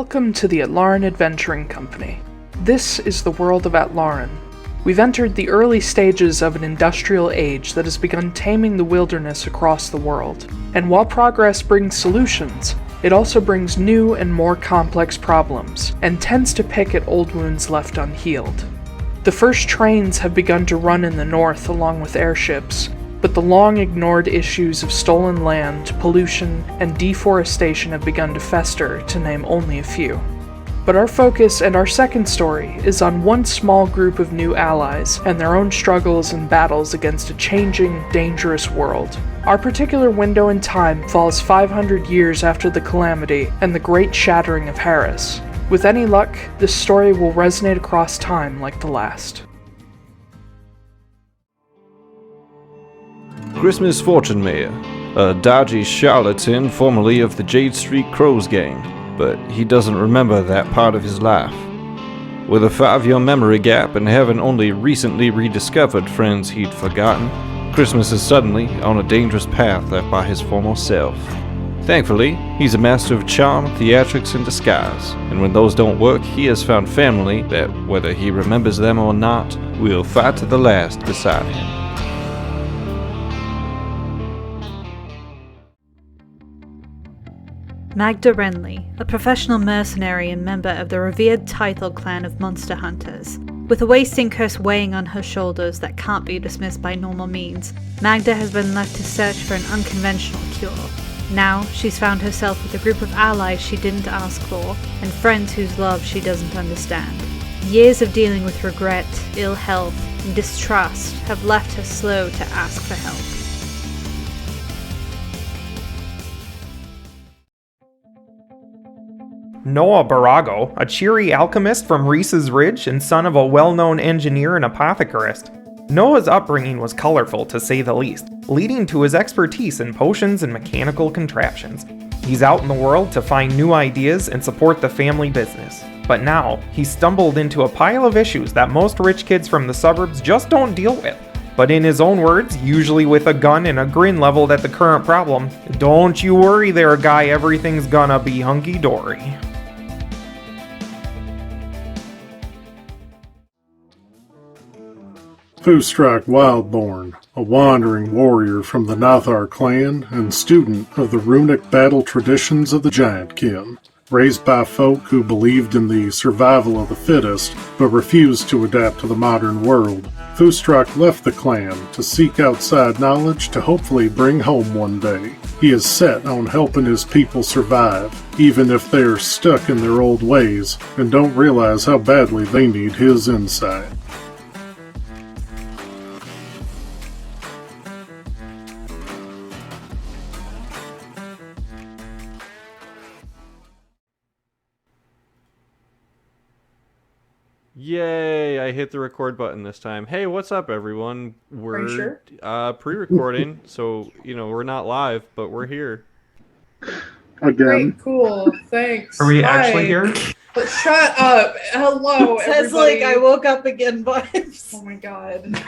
Welcome to the Atlaran Adventuring Company. This is the world of Atlaran. We've entered the early stages of an industrial age that has begun taming the wilderness across the world. And while progress brings solutions, it also brings new and more complex problems, and tends to pick at old wounds left unhealed. The first trains have begun to run in the north along with airships, but the long-ignored issues of stolen land, pollution, and deforestation have begun to fester, to name only a few. But our focus and our second story is on one small group of new allies and their own struggles and battles against a changing, dangerous world. Our particular window in time falls 500 years after the calamity and the great shattering of Harris. With any luck, this story will resonate across time like the last. Christmas Fortunemær, a dodgy charlatan formerly of the Jade Street Crows gang, but he doesn't remember that part of his life. With a 5-year memory gap and having only recently rediscovered friends he'd forgotten, Christmas is suddenly on a dangerous path left by his former self. Thankfully, he's a master of charm, theatrics, and disguise, and when those don't work, he has found family that, whether he remembers them or not, will fight to the last beside him. Magda Wrenly, a professional mercenary and member of the revered Taiylor clan of monster hunters. With a wasting curse weighing on her shoulders that can't be dismissed by normal means, Magda has been left to search for an unconventional cure. Now, she's found herself with a group of allies she didn't ask for, and friends whose love she doesn't understand. Years of dealing with regret, ill health, and distrust have left her slow to ask for help. Noah Borago, a cheery alchemist from Reese's Ridge and son of a well-known engineer and apothecarist. Noah's upbringing was colorful, to say the least, leading to his expertise in potions and mechanical contraptions. He's out in the world to find new ideas and support the family business. But now, he's stumbled into a pile of issues that most rich kids from the suburbs just don't deal with. But in his own words, usually with a gun and a grin leveled at the current problem, "Don't you worry there, guy, everything's gonna be hunky-dory." Foostrak Wildborn, a wandering warrior from the Nathar clan and student of the runic battle traditions of the Giant Kin. Raised by folk who believed in the survival of the fittest, but refused to adapt to the modern world, Foostrak left the clan to seek outside knowledge to hopefully bring home one day. He is set on helping his people survive, even if they are stuck in their old ways and don't realize how badly they need his insight. Yay, I hit the record button this time. Hey, what's up, everyone? We're sure? Pre-recording, so, we're not live, but we're here. Again. Great, cool, thanks. Are we Bye. actually here? But shut up. Hello, It everybody. says like I woke up again vibes. Oh my god.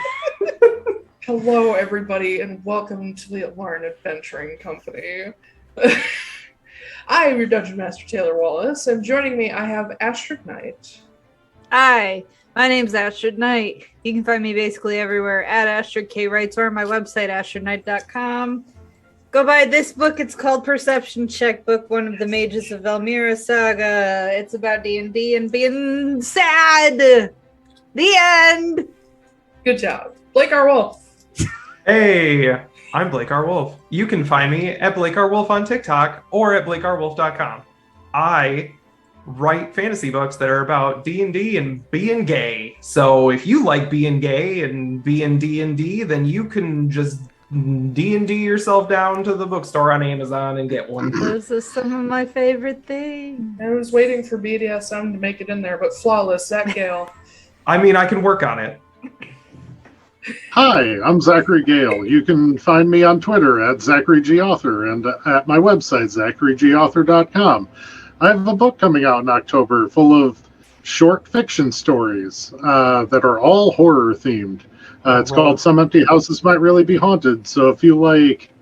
Hello, everybody, and welcome to the Atlaran Adventuring Company. I am your Dungeon Master, Taiylor Wallace, and joining me I have Astrid Knight. Hi, my name's Astrid Knight. You can find me basically everywhere at Astrid K. Writes or on my website, astridknight.com. Go buy this book. It's called Perception Check, Book 1 of the Mages of Valmira Saga. It's about D&D and being sad. The end. Good job. Blake R. Wolfe. Hey, I'm Blake R. Wolfe. You can find me at Blake R. Wolfe on TikTok or at blakerwolfe.com. I write fantasy books that are about D&D and being gay. So if you like being gay and being D&D, then you can just D&D yourself down to the bookstore on Amazon and get one. Those are some of my favorite things. I was waiting for BDSM to make it in there, but flawless, Zack, Gale. I mean, I can work on it. Hi, I'm Zachary Gale. You can find me on Twitter at ZacharyGAuthor and at my website, ZacharyGAuthor.com. I have a book coming out in October full of short fiction stories that are all horror themed. It's called Some Empty Houses Might Really Be Haunted. So if you like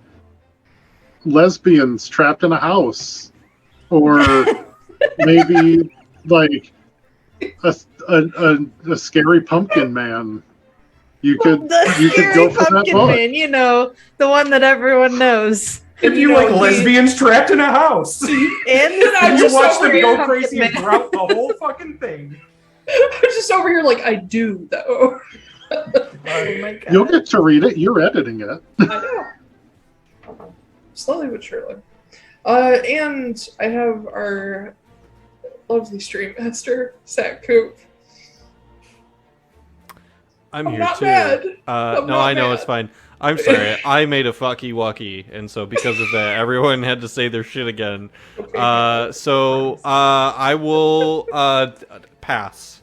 lesbians trapped in a house or maybe like a scary pumpkin man. You could go for that pumpkin book. man, you know, the one that everyone knows. If you like lesbians trapped in a house, and you watch them go crazy and throughout the whole fucking thing. I'm just over here like, I do, though. Oh my god. You'll get to read it. You're editing it. I know. Slowly but surely. And I have our lovely stream master, Zack Koop. I'm I'm here not too. mad. No, I know, it's fine. I'm sorry. I made a fucky wucky, and so because of that, everyone had to say their shit again. Okay. So I will pass.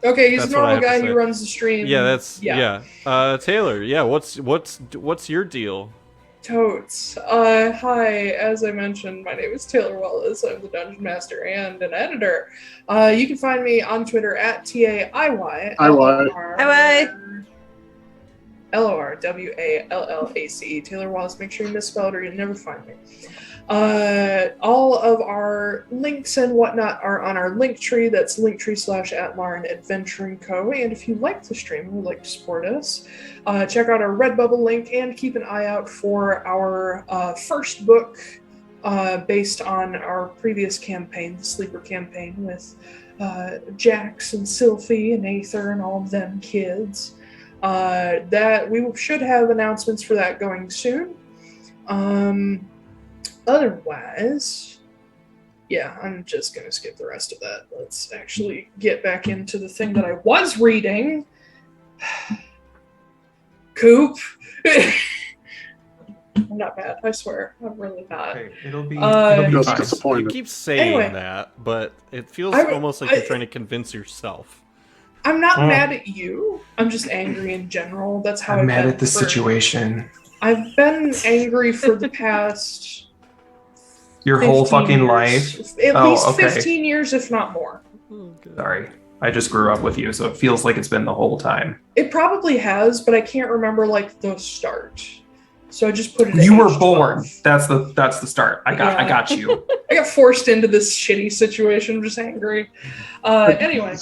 Okay, he's That's a what I normal have to guy say. who runs the stream. Yeah, that's Taiylor, yeah. What's your deal? Totes. Hi, as I mentioned, my name is Taiylor Wallace. I'm the Dungeon Master and an editor. You can find me on Twitter at TAIY. LORWALLACE. Taiylor Wallace. Make sure you misspell it or you'll never find me. All of our links and whatnot are on our link tree. That's linktree/Atlaran Adventuring Co. And if you like the stream and would like to support us, check out our Redbubble link and keep an eye out for our first book based on our previous campaign, the Sleeper campaign, with Jax and Sylphie and Aether and all of them kids. That we should have announcements for that going soon. Otherwise, yeah, I'm just going to skip the rest of that. Let's actually get back into the thing that I was reading. Koop. I'm not bad, I swear. I'm really not. Okay, it'll be Just fine. You disappointed. keep saying Anyway. that, but it feels I- almost like you're trying to convince yourself. I'm not mad at you. I'm just angry in general. That's how I'm I've mad been at the for- situation. I've been angry for the past Your whole 15 fucking years. life. At Oh, least okay. 15 years, if not more. Sorry. I just grew up with you, so it feels like it's been the whole time. It probably has, but I can't remember like the start. So I just put it. You at were age born. 12. That's the start. I got you. I got forced into this shitty situation. I'm just angry. Anyway,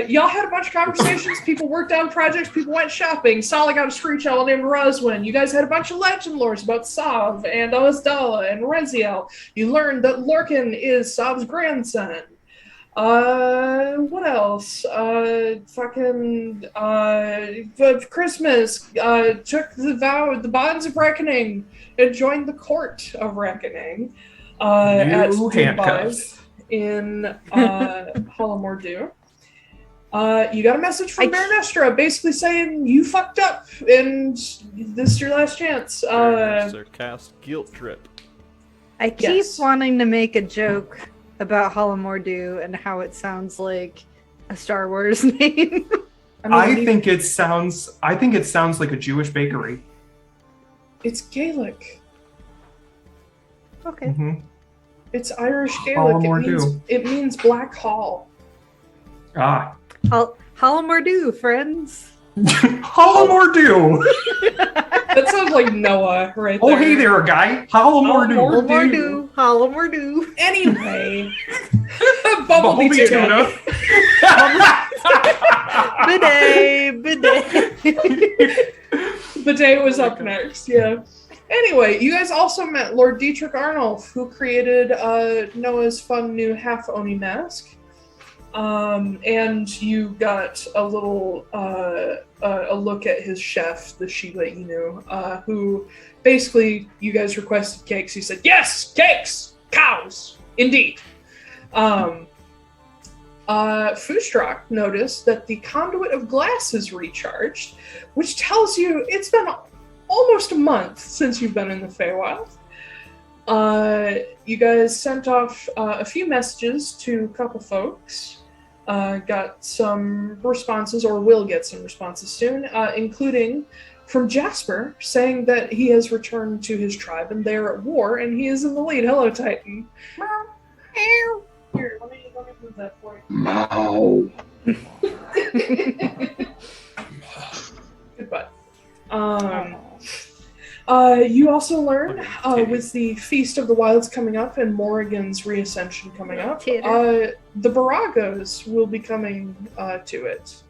y'all had a bunch of conversations. People worked on projects. People went shopping. Sala got a screech owl named Roswin. You guys had a bunch of legend lores about Sav and Ozdala and Reziel. You learned that Lorcan is Sav's grandson. What else? Christmas, took the bonds of reckoning and joined the court of reckoning, at New handcuffs. in Hollow Mordew. You got a message from Baronestra basically saying you fucked up and this is your last chance. Cast guilt trip. I keep Yes. wanting to make a joke about Hollow Mordew and how it sounds like a Star Wars name. I think it sounds like a Jewish bakery. It's Gaelic. Okay. Mm-hmm. It's Irish Hollow Gaelic. Mordew. It means black hall. Ah. Hollow Mordew, friends. Hollow Mordew. That sounds like Noah right there. Oh, hey there, guy. Hollow Mordew. Hollow Mordew. Hollow Mordew. Anyway. Bumblebee Bumblebee tuna. Bidet. Bidet was up next, yeah. Anyway, you guys also met Lord Dietrich Arnulf, who created Noah's fun new half-Oni mask. And you got a little a look at his chef, the Sheila Inu, who basically you guys requested cakes. He said, "Yes, cakes, cows, indeed." Foostrak noticed that the conduit of glass is recharged, which tells you it's been almost a month since you've been in the Feywild. You guys sent off a few messages to a couple folks. Got some responses, or will get some responses soon, including from Jasper, saying that he has returned to his tribe and they are at war and he is in the lead. Hello, Titan. Here, let me move that for you. No. Goodbye. You also learn, with the Feast of the Wilds coming up and Morrigan's reascension coming up, the Boragos will be coming to it.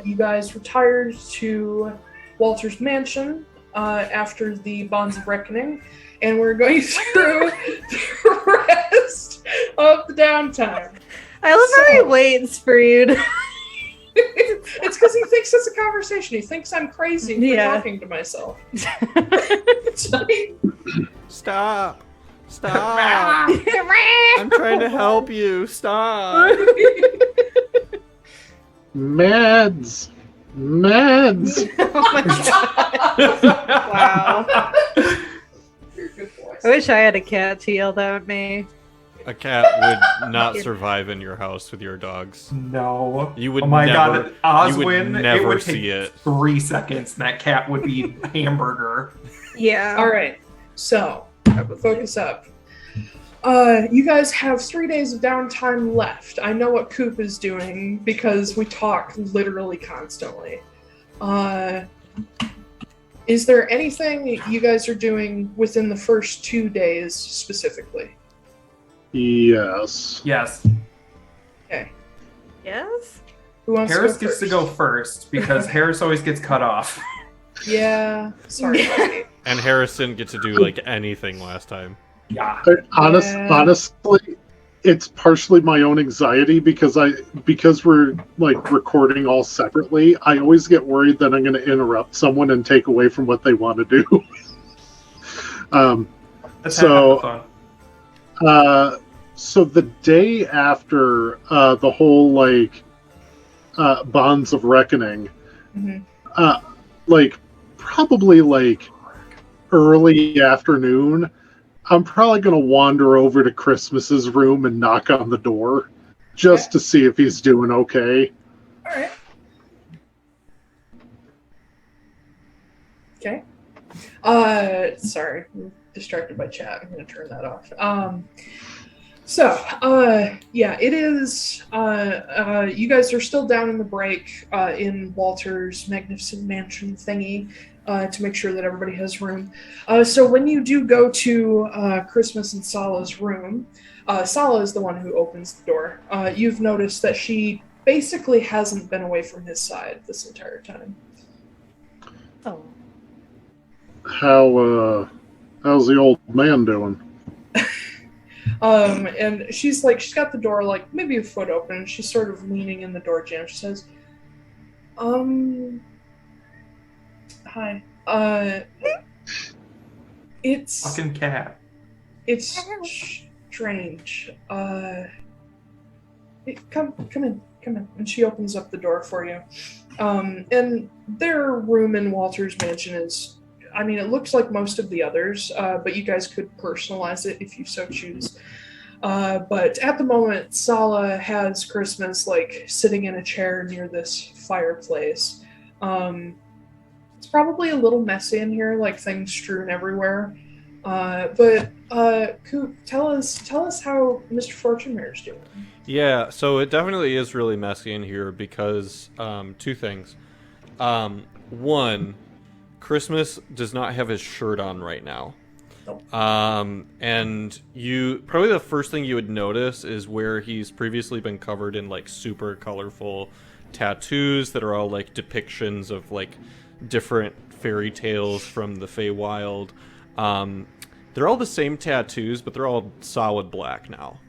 You guys retired to Walter's mansion after the Bonds of Reckoning, and we're going through the rest of the downtime. I love how he waits for you to... It's because he thinks it's a conversation. He thinks I'm crazy for talking to myself. Stop. I'm trying to help you. Stop. Meds. Oh my god. Wow. You're a good boy. I wish I had a cat to yell that at me. A cat would not survive in your house with your dogs. No. You would oh my never, god, Oswin, you would never it would see take it. 3 seconds and that cat would be hamburger. Yeah. Alright, so, focus up. You guys have 3 days of downtime left. I know what Koop is doing because we talk literally constantly. Is there anything you guys are doing within the first 2 days specifically? Yes. Yes. Okay. Yes? Who wants Harris to go gets first? to go first because Harris always gets cut off. Yeah, sorry. buddy. And Harris didn't get to do like anything last time. Yeah. Honestly, it's partially my own anxiety because we're like recording all separately. I always get worried that I'm going to interrupt someone and take away from what they want to do. That's half the fun. So the day after the whole like Bonds of Reckoning, like probably like early afternoon, I'm probably going to wander over to Christmas's room and knock on the door just to see if he's doing okay. All right. Okay. Sorry, I'm distracted by chat. I'm going to turn that off. Yeah, it is. You guys are still down in the break in Walter's magnificent mansion thingy to make sure that everybody has room. So when you do go to Christmas and Sala's room, Sala is the one who opens the door. You've noticed that she basically hasn't been away from his side this entire time. Oh. How's the old man doing? And she's got the door like maybe a foot open, and she's sort of leaning in the door jam. She says, hi. It's Fucking cat. It's strange. Come in. And she opens up the door for you. And their room in Walter's mansion is, I mean, it looks like most of the others, but you guys could personalize it if you so choose. But at the moment, Sala has Christmas like sitting in a chair near this fireplace. It's probably a little messy in here, like things strewn everywhere. But Koop, tell us how Mr. Fortunemær is doing. Yeah, so it definitely is really messy in here because 2 things. One, Christmas does not have his shirt on right now. And you probably the first thing you would notice is where he's previously been covered in like super colorful tattoos that are all like depictions of like different fairy tales from the Feywild. They're all the same tattoos, but they're all solid black now.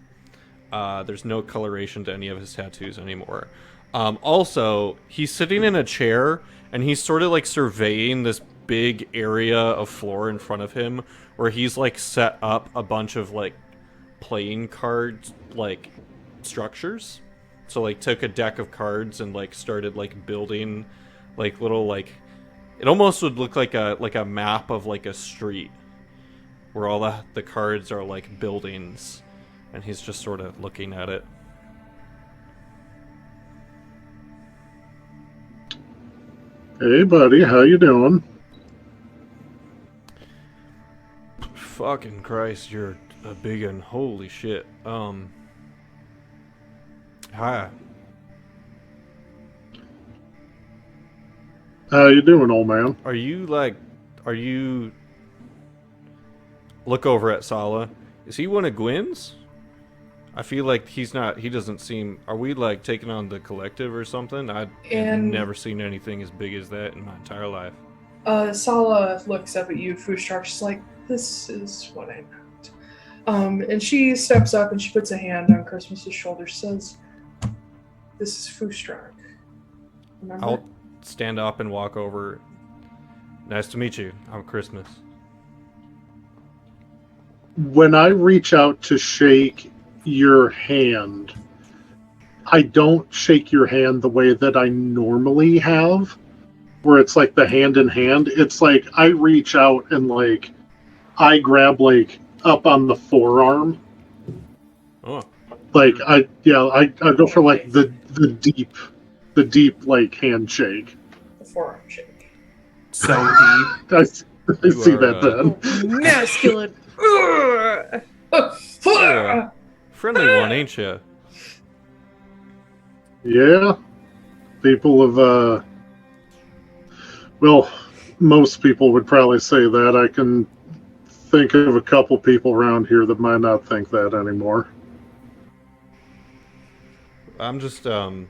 There's no coloration to any of his tattoos anymore. Also, he's sitting in a chair and he's sort of like surveying this big area of floor in front of him where he's like set up a bunch of like playing card like structures. So like took a deck of cards and like started like building like little like it almost would look like a map of like a street where all the cards are like buildings and he's just sort of looking at it. Hey buddy, how you doing? Fucking Christ, you're a big un. Holy shit. Hi. How you doing, old man? Are you like are you... Look over at Sala. Is he one of Gwyn's? I feel like he doesn't seem... Are we, like, taking on the collective or something? I've never seen anything as big as that in my entire life. Sala looks up at you, Foostrak. She's like, this is what I meant. And she steps up and she puts a hand on Christmas's shoulder, says, this is Foostrak. Remember? I'll stand up and walk over. Nice to meet you. I'm Christmas. When I reach out to shake your hand, I don't shake your hand the way that I normally have, where it's like the hand in hand. It's like I reach out and like I grab like up on the forearm. Oh. Like I go for like the deep like handshake. The forearm shake. So deep. I see that then. Masculine. Friendly one, ain't you? Yeah. People have, well, most people would probably say that. I can think of a couple people around here that might not think that anymore. I'm just going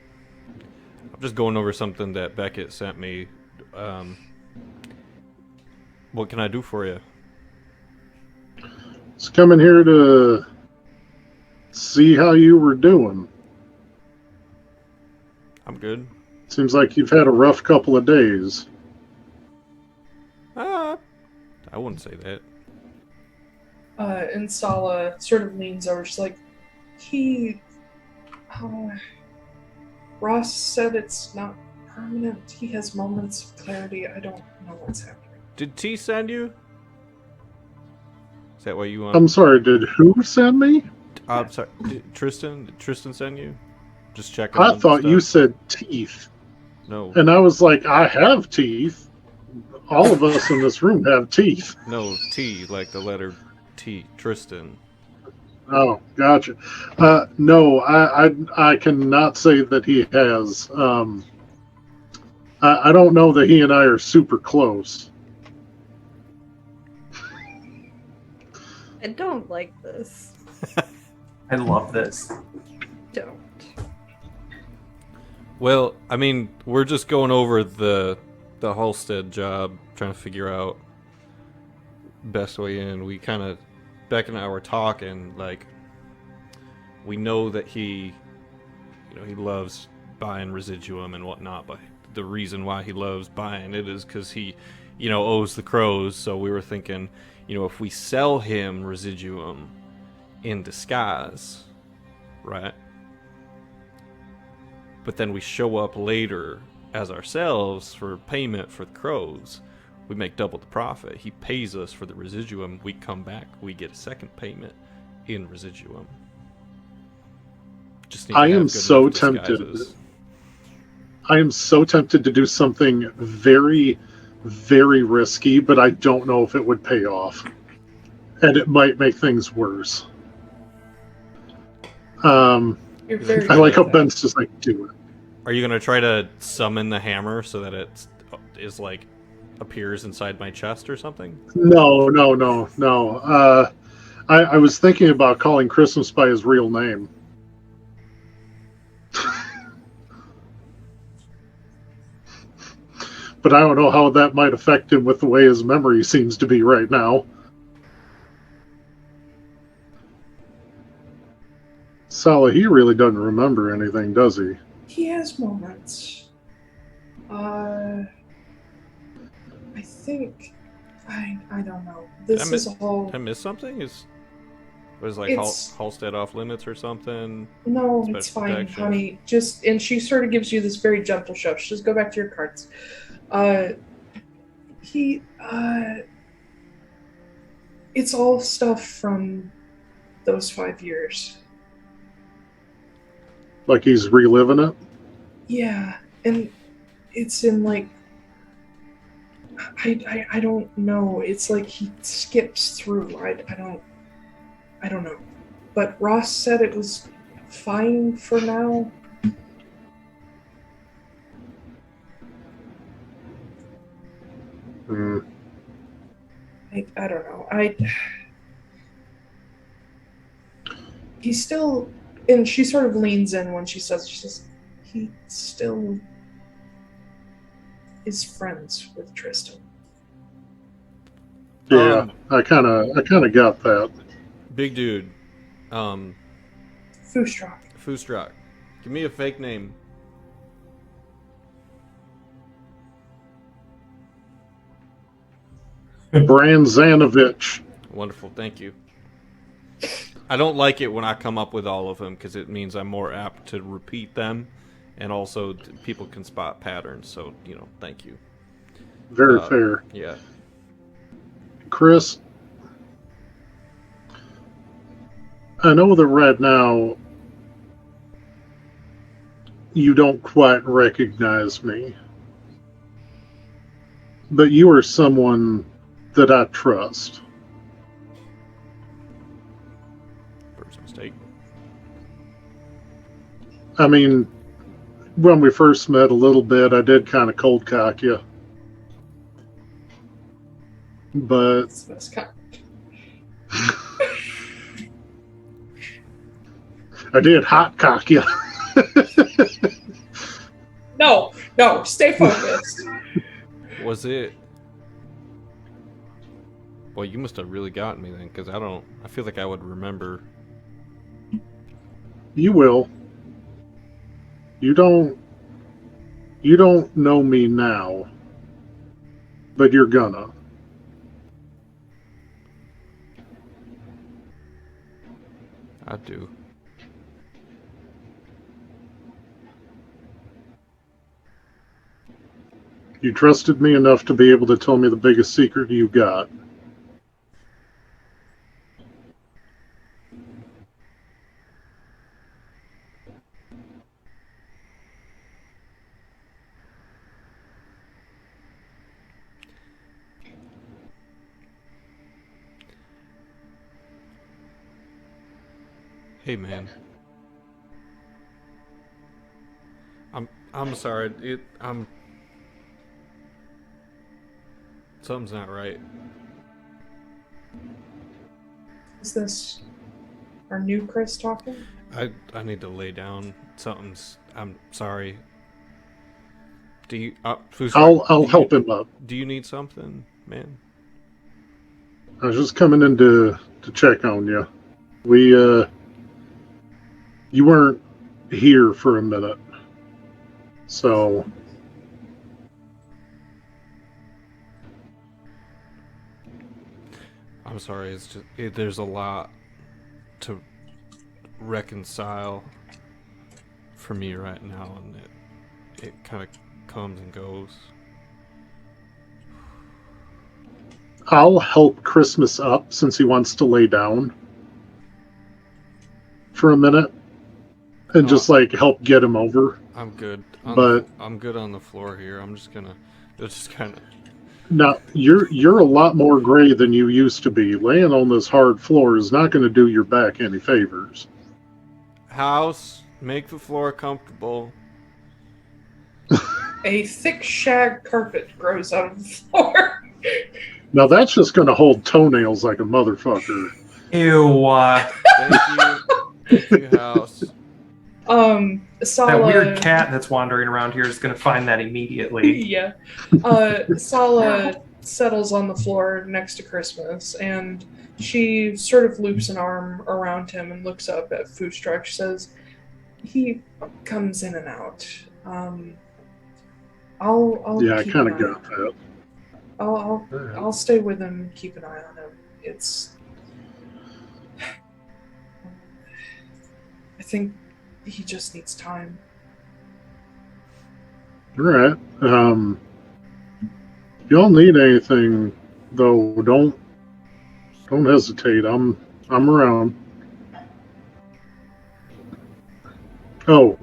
over something that Beckett sent me. What can I do for you? Just coming here to see how you were doing. I'm good. Seems like you've had a rough couple of days. I wouldn't say that. And Sala sort of leans over. She's like, Ross said it's not permanent. He has moments of clarity. I don't know what's happening. Did T send you? Is that what you want? I'm sorry, did who send me? I'm sorry. Did Tristan send you? Just checking. I thought you said teeth. No. And I was like, I have teeth. All of us in this room have teeth. No, T, like the letter T. Tristan. Oh, gotcha. No, I cannot say that he has. I don't know that he and I are super close. I don't like this. I love this. Don't. Well, I mean, we're just going over the Halstead job, trying to figure out best way in. We kind of, Beck and I were talking, like, we know that he loves buying residuum and whatnot, but the reason why he loves buying it is because he, owes the crows. So we were thinking, if we sell him residuum in disguise, right? But then we show up later as ourselves for payment for the crows, we make double the profit. He pays us for the residuum. We come back, we get a second payment in residuum. I am so tempted. I am so tempted to do something very, very risky, but I don't know if it would pay off. And it might make things worse. I like how Ben's just like, do it. Are you going to try to summon the hammer so that it is like appears inside my chest or something? No. I was thinking about calling Christmas by his real name. But I don't know how that might affect him with the way his memory seems to be right now. Sala, he really doesn't remember anything, does he? He has moments. I think... I don't know. This is a whole... Did I miss something? Was like Halstead off limits or something? No, Special it's fine, protection? honey. And she sort of gives you this very gentle shove. She says, go back to your cards. It's all stuff from those 5 years. Like he's reliving it? Yeah, and it's in like... I don't know. It's like he skips through. I don't know. But Ross said it was fine for now. I don't know. He's still, and she sort of leans in when she says, he still is friends with Tristan. Yeah, I kind of got that. Big dude. Foostrak. Give me a fake name. Branzanovich. Wonderful, thank you. I don't like it when I come up with all of them because it means I'm more apt to repeat them, and also people can spot patterns. So thank you. Very fair. Yeah. Chris, I know that right now you don't quite recognize me, but you are someone that I trust. First mistake. I mean, when we first met a little bit, I did kind of cold cock you. But I did hot cock you. No, stay focused. Was it? Well, you must have really gotten me then, because I feel like I would remember. You will. You don't know me now, but you're gonna. I do. You trusted me enough to be able to tell me the biggest secret you got. Hey man. I'm sorry. Something's not right. Is this our new Chris talking? I need to lay down. I'm sorry. Do you? I'll help him up. Do you need something, man? I was just coming in to check on you. You weren't here for a minute, so. I'm sorry. It's just there's a lot to reconcile for me right now, and it kind of comes and goes. I'll help Christmas up since he wants to lay down for a minute and just help get him over. I'm good. I'm good on the floor here. I'm just gonna kind of. Now you're a lot more gray than you used to be. Laying on this hard floor is not going to do your back any favors. House, make the floor comfortable. A thick shag carpet grows out of the floor. Now that's just going to hold toenails like a motherfucker. Ew. Thank you, House. Sala, that weird cat that's wandering around here is going to find that immediately. Yeah. Sala settles on the floor next to Christmas, and she sort of loops an arm around him and looks up at Foostrak. She says, "He comes in and out. I'll Yeah, I keep kind an of eye got on him. that. I'll stay with him and keep an eye on him. I think he just needs time." All right. If y'all need anything, though, don't hesitate. I'm around. Oh,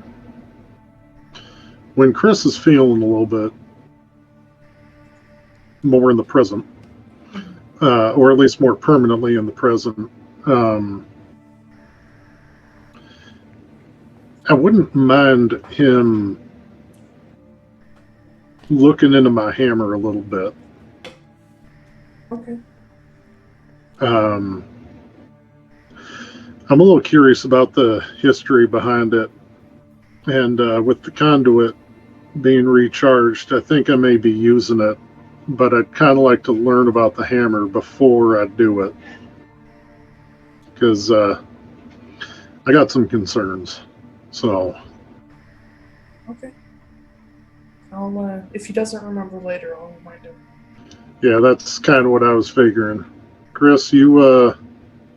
when Chris is feeling a little bit more in the present, or at least more permanently in the present, I wouldn't mind him looking into my hammer a little bit. Okay. I'm a little curious about the history behind it. And with the conduit being recharged, I think I may be using it, but I'd kind of like to learn about the hammer before I do it. Because I got some concerns. So. Okay. I'll, if he doesn't remember later, I'll remind him. Yeah, that's kind of what I was figuring. Chris, you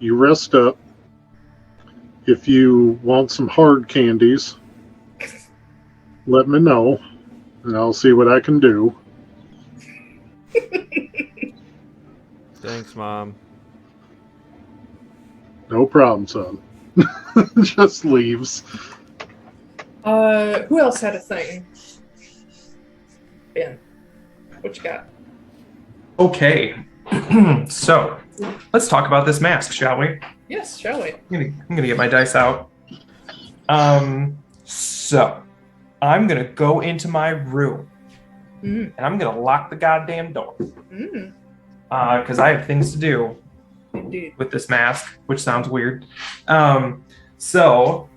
rest up. If you want some hard candies, let me know, and I'll see what I can do. Thanks, Mom. No problem, son. Just leaves. Who else had a thing? Ben, what you got? Okay, so let's talk about this mask, shall we? Yes, shall we? I'm gonna get my dice out. So I'm gonna go into my room and I'm gonna lock the goddamn door because I have things to do. Indeed. With this mask, which sounds weird. So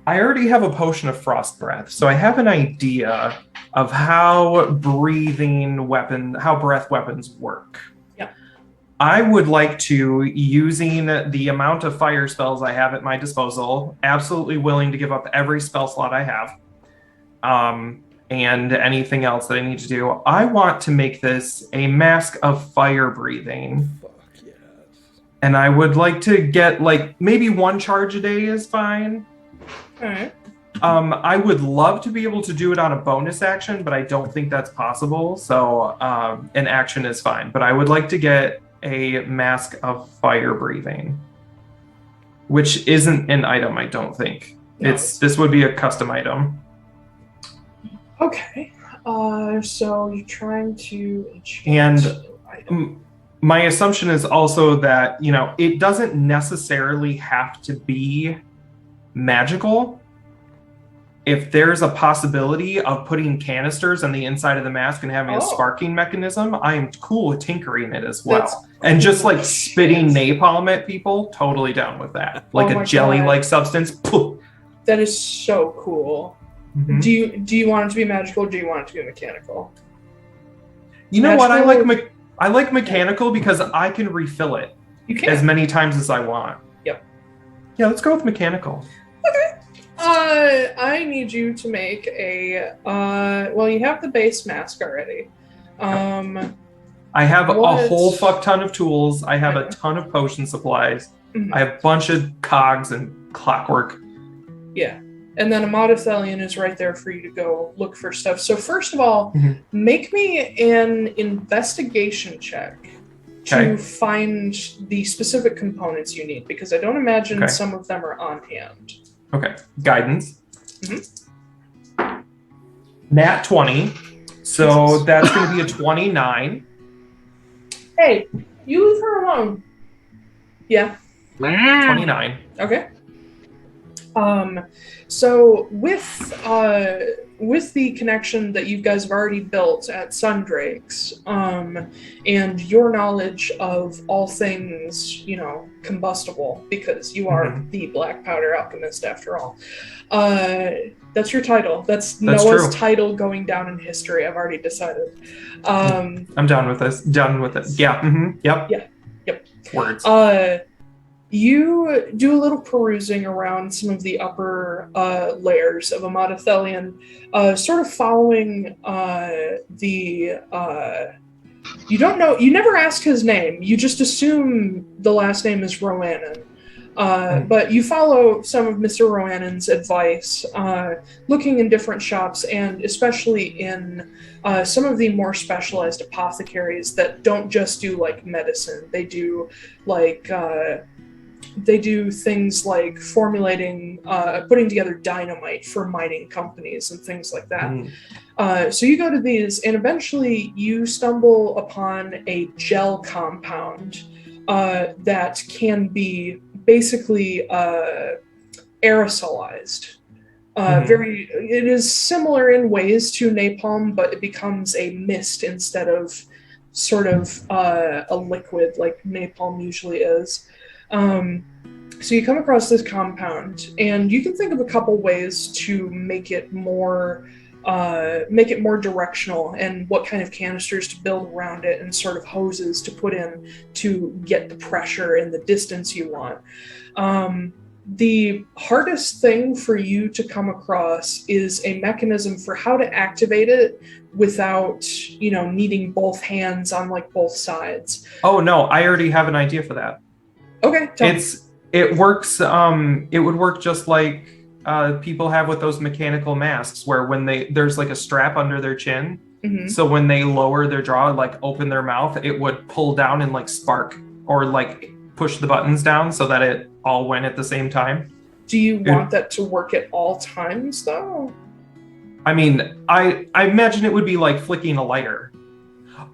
I already have a potion of frost breath, so I have an idea of how breath weapons work. Yeah. I would like to, using the amount of fire spells I have at my disposal, absolutely willing to give up every spell slot I have, and anything else that I need to do. I want to make this a mask of fire breathing. And I would like to get, like, maybe 1 charge a day is fine. All right. I would love to be able to do it on a bonus action, but I don't think that's possible. So an action is fine. But I would like to get a mask of fire breathing, which isn't an item, I don't think. No. This would be a custom item. Okay. So you're trying to enchant And item. My assumption is also that, it doesn't necessarily have to be magical. If there's a possibility of putting canisters on the inside of the mask and having a sparking mechanism, I am cool with tinkering it as well. That's and just like spitting napalm at people, totally down with that. Like a jelly-like substance. Poof. That is so cool. Mm-hmm. Do you want it to be magical, or do you want it to be mechanical? You know what? I like mechanical because I can refill it as many times as I want. Yep. Yeah, let's go with mechanical. Okay. I need you to make a well, you have the base mask already. I have a whole fuck ton of tools. I have a ton of potion supplies. Mm-hmm. I have a bunch of cogs and clockwork. Yeah. And then a Modathelion is right there for you to go look for stuff. So first of all, make me an investigation check to find the specific components you need, because I don't imagine some of them are on hand. Okay. Guidance. Nat 20. So that's going to be a 29. Hey, you leave her alone. Yeah. 29. Okay. So with the connection that you guys have already built at Sundrakes, and your knowledge of all things, combustible, because you are the Black Powder Alchemist after all, that's your title. That's Noah's true. Title going down in history. I've already decided. I'm down with this. Done with it. Yeah. Mm-hmm. Yep. Yeah. Yep. Words. You do a little perusing around some of the upper layers of a Modathelion, sort of following you don't know, you never ask his name, you just assume the last name is Roannan. But you follow some of Mr. Roannan's advice, looking in different shops, and especially in some of the more specialized apothecaries that don't just do like medicine. They do like things like formulating, putting together dynamite for mining companies and things like that. So you go to these, and eventually you stumble upon a gel compound that can be basically aerosolized. It is similar in ways to napalm, but it becomes a mist instead of sort of a liquid like napalm usually is. So you come across this compound, and you can think of a couple ways to make it more directional, and what kind of canisters to build around it, and sort of hoses to put in to get the pressure and the distance you want. The hardest thing for you to come across is a mechanism for how to activate it without, needing both hands on like both sides. Oh no, I already have an idea for that. Okay, It works. It would work just like people have with those mechanical masks, where when there's like a strap under their chin, so when they lower their jaw, like open their mouth, it would pull down and like spark, or like push the buttons down so that it all went at the same time. Do you want that to work at all times, though? I mean, I imagine it would be like flicking a lighter.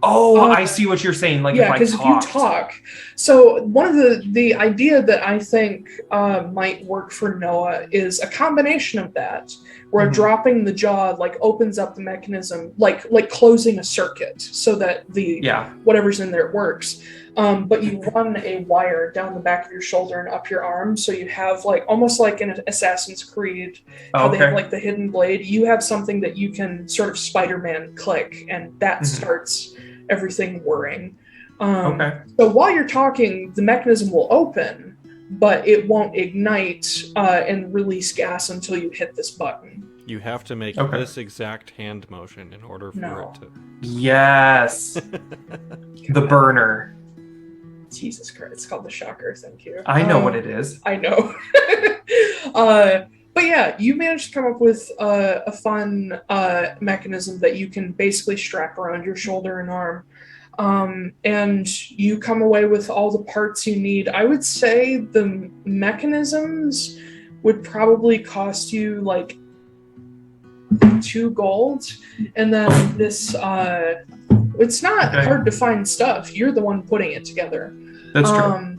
Oh, I see what you're saying. Like, yeah, because if you talk. So one of the idea that I think might work for Noah is a combination of that, where dropping the jaw like opens up the mechanism, like closing a circuit, so that whatever's in there works. But you run a wire down the back of your shoulder and up your arm, so you have like almost like in Assassin's Creed, how they have like the hidden blade. You have something that you can sort of Spider-Man click, and that starts everything whirring. So while you're talking, the mechanism will open, but it won't ignite and release gas until you hit this button. You have to make this exact hand motion in order for it to... Yes! The burner. Jesus Christ, it's called the shocker, thank you. I know what it is. I know. But yeah, you managed to come up with a fun mechanism that you can basically strap around your shoulder and arm. And you come away with all the parts you need. I would say the mechanisms would probably cost you like 2 gold. And then this, it's not hard to find stuff. You're the one putting it together. That's true.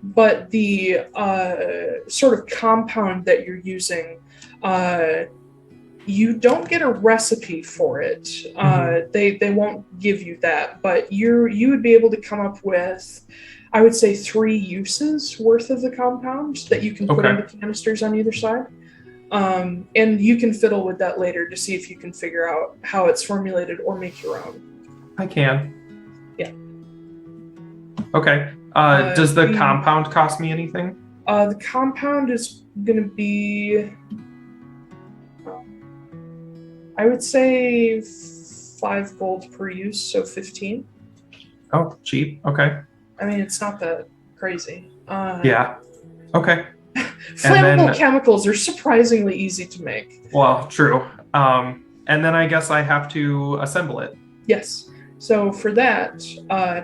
But the sort of compound that you're using, you don't get a recipe for it. They won't give you that, but you would be able to come up with, I would say, 3 uses worth of the compound that you can put into canisters on either side. And you can fiddle with that later to see if you can figure out how it's formulated or make your own. I can. Yeah. Okay. Does the compound cost me anything? The compound is going to be, I would say, 5 gold per use, so 15. Oh, cheap. Okay. I mean, it's not that crazy. Yeah. Okay. Flammable chemicals are surprisingly easy to make. Well, true. And then I guess I have to assemble it. Yes. So for that,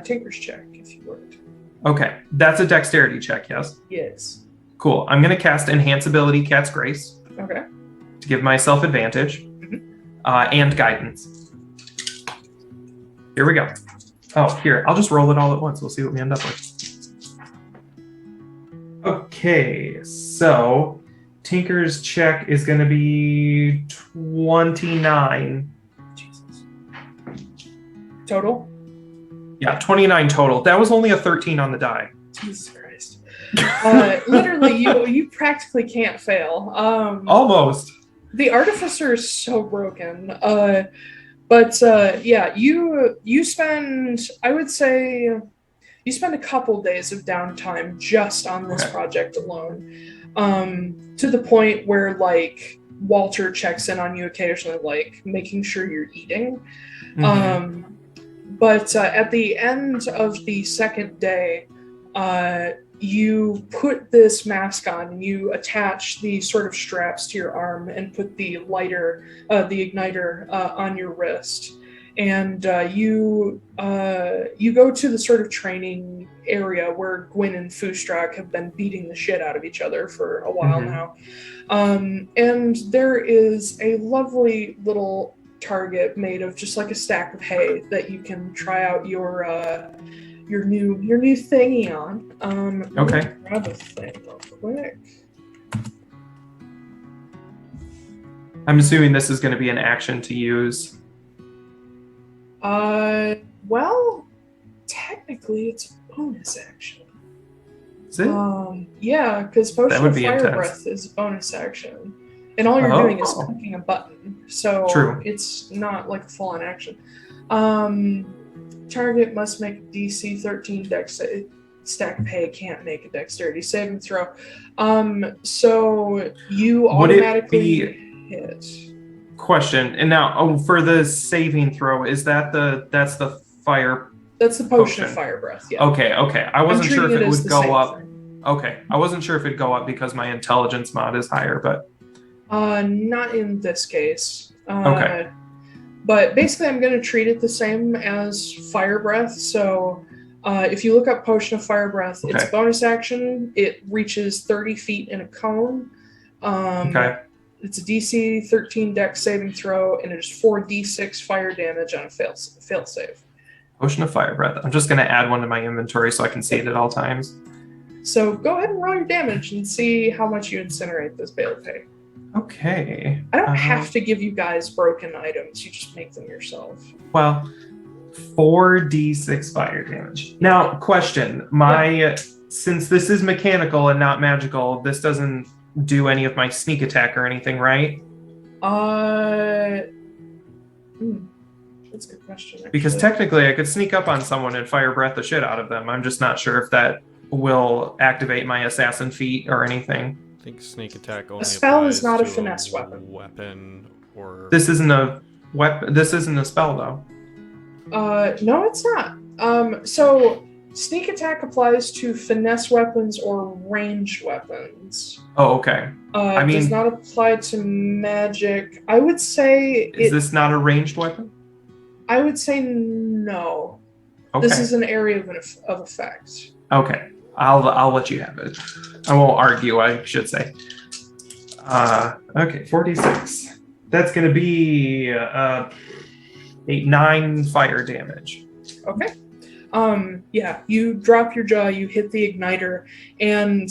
Tinker's check, if you would. Okay. That's a dexterity check, yes? Yes. Cool. I'm going to cast Enhance Ability Cat's Grace. Okay. To give myself advantage. And guidance. Here we go. Oh, here. I'll just roll it all at once. We'll see what we end up with. Okay, so Tinker's check is going to be 29. Jesus. Total? Yeah, 29 total. That was only a 13 on the die. Jesus Christ. Literally, you practically can't fail. Almost. The artificer is so broken. But yeah, you spend, I would say, you spend a couple days of downtime just on this project alone, to the point where, like, Walter checks in on you occasionally, like, making sure you're eating. But at the end of the second day, you put this mask on, and you attach the sort of straps to your arm and put the lighter, the igniter, on your wrist. And you go to the sort of training area where Gwyn and Foostrak have been beating the shit out of each other for a while now. And there is a lovely little target made of just like a stack of hay that you can try out your new thingy on. Okay. Let me grab a thing real quick. I'm assuming this is going to be an action to use. Well, Technically, it's a bonus action. Is it? Yeah, because That Potion would of be Fire intense. Breath is a bonus action. And all you're doing is clicking a button. So True. it's not like a full-on action. Target must make a DC 13 dex stack pay can't make a dexterity saving throw. So you automatically hit. Question. And now, for the saving throw, is that's the fire? That's the potion of Fire Breath, yeah. Okay. I wasn't sure if it would go up. Thing. Okay. I wasn't sure if it'd go up because my intelligence mod is higher, but... Not in this case. Okay. But basically, I'm going to treat it the same as Fire Breath. So if you look up Potion of Fire Breath, it's a bonus action. It reaches 30 feet in a cone. It's a DC 13 dex saving throw, and it's 4d6 fire damage on a fail save. Potion of Fire Breath. I'm just going to add one to my inventory so I can see it at all times. So go ahead and roll your damage and see how much you incinerate this bale of hay. Okay. I don't have to give you guys broken items. You just make them yourself. Well, 4d6 fire damage. Now, question. Since this is mechanical and not magical, this doesn't do any of my sneak attack or anything, right? That's a good question. Actually. Because technically I could sneak up on someone and fire breath the shit out of them. I'm just not sure if that will activate my assassin feat or anything. I think sneak attack only a spell is applies not a to finesse weapon. Or this isn't a weapon. This isn't a spell though. No, it's not. So sneak attack applies to finesse weapons or ranged weapons. Oh, okay. It does not apply to magic. I would say is this not a ranged weapon? I would say no. Okay. This is an area of effect. Okay. I'll let you have it. I won't argue, I should say. Okay, 46. That's going to be 9 fire damage. Okay. Yeah, you drop your jaw, you hit the igniter, and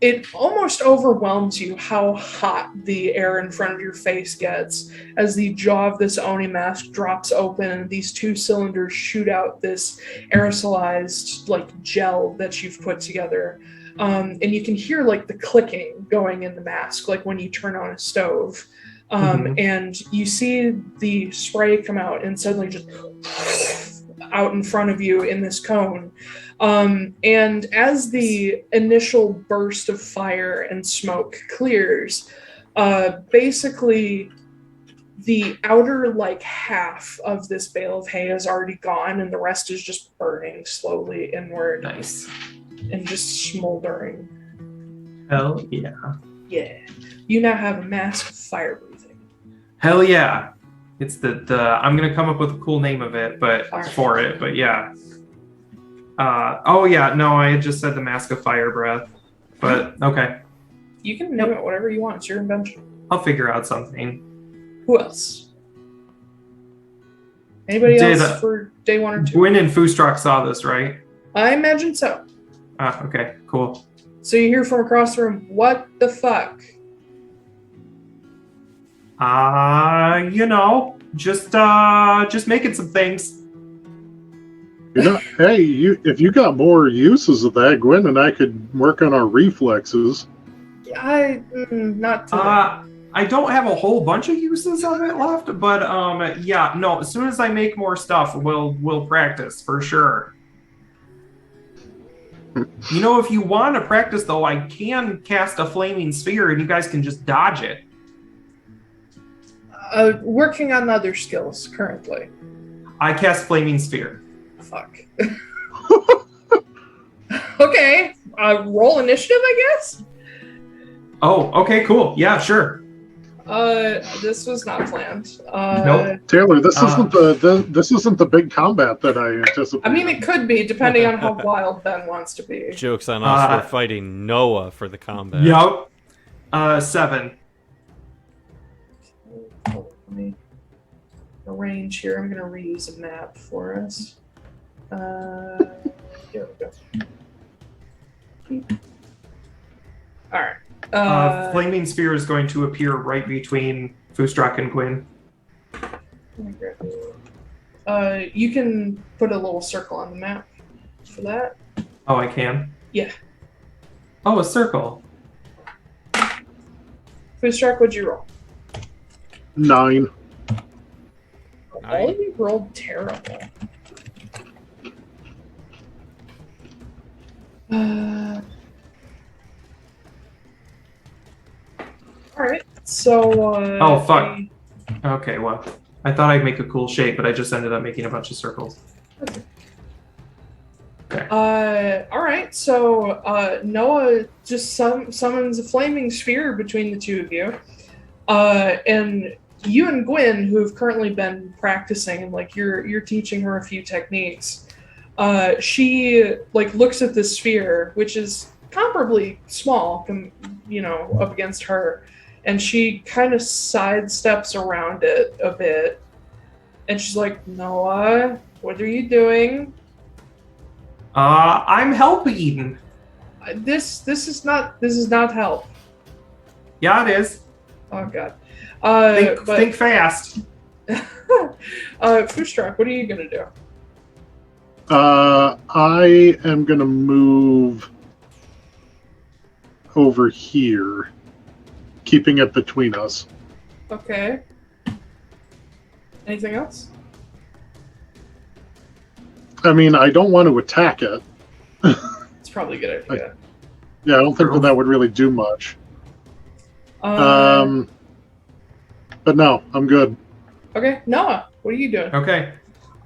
it almost overwhelms you how hot the air in front of your face gets as the jaw of this Oni mask drops open and these 2 cylinders shoot out this aerosolized gel that you've put together. And you can hear the clicking going in the mask, like when you turn on a stove. And you see the spray come out and suddenly just out in front of you in this cone. And as the initial burst of fire and smoke clears, basically the outer half of this bale of hay is already gone and the rest is just burning slowly inward. Nice. And just smoldering. Hell yeah. Yeah. You now have a mask of fire breathing. Hell yeah. It's the I'm gonna come up with a cool name of it, but yeah. I had just said the Mask of Fire Breath, but okay. You can name it whatever you want. It's your invention. I'll figure out something. Who else? Anybody else for day 1 or 2? Gwyn and Foostrak saw this, right? I imagine so. Okay, cool. So you hear from across the room, what the fuck? Just making some things. Hey, if you got more uses of that, Gwen and I could work on our reflexes. Not today. I don't have a whole bunch of uses of it left, but as soon as I make more stuff, we'll practice for sure. If you want to practice though, I can cast a flaming sphere and you guys can just dodge it. Working on other skills currently. I cast flaming sphere. Fuck. Okay. Roll initiative, I guess? Oh, okay, cool. Yeah, sure. This was not planned. Nope. Taiylor, this isn't the big combat that I anticipated. I mean, it could be, depending on how wild Ben wants to be. Joke's on us, we're fighting Noah for the combat. Yep. 7. Let me arrange here. I'm going to reuse a map for us. Here we go. Alright. Flaming sphere is going to appear right between Foostrak and Gwyn. You can put a little circle on the map. for that. Oh, I can? Yeah. Oh, a circle. Foostrak, what'd you roll? 9. All of you rolled terrible. Alright, so... oh, fuck. Okay, well, I thought I'd make a cool shape, but I just ended up making a bunch of circles. Okay. Alright, so Noah just summons a flaming sphere between the two of you. And you and Gwen, who have currently been practicing, and like you're teaching her a few techniques, she like looks at the sphere, which is comparably small, up against her, and she kind of sidesteps around it a bit, and she's like, Noah, what are you doing? I'm helping. This is not help. Yeah, it is. Oh god. Think fast. Foostrak, what are you gonna do? I am gonna move over here, keeping it between us. Okay. Anything else? I mean, I don't want to attack it. It's probably a good idea. Yeah, I don't think that would really do much. But no, I'm good. Okay, Noah, what are you doing? Okay.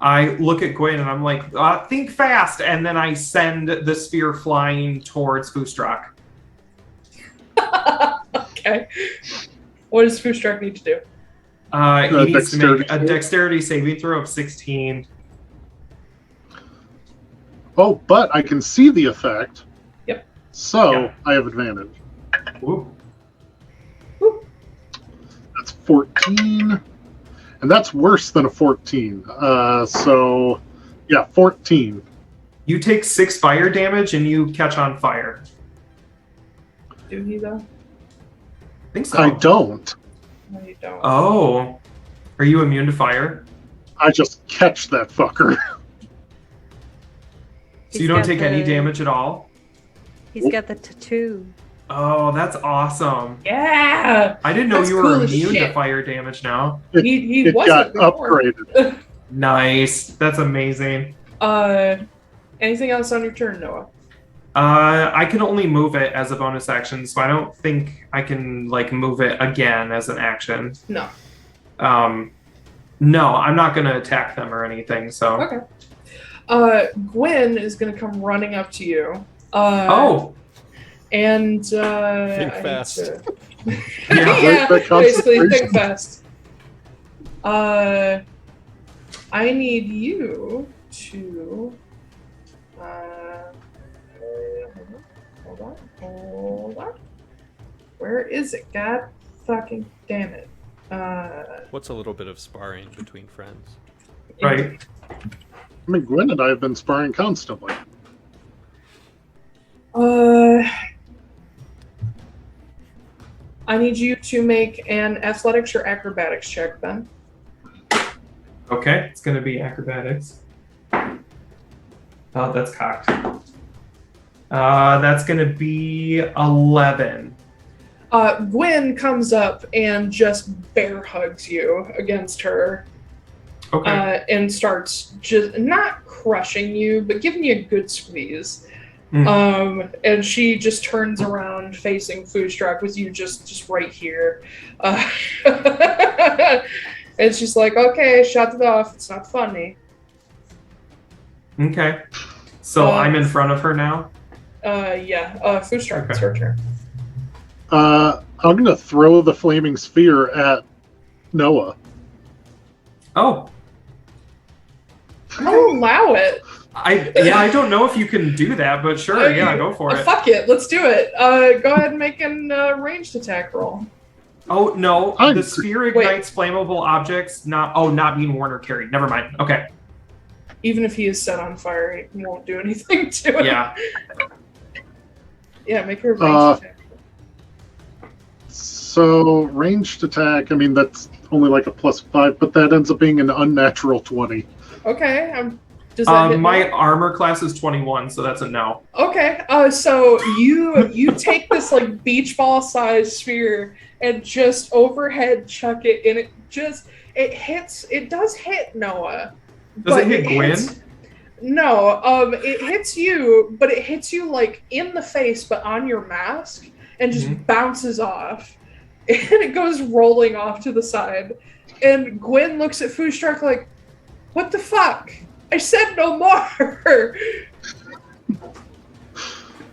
I look at Gwen and I'm like, think fast, and then I send the sphere flying towards Foostrak. Okay. What does Foostrak need to do? He needs to make a dexterity saving throw of 16. Oh, but I can see the effect. Yep. So I have advantage. Ooh. That's 14. And that's worse than a 14. So, yeah, 14. You take 6 fire damage and you catch on fire. Do he, though? I think so. I don't. No, you don't. Oh. Are you immune to fire? I just catch that fucker. So you don't take any damage at all? He's got the tattoo. Oh, that's awesome. Yeah! I didn't know That's you were cool as immune to shit. fire damage now. He It wasn't got before. upgraded. Nice. That's amazing. Anything else on your turn, Noah? I can only move it as a bonus action, so I don't think I can move it again as an action. No. No, I'm not gonna attack them or anything, so. Okay. Gwen is gonna come running up to you. And Think I fast. need to- Yeah. basically think fast. I need you to hold on. Where is it? God fucking damn it. What's a little bit of sparring between friends? Right. I mean, Gwen and I have been sparring constantly. I need you to make an athletics or acrobatics check, then. Okay, it's gonna be acrobatics. Oh, that's cocked. That's gonna be 11. Gwen comes up and just bear hugs you against her. Okay. And starts just not crushing you, but giving you a good squeeze. And she just turns around facing Foostrak with you just right here. And she's like, okay, shut it off. It's not funny. Okay. So I'm in front of her now? Yeah. Foostrak, it's her turn. I'm going to throw the flaming sphere at Noah. Oh. I'll allow it. I don't know if you can do that, but sure, yeah, go for it. Fuck it, let's do it. Go ahead and make a ranged attack roll. Oh, no, the sphere ignites flammable objects, not being worn or carried. Never mind. Okay. Even if he is set on fire, it won't do anything to it. Yeah. Yeah, make your ranged attack. So, ranged attack, I mean, that's only like a +5, but that ends up being an unnatural 20. Okay, Does that hit my me? armor class is 21, so that's a no. Okay, so you take this like beach ball sized sphere and just overhead chuck it, and it does hit Noah. Does it hit Gwen? No, it hits you, but it hits you like in the face, but on your mask, and just bounces off, and it goes rolling off to the side. And Gwen looks at Foostrak like, "What the fuck? I said no more."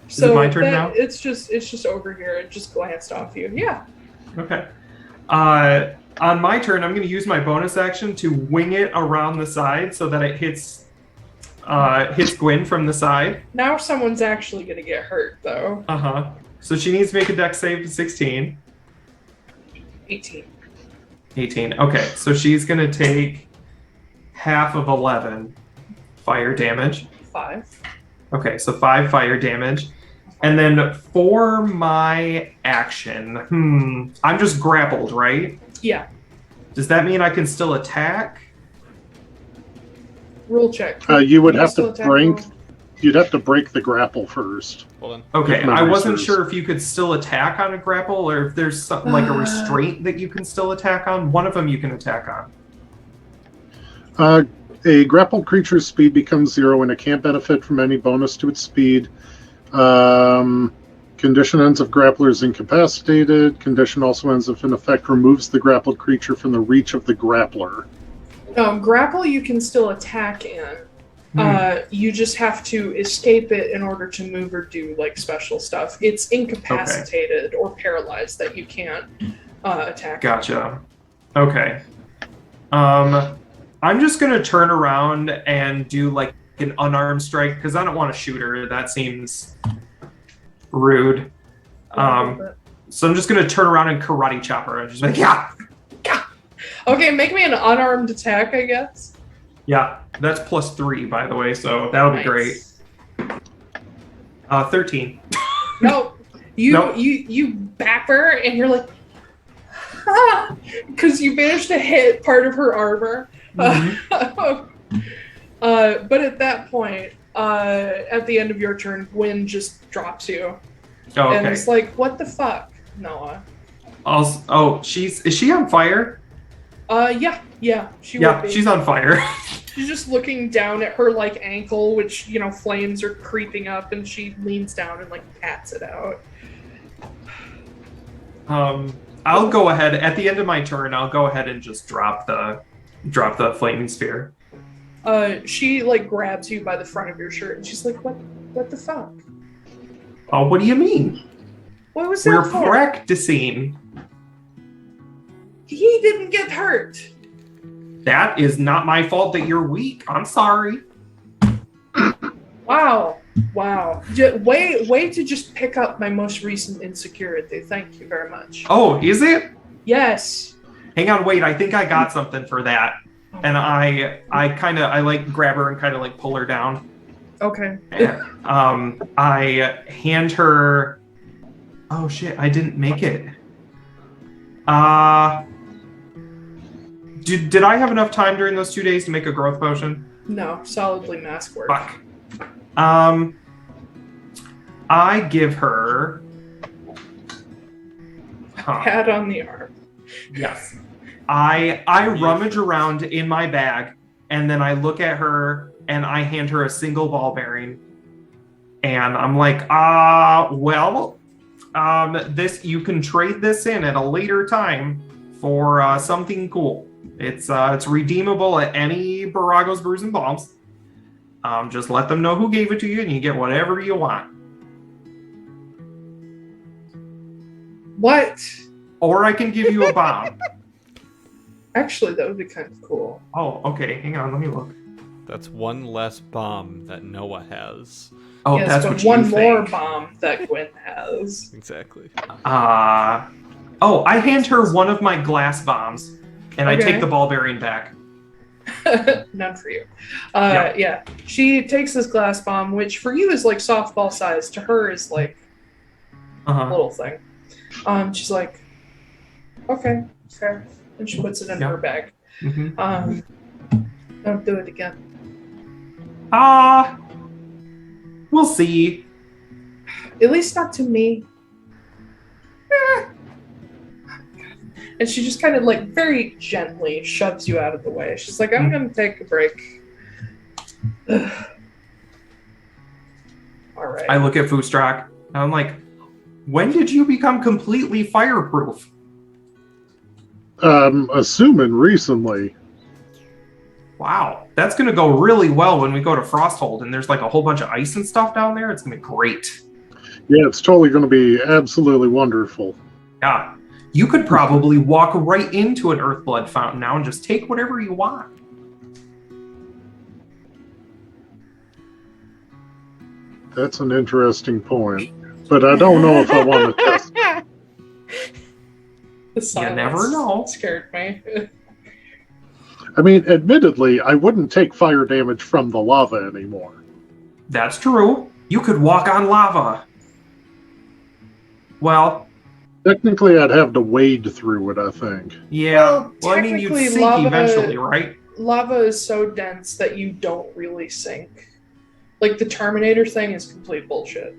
Is it my turn now? It's just over here. It just glanced off you. Yeah. Okay. On my turn, I'm going to use my bonus action to wing it around the side so that it hits Gwen from the side. Now someone's actually going to get hurt, though. Uh-huh. So she needs to make a dex save of 16. 18. 18. Okay, so she's going to take half of 11 fire damage. 5. Okay, so 5 fire damage. And then for my action, I'm just grappled, right? Yeah. Does that mean I can still attack? Rule check. You would Can have still to attack break. roll? You'd have to break the grapple first. Hold on. Okay, If memory I wasn't serves. sure if you could still attack on a grapple or if there's something like a restraint that you can still attack on. One of them you can attack on. A grappled creature's speed becomes 0 and it can't benefit from any bonus to its speed. Condition ends if grappler is incapacitated. Condition also ends if an effect removes the grappled creature from the reach of the grappler. Grapple you can still attack in. You just have to escape it in order to move or do like special stuff. It's incapacitated or paralyzed that you can't attack. Gotcha. Okay. I'm just gonna turn around and do like an unarmed strike because I don't want to shoot her. That seems rude. So I'm just gonna turn around and karate chop her and just like yeah. Okay, make me an unarmed attack, I guess. Yeah, that's +3 by the way, so that'll be great. 13. No, Nope. you bap her and you're like, because you managed to hit part of her armor. But at that point, at the end of your turn, Gwen just drops you, Oh, and okay. it's like, what the fuck, Noah? Also, is she on fire? Yeah, she would Yeah, be. she's on fire. She's just looking down at her like ankle, which flames are creeping up, and she leans down and like pats it out. I'll go ahead at the end of my turn. I'll go ahead and just drop the flaming sphere. She like grabs you by the front of your shirt, and she's like, "What the fuck? Oh, what do you mean? What was that We're for? practicing. He didn't get hurt." That is not my fault that you're weak. I'm sorry. Wow. Way to just pick up my most recent insecurity. Thank you very much. Oh, is it? Yes. Hang on, wait. I think I got something for that. And I like grab her and kind of like pull her down. Okay. I hand her. Oh shit! I didn't make it. Did I have enough time during those 2 days to make a growth potion? No, solidly mask work. Fuck. I give her. Pat on the arm. Yes. I rummage around in my bag, and then I look at her, and I hand her a single ball bearing, and I'm like, this you can trade this in at a later time for something cool. It's redeemable at any Borago's Brews and Bombs. Just let them know who gave it to you, and you get whatever you want. What? Or I can give you a bomb. Actually, that would be kind of cool. Oh, okay. Hang on, let me look. That's one less bomb that Noah has. Oh, Yes, that's but what you one think. more bomb that Gwen has. Exactly. I hand her one of my glass bombs, and I Okay. take the ball bearing back. None for you. Yeah. She takes this glass bomb, which for you is like softball size. To her is like a little thing. She's like, okay, fair. And she puts it in her bag. Mm-hmm. Don't do it again. We'll see. At least not to me. And she just kind of like very gently shoves you out of the way. She's like, I'm gonna take a break. All right. I look at Foostrak and I'm like, when did you become completely fireproof? Assuming recently. Wow, that's gonna go really well when we go to Frosthold and there's like a whole bunch of ice and stuff down there. It's gonna be great. Yeah, it's totally going to be absolutely wonderful. Yeah, you could probably walk right into an Earthblood fountain now and just take whatever you want. That's an interesting point. But I don't know if I want to test it. The silence You never know. scared me. I mean, admittedly, I wouldn't take fire damage from the lava anymore. That's true. You could walk on lava. Well, Technically, I'd have to wade through it, I think. yeah. Well, I mean, you'd technically, sink lava- eventually, right? Lava is so dense that you don't really sink. Like the Terminator thing is complete bullshit.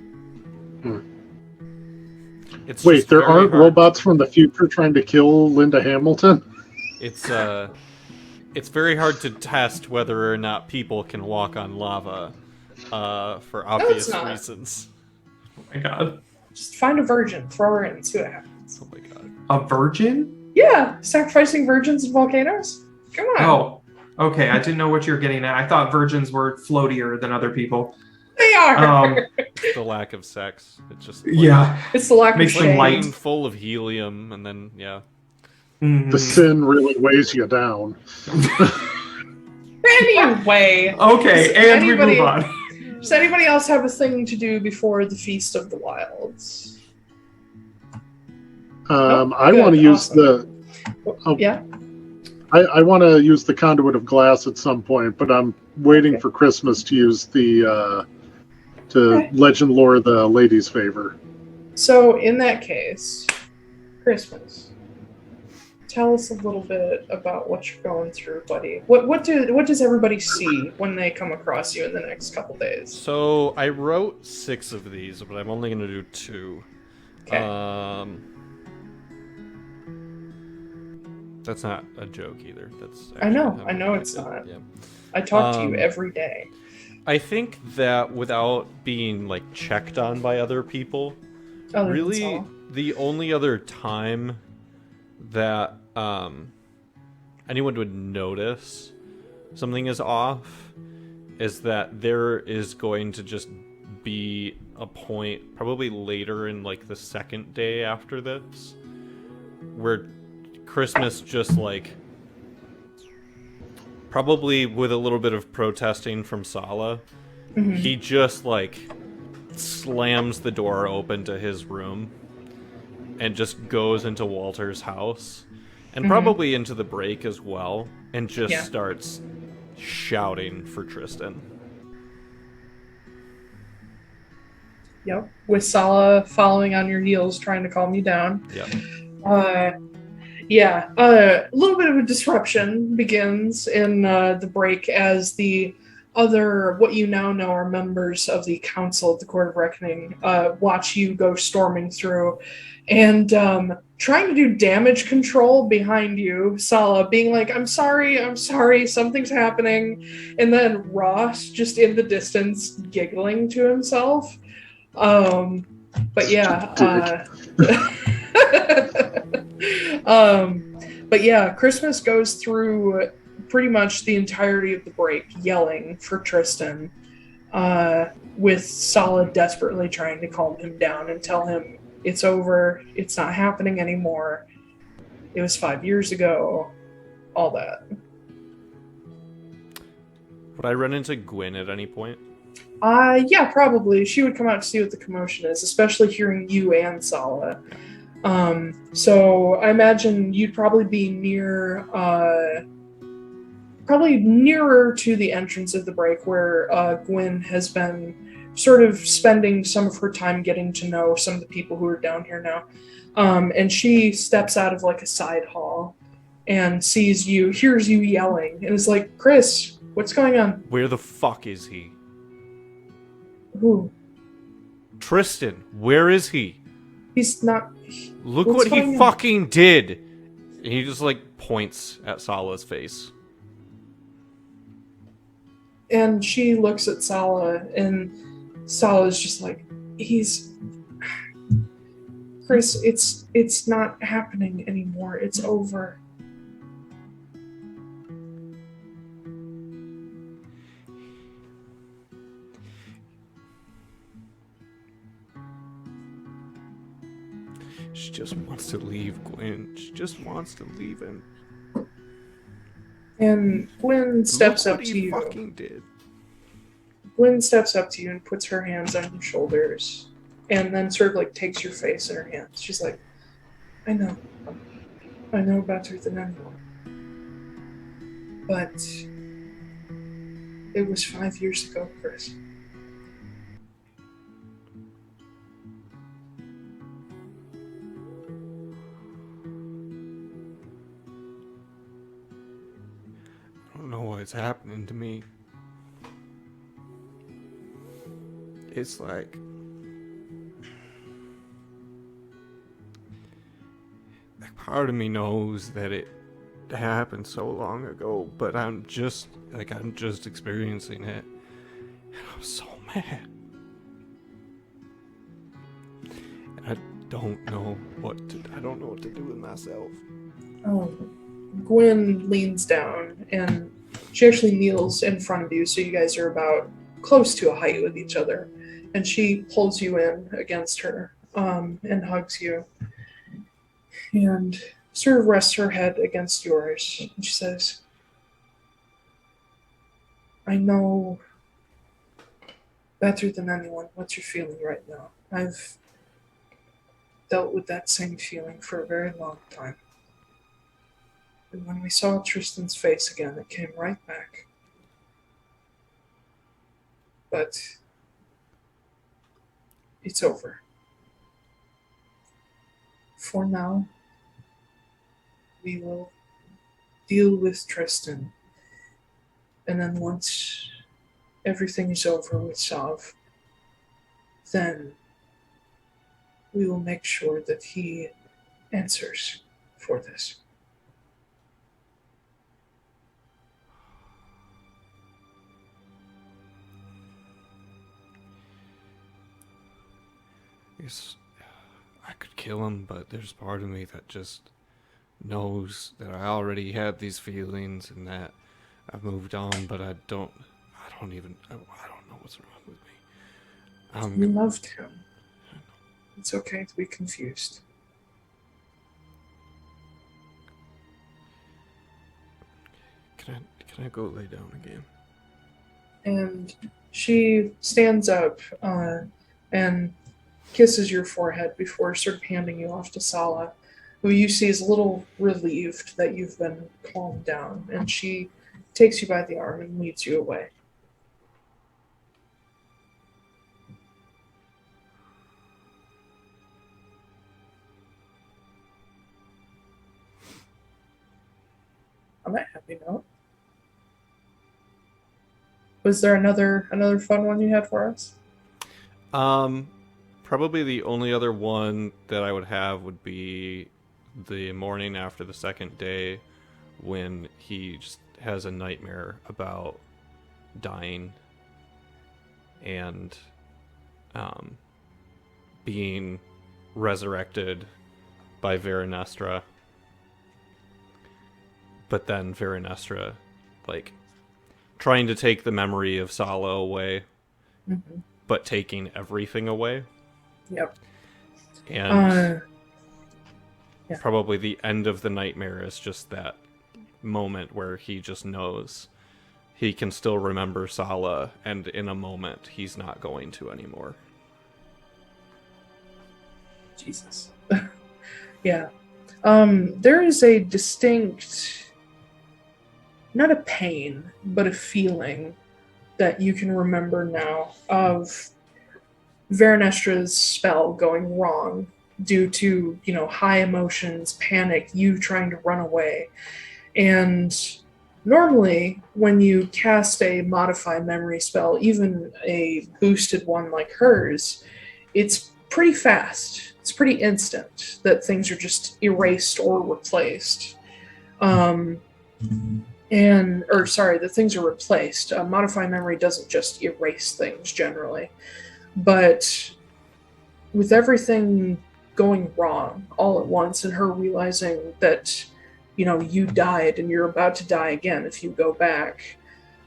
It's Wait, just there very aren't hard. robots from the future trying to kill Linda Hamilton? It's very hard to test whether or not people can walk on lava, for obvious not. reasons. Oh my god. Just find a virgin, throw her in, see what happens. Oh my god. A virgin? Yeah, sacrificing virgins in volcanoes? Come on. Oh, okay. I didn't know what you were getting at. I thought virgins were floatier than other people. They are! It's the lack of sex. It's just like, Yeah. It's the lack Makes of them shame. light. full of helium, and then yeah. Mhm. The sin really weighs you down. Anyway, Okay, Does and we anybody- move on. does anybody else have a thing to do before the Feast of the Wilds? I good, want to use awesome. Oh. Yeah? I want to use the conduit of glass at some point, but I'm waiting for Christmas to use the Okay. legend lore the lady's favor. So, in that case, Christmas. Tell us a little bit about what you're going through, buddy. What does everybody see when they come across you in the next couple days? So I wrote 6 of these, but I'm only going to do 2. Okay. That's not a joke either. That's I know actually it's how I not. did. Yeah. I talk to you um, every day. I think that without being like checked on by other people, Other than really Saul. the only other time that anyone would notice something is off is that there is going to just be a point probably later in like the second day after this where Christmas just like probably with a little bit of protesting from Sala, he just like slams the door open to his room and just goes into Walter's house and probably into the break as well and just starts shouting for Tristan. Yep. With Sala following on your heels, trying to calm you down. Yep. A little bit of a disruption begins in the break as the other, what you now know are members of the Council of the Court of Reckoning, watch you go storming through and trying to do damage control behind you. Sala being like, I'm sorry, something's happening. And then Ross just in the distance giggling to himself. But yeah. But yeah, Christmas goes through pretty much the entirety of the break yelling for Tristan, with Sala desperately trying to calm him down and tell him it's over, it's not happening anymore, it was 5 years ago, all that. Would I run into Gwyn at any point? Yeah, probably. She would come out to see what the commotion is, especially hearing you and Sala. So I imagine you'd probably be probably nearer to the entrance of the break where Gwyn has been sort of spending some of her time getting to know some of the people who are down here now. And she steps out of like a side hall and sees you, hears you yelling, and is like, Chris, What's going on? Where the fuck is he? Who? Tristan, where is he? He's not... Look What's what he going on? fucking did! And he just, like, points at Sala's face. And she looks at Sala, and Sala's just like, he's... Chris, it's not happening anymore. It's over. She just wants to leave, Gwen. She just wants to leave him. And Gwen steps Look up what to he you. fucking did. Gwen steps up to you and puts her hands on your shoulders, and then sort of like takes your face in her hands. She's like, I know better than anyone. But it was 5 years ago, Chris. I don't know what's happening to me. It's like... part of me knows that it happened so long ago, but I'm just experiencing it. And I'm so mad. And I don't know what to do with myself. Gwen leans down, and she actually kneels in front of you, so you guys are about close to a height with each other. And she pulls you in against her, and hugs you, and sort of rests her head against yours. And she says, I know better than anyone what you're feeling right now. I've dealt with that same feeling for a very long time. And when we saw Tristan's face again, it came right back. But it's over. For now, we will deal with Tristan. And then once everything is over with Sav, then we will make sure that he answers for this. Yes, I could kill him, but there's part of me that just knows that I already had these feelings and that I've moved on, but I don't know what's wrong with me. You loved him. It's okay to be confused. Can I go lay down again? And she stands up and kisses your forehead before sort of handing you off to Sala, who you see is a little relieved that you've been calmed down. And she takes you by the arm and leads you away. On that happy note, was there another fun one you had for us? Probably the only other one that I would have would be the morning after the second day when he just has a nightmare about dying and being resurrected by Veranestra. But then Veranestra, like, trying to take the memory of Sala away, but taking everything away. Yep. And yeah. Probably the end of the nightmare is just that moment where he just knows he can still remember Sala, and in a moment he's not going to anymore. Jesus. Yeah. There is a distinct, not a pain, but a feeling that you can remember now of Veranestra's spell going wrong due to, high emotions, panic, you trying to run away. And Normally, when you cast a modify memory spell, even a boosted one like hers, it's pretty fast. It's pretty instant that things are just erased or replaced. That things are replaced. Modify memory doesn't just erase things generally, but with everything going wrong all at once and her realizing that you died and you're about to die again if you go back,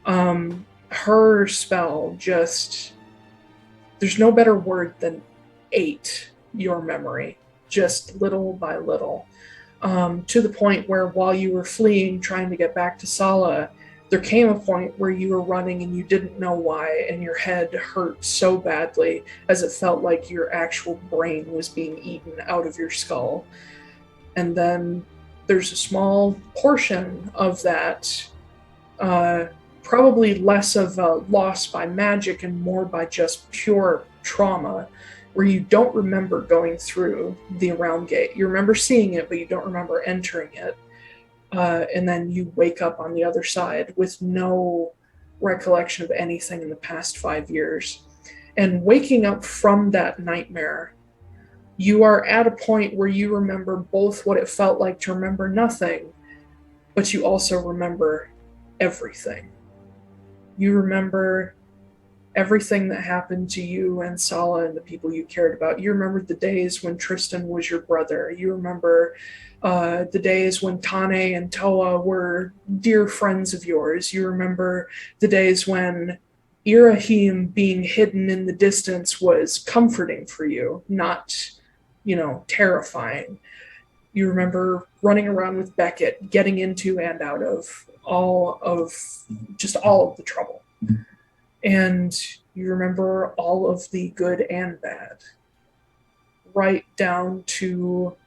her spell just, there's no better word than ate your memory just little by little, to the point where while you were fleeing trying to get back to Sala, there came a point where you were running and you didn't know why, and your head hurt so badly as it felt like your actual brain was being eaten out of your skull. And then there's a small portion of that, probably less of a loss by magic and more by just pure trauma, where you don't remember going through the Realm Gate. You remember seeing it, but you don't remember entering it. And then you wake up on the other side with no recollection of anything in the past 5 years. And waking up from that nightmare, you are at a point where you remember both what it felt like to remember nothing, but you also remember everything. You remember everything that happened to you and Sala and the people you cared about. You remember the days when Tristan was your brother. You remember the days when Tane and Toa were dear friends of yours. You remember the days when Irahim being hidden in the distance was comforting for you, not, terrifying. You remember running around with Beckett, getting into and out of all of the trouble. And you remember all of the good and bad, right down to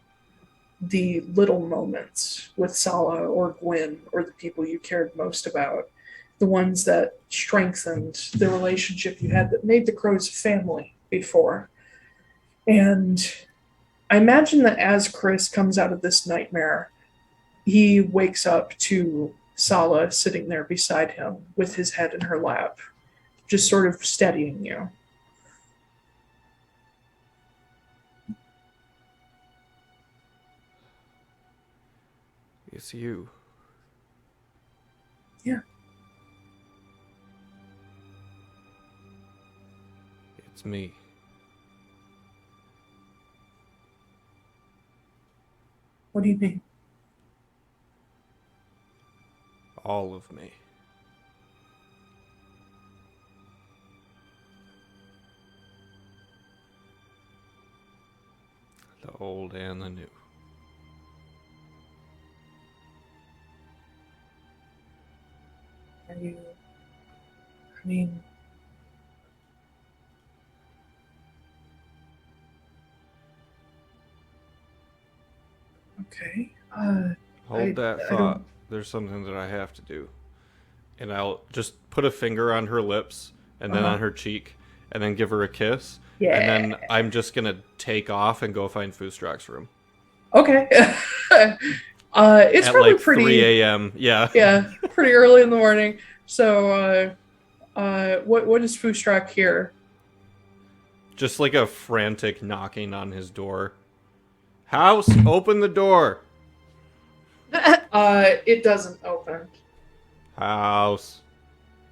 the little moments with Sala or Gwyn or the people you cared most about, the ones that strengthened the relationship you had that made the Crows family before. And I imagine that as Chris comes out of this nightmare, he wakes up to Sala sitting there beside him with his head in her lap, just sort of steadying you. It's you. Yeah. It's me. What do you mean? All of me. The old and the new. Are you... I mean... Okay. Hold that thought. There's something that I have to do. And I'll just put a finger on her lips and then on her cheek and then give her a kiss. Yeah. And then I'm just going to take off and go find Foostrak's room. Okay. It's at probably like pretty 3 a.m. Yeah. Yeah, pretty early in the morning. So, what is Foostrak here? Just like a frantic knocking on his door. House, open the door. It doesn't open. House.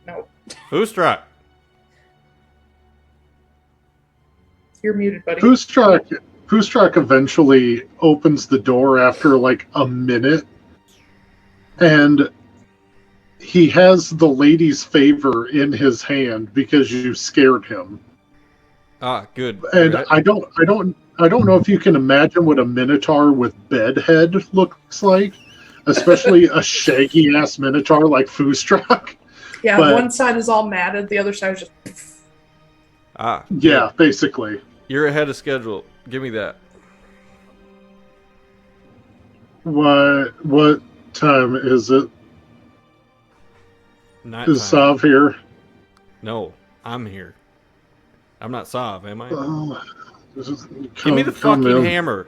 Nope. Foostrak. You're muted, buddy. Foostrak eventually opens the door after like a minute, and he has the lady's favor in his hand because you scared him. Ah, good. And Right. I don't know if you can imagine what a minotaur with bedhead looks like, especially a shaggy ass minotaur like Foostrak. Yeah, but, one side is all matted, the other side is just... Ah. Yeah, Good. basically. You're ahead of schedule. Give me that. What time is it? Night Is time. Sav here? No, I'm here. I'm not Sav, am I? Give me the fucking hammer.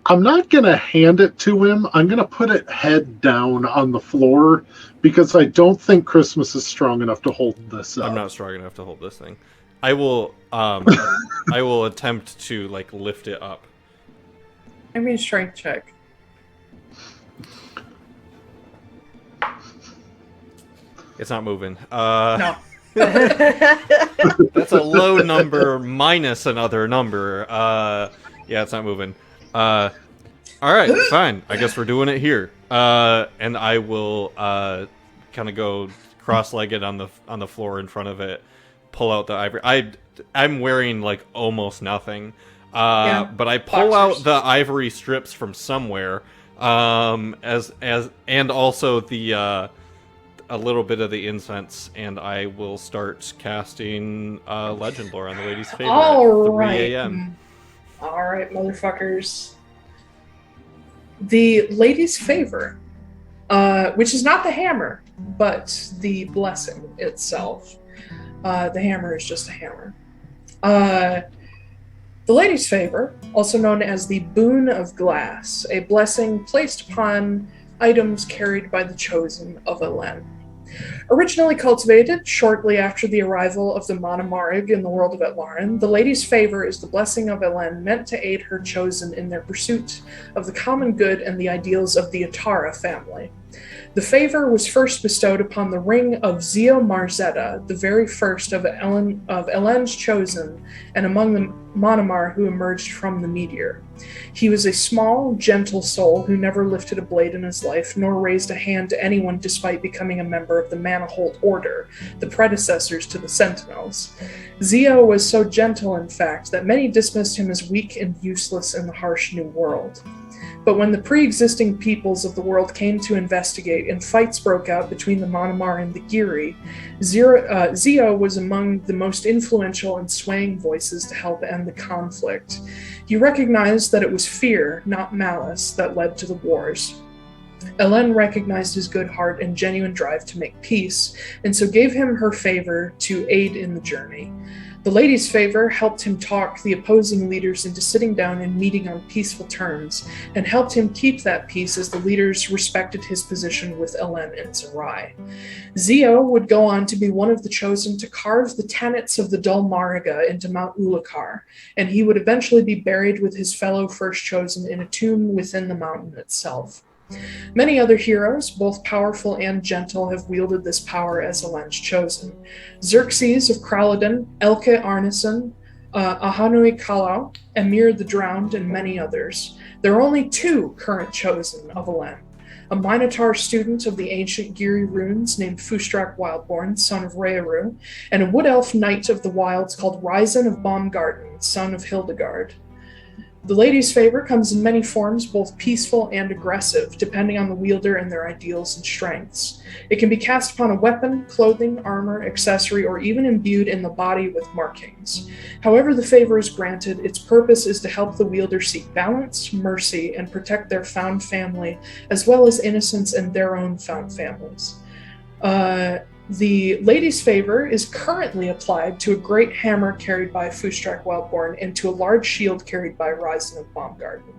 I'm not going to hand it to him. I'm going to put it head down on the floor because I don't think Christmas is strong enough to hold this up. I'm not strong enough to hold this thing. I will I will attempt to like lift it up. I mean, strength check. It's not moving. No. That's a low number minus another number. Yeah, it's not moving. All right, fine. I guess we're doing it here. And I will kind of go cross-legged on the floor in front of it, pull out the ivory. I'm wearing like almost nothing. But I pull out the ivory strips from somewhere, as and also the a little bit of the incense, and I will start casting Legend Lore on the Lady's Favor at 3 a.m. All right, motherfuckers. The Lady's Favor, which is not the hammer, but the blessing itself. The hammer is just a hammer. The Lady's Favor, also known as the Boon of Glass, a blessing placed upon items carried by the Chosen of Elen. Originally cultivated shortly after the arrival of the Monomarig in the world of Atlaran, the Lady's Favor is the blessing of Elen meant to aid her Chosen in their pursuit of the common good and the ideals of the Atara family. The favor was first bestowed upon the ring of Zeo Marzetta, the very first of Elen's Chosen, and among the Monomar who emerged from the meteor. He was a small, gentle soul who never lifted a blade in his life, nor raised a hand to anyone despite becoming a member of the Manihold Order, the predecessors to the Sentinels. Zeo was so gentle, in fact, that many dismissed him as weak and useless in the harsh new world. But when the pre-existing peoples of the world came to investigate and fights broke out between the Monomar and the Giri, Zeo was among the most influential and swaying voices to help end the conflict. He recognized that it was fear, not malice, that led to the wars. Elen recognized his good heart and genuine drive to make peace, and so gave him her favor to aid in the journey. The Lady's Favor helped him talk the opposing leaders into sitting down and meeting on peaceful terms, and helped him keep that peace as the leaders respected his position with Elen and Zerai. Zeo would go on to be one of the chosen to carve the tenets of the Dol Mariga into Mount Ulakar, and he would eventually be buried with his fellow First Chosen in a tomb within the mountain itself. Many other heroes, both powerful and gentle, have wielded this power as Elen's Chosen. Xerxes of Kralodon, Elke Arneson, Ahanui Kalau, Emir the Drowned, and many others. There are only two current Chosen of Elen. A Minotaur student of the ancient Giri runes named Foostrak Wildborn, son of Rearu, and a Wood Elf knight of the wilds called Ryzen of Baumgarten, son of Hildegard. The Lady's Favor comes in many forms, both peaceful and aggressive, depending on the wielder and their ideals and strengths. It can be cast upon a weapon, clothing, armor, accessory, or even imbued in the body with markings. However the favor is granted, its purpose is to help the wielder seek balance, mercy, and protect their found family, as well as innocents and their own found families. The Lady's Favor is currently applied to a great hammer carried by Foostrak Wildborn and to a large shield carried by Ryzen of Baumgarten.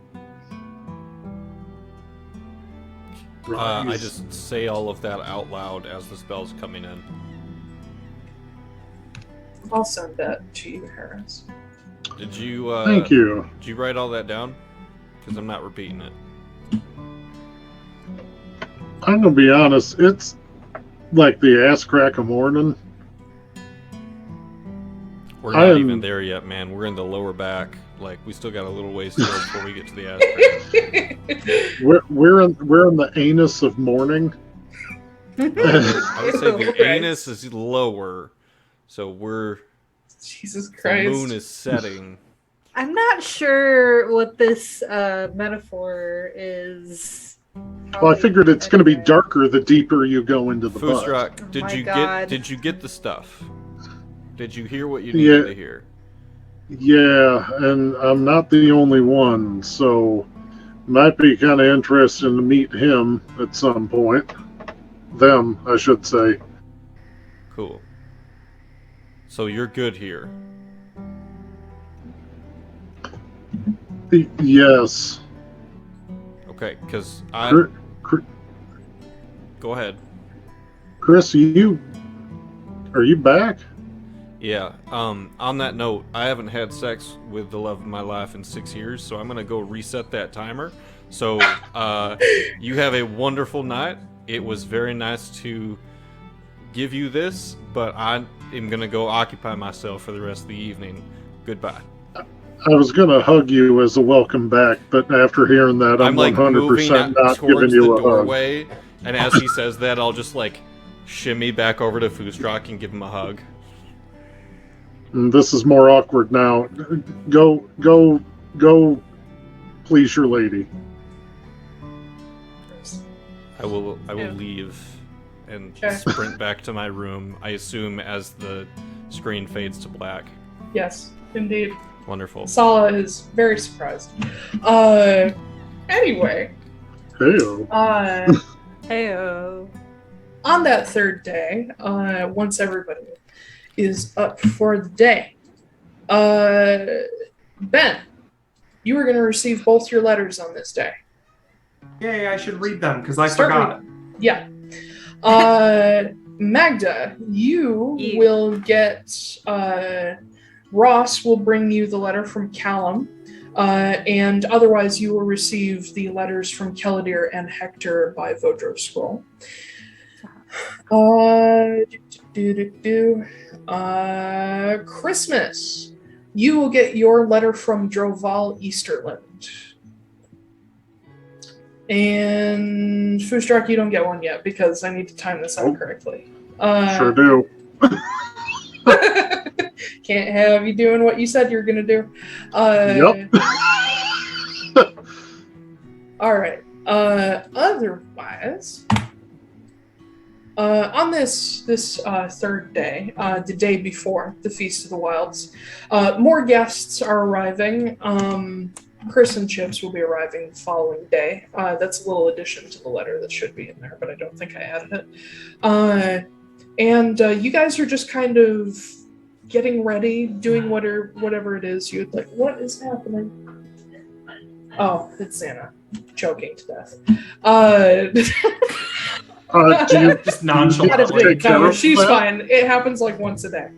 I just say all of that out loud as the spell's coming in. I'll send that to you, Harris. Did you? Thank you. Did you write all that down? Because I'm not repeating it. I'm gonna be honest. It's like the ass crack of morning. We're not even there yet, man. We're in the lower back. Like, we still got a little ways to go before we get to the ass crack. We're in the anus of morning. I would say the anus is lower, so we're. Jesus Christ. The moon is setting. I'm not sure what this metaphor is. Well, I figured it's going to be darker the deeper you go into the Foostrak, butt. did you get the stuff? Did you hear what you needed to hear? Yeah, and I'm not the only one, so might be kind of interesting to meet him at some point. Them, I should say. Cool. So you're good here. Yes. Okay, because Go ahead. Chris, are you back? Yeah, on that note, I haven't had sex with the love of my life in 6 years, so I'm gonna go reset that timer. So, you have a wonderful night. It was very nice to give you this, but I am gonna go occupy myself for the rest of the evening. Goodbye. I was going to hug you as a welcome back, but after hearing that, I'm like 100% moving not towards giving you the a hug. doorway, and as he says that, I'll just like shimmy back over to Foostrak and give him a hug. This is more awkward now. Go, please your lady. I will leave and sprint back to my room, I assume as the screen fades to black. Yes, indeed. Wonderful. Sala is very surprised. Anyway. Heyo. Heyo. On that third day, once everybody is up for the day, Ben, you are going to receive both your letters on this day. Yay, I should read them because I forgot. Yeah. Magda, you will get... Ross will bring you the letter from Callum, and otherwise you will receive the letters from Keladir and Hector by Vodro Scroll. Christmas, you will get your letter from Droval Easterland. And Foostrak, you don't get one yet because I need to time this out correctly. Sure do. Can't have you doing what you said you're going to do. Yep. All right. Otherwise, on this third day, the day before the Feast of the Wilds, more guests are arriving. Chris and Chips will be arriving the following day. That's a little addition to the letter that should be in there, but I don't think I added it. And you guys are just kind of getting ready, doing whatever it is you'd like. What is happening? Oh, it's Santa choking to death. Do you Just nonchalantly. No, she's fine. It happens like once a day.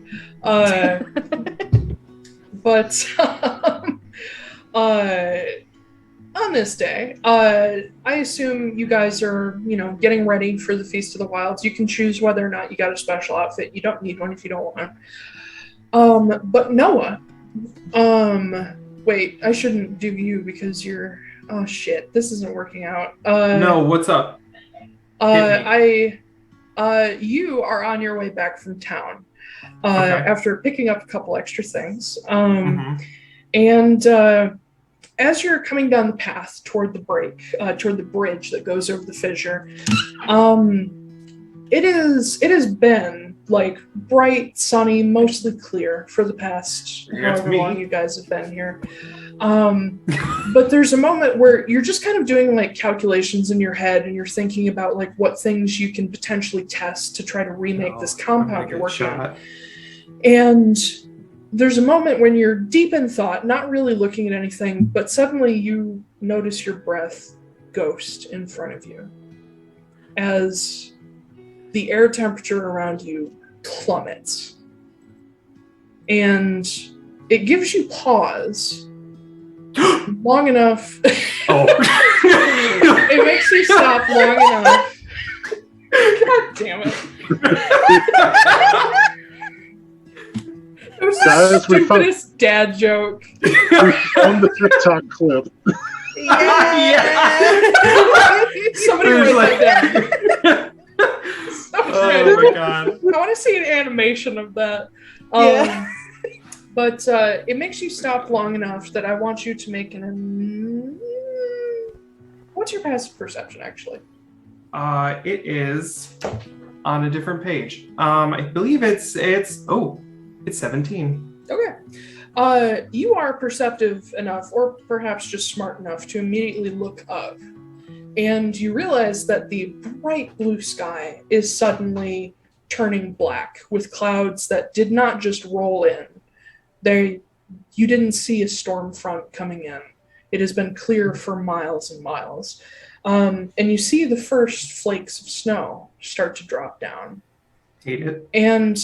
But on this day, I assume you guys are, getting ready for the Feast of the Wilds. You can choose whether or not you got a special outfit. You don't need one if you don't want one. But Noah, wait, I shouldn't do you because you're, oh shit, this isn't working out. No, what's up? You are on your way back from town, after picking up a couple extra things. And, as you're coming down the path toward the bridge that goes over the fissure, it has been like bright, sunny, mostly clear for the past however long you guys have been here. But there's a moment where you're just kind of doing like calculations in your head and you're thinking about like what things you can potentially test to try to remake this compound you're working on. And there's a moment when you're deep in thought, not really looking at anything, but suddenly you notice your breath ghost in front of you as the air temperature around you plummets. And it gives you pause long enough. It makes you stop long enough. God damn it. It was the stupidest dad joke. We found the TikTok clip. Yeah. Somebody write that down. Oh my god. I want to see an animation of that. But it makes you stop long enough that I want you to make an... What's your passive perception, actually? It is on a different page. I believe it's 17. Okay. You are perceptive enough, or perhaps just smart enough, to immediately look up. And you realize that the bright blue sky is suddenly turning black with clouds that did not just roll in. You didn't see a storm front coming in. It has been clear for miles and miles. And you see the first flakes of snow start to drop down. Hate it. And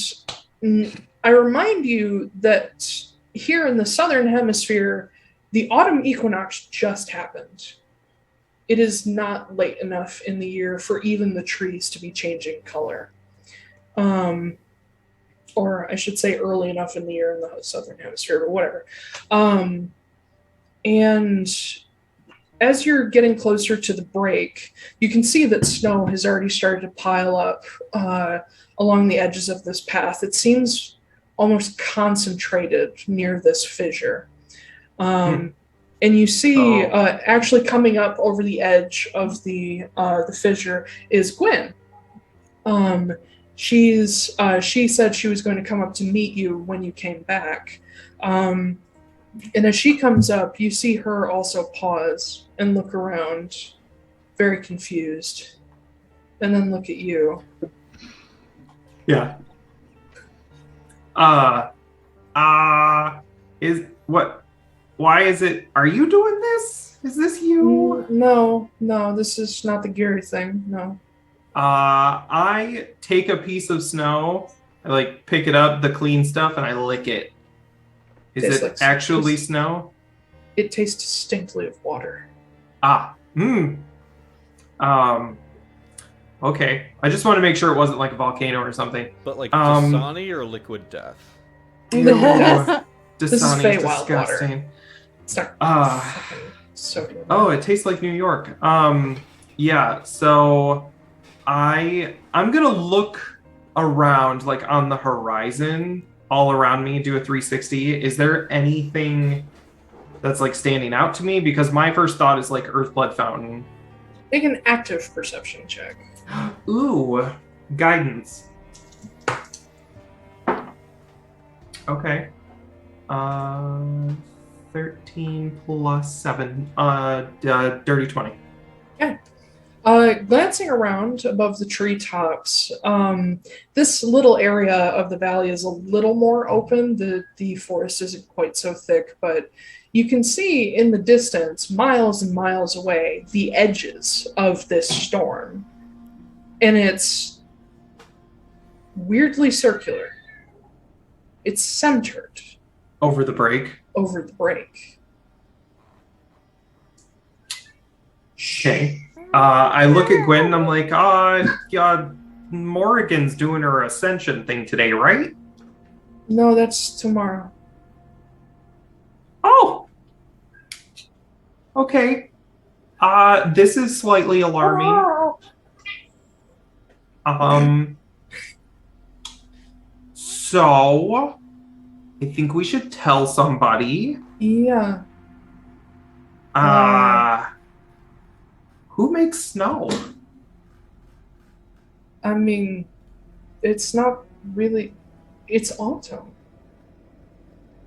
I remind you that here in the southern hemisphere, the autumn equinox just happened. It is not late enough in the year for even the trees to be changing color. Or I should say early enough in the year in the southern hemisphere, but whatever. And as you're getting closer to the break, you can see that snow has already started to pile up along the edges of this path. It seems almost concentrated near this fissure. And you see, actually coming up over the edge of the fissure is Gwen. She said she was going to come up to meet you when you came back. And as she comes up, you see her also pause and look around, very confused, and then look at you. Yeah. Why is it? Are you doing this? Is this you? No, this is not the Gary thing. No. I take a piece of snow, I pick it up, the clean stuff, and I lick it. Is it actually snow? It tastes distinctly of water. Okay. I just want to make sure it wasn't like a volcano or something. But Dasani or liquid death? No. This is Dasani is Wild water. disgusting. It's not so good. Oh, it tastes like New York. Yeah, so I'm gonna look around on the horizon all around me, do a 360. Is there anything that's standing out to me? Because my first thought is Earthblood Fountain. Make an active perception check. Ooh, guidance. Okay. 13 plus 7. Dirty 20. Okay. Glancing around above the treetops, this little area of the valley is a little more open. The forest isn't quite so thick, but you can see in the distance, miles and miles away, the edges of this storm. And it's weirdly circular. It's centered. Over the break? Over the break. Okay. I look at Gwen and I'm like, Morrigan's doing her ascension thing today, right? No, that's tomorrow. Oh! Okay. This is slightly alarming. So, I think we should tell somebody. Yeah. Who makes snow? I mean, it's not really... It's autumn.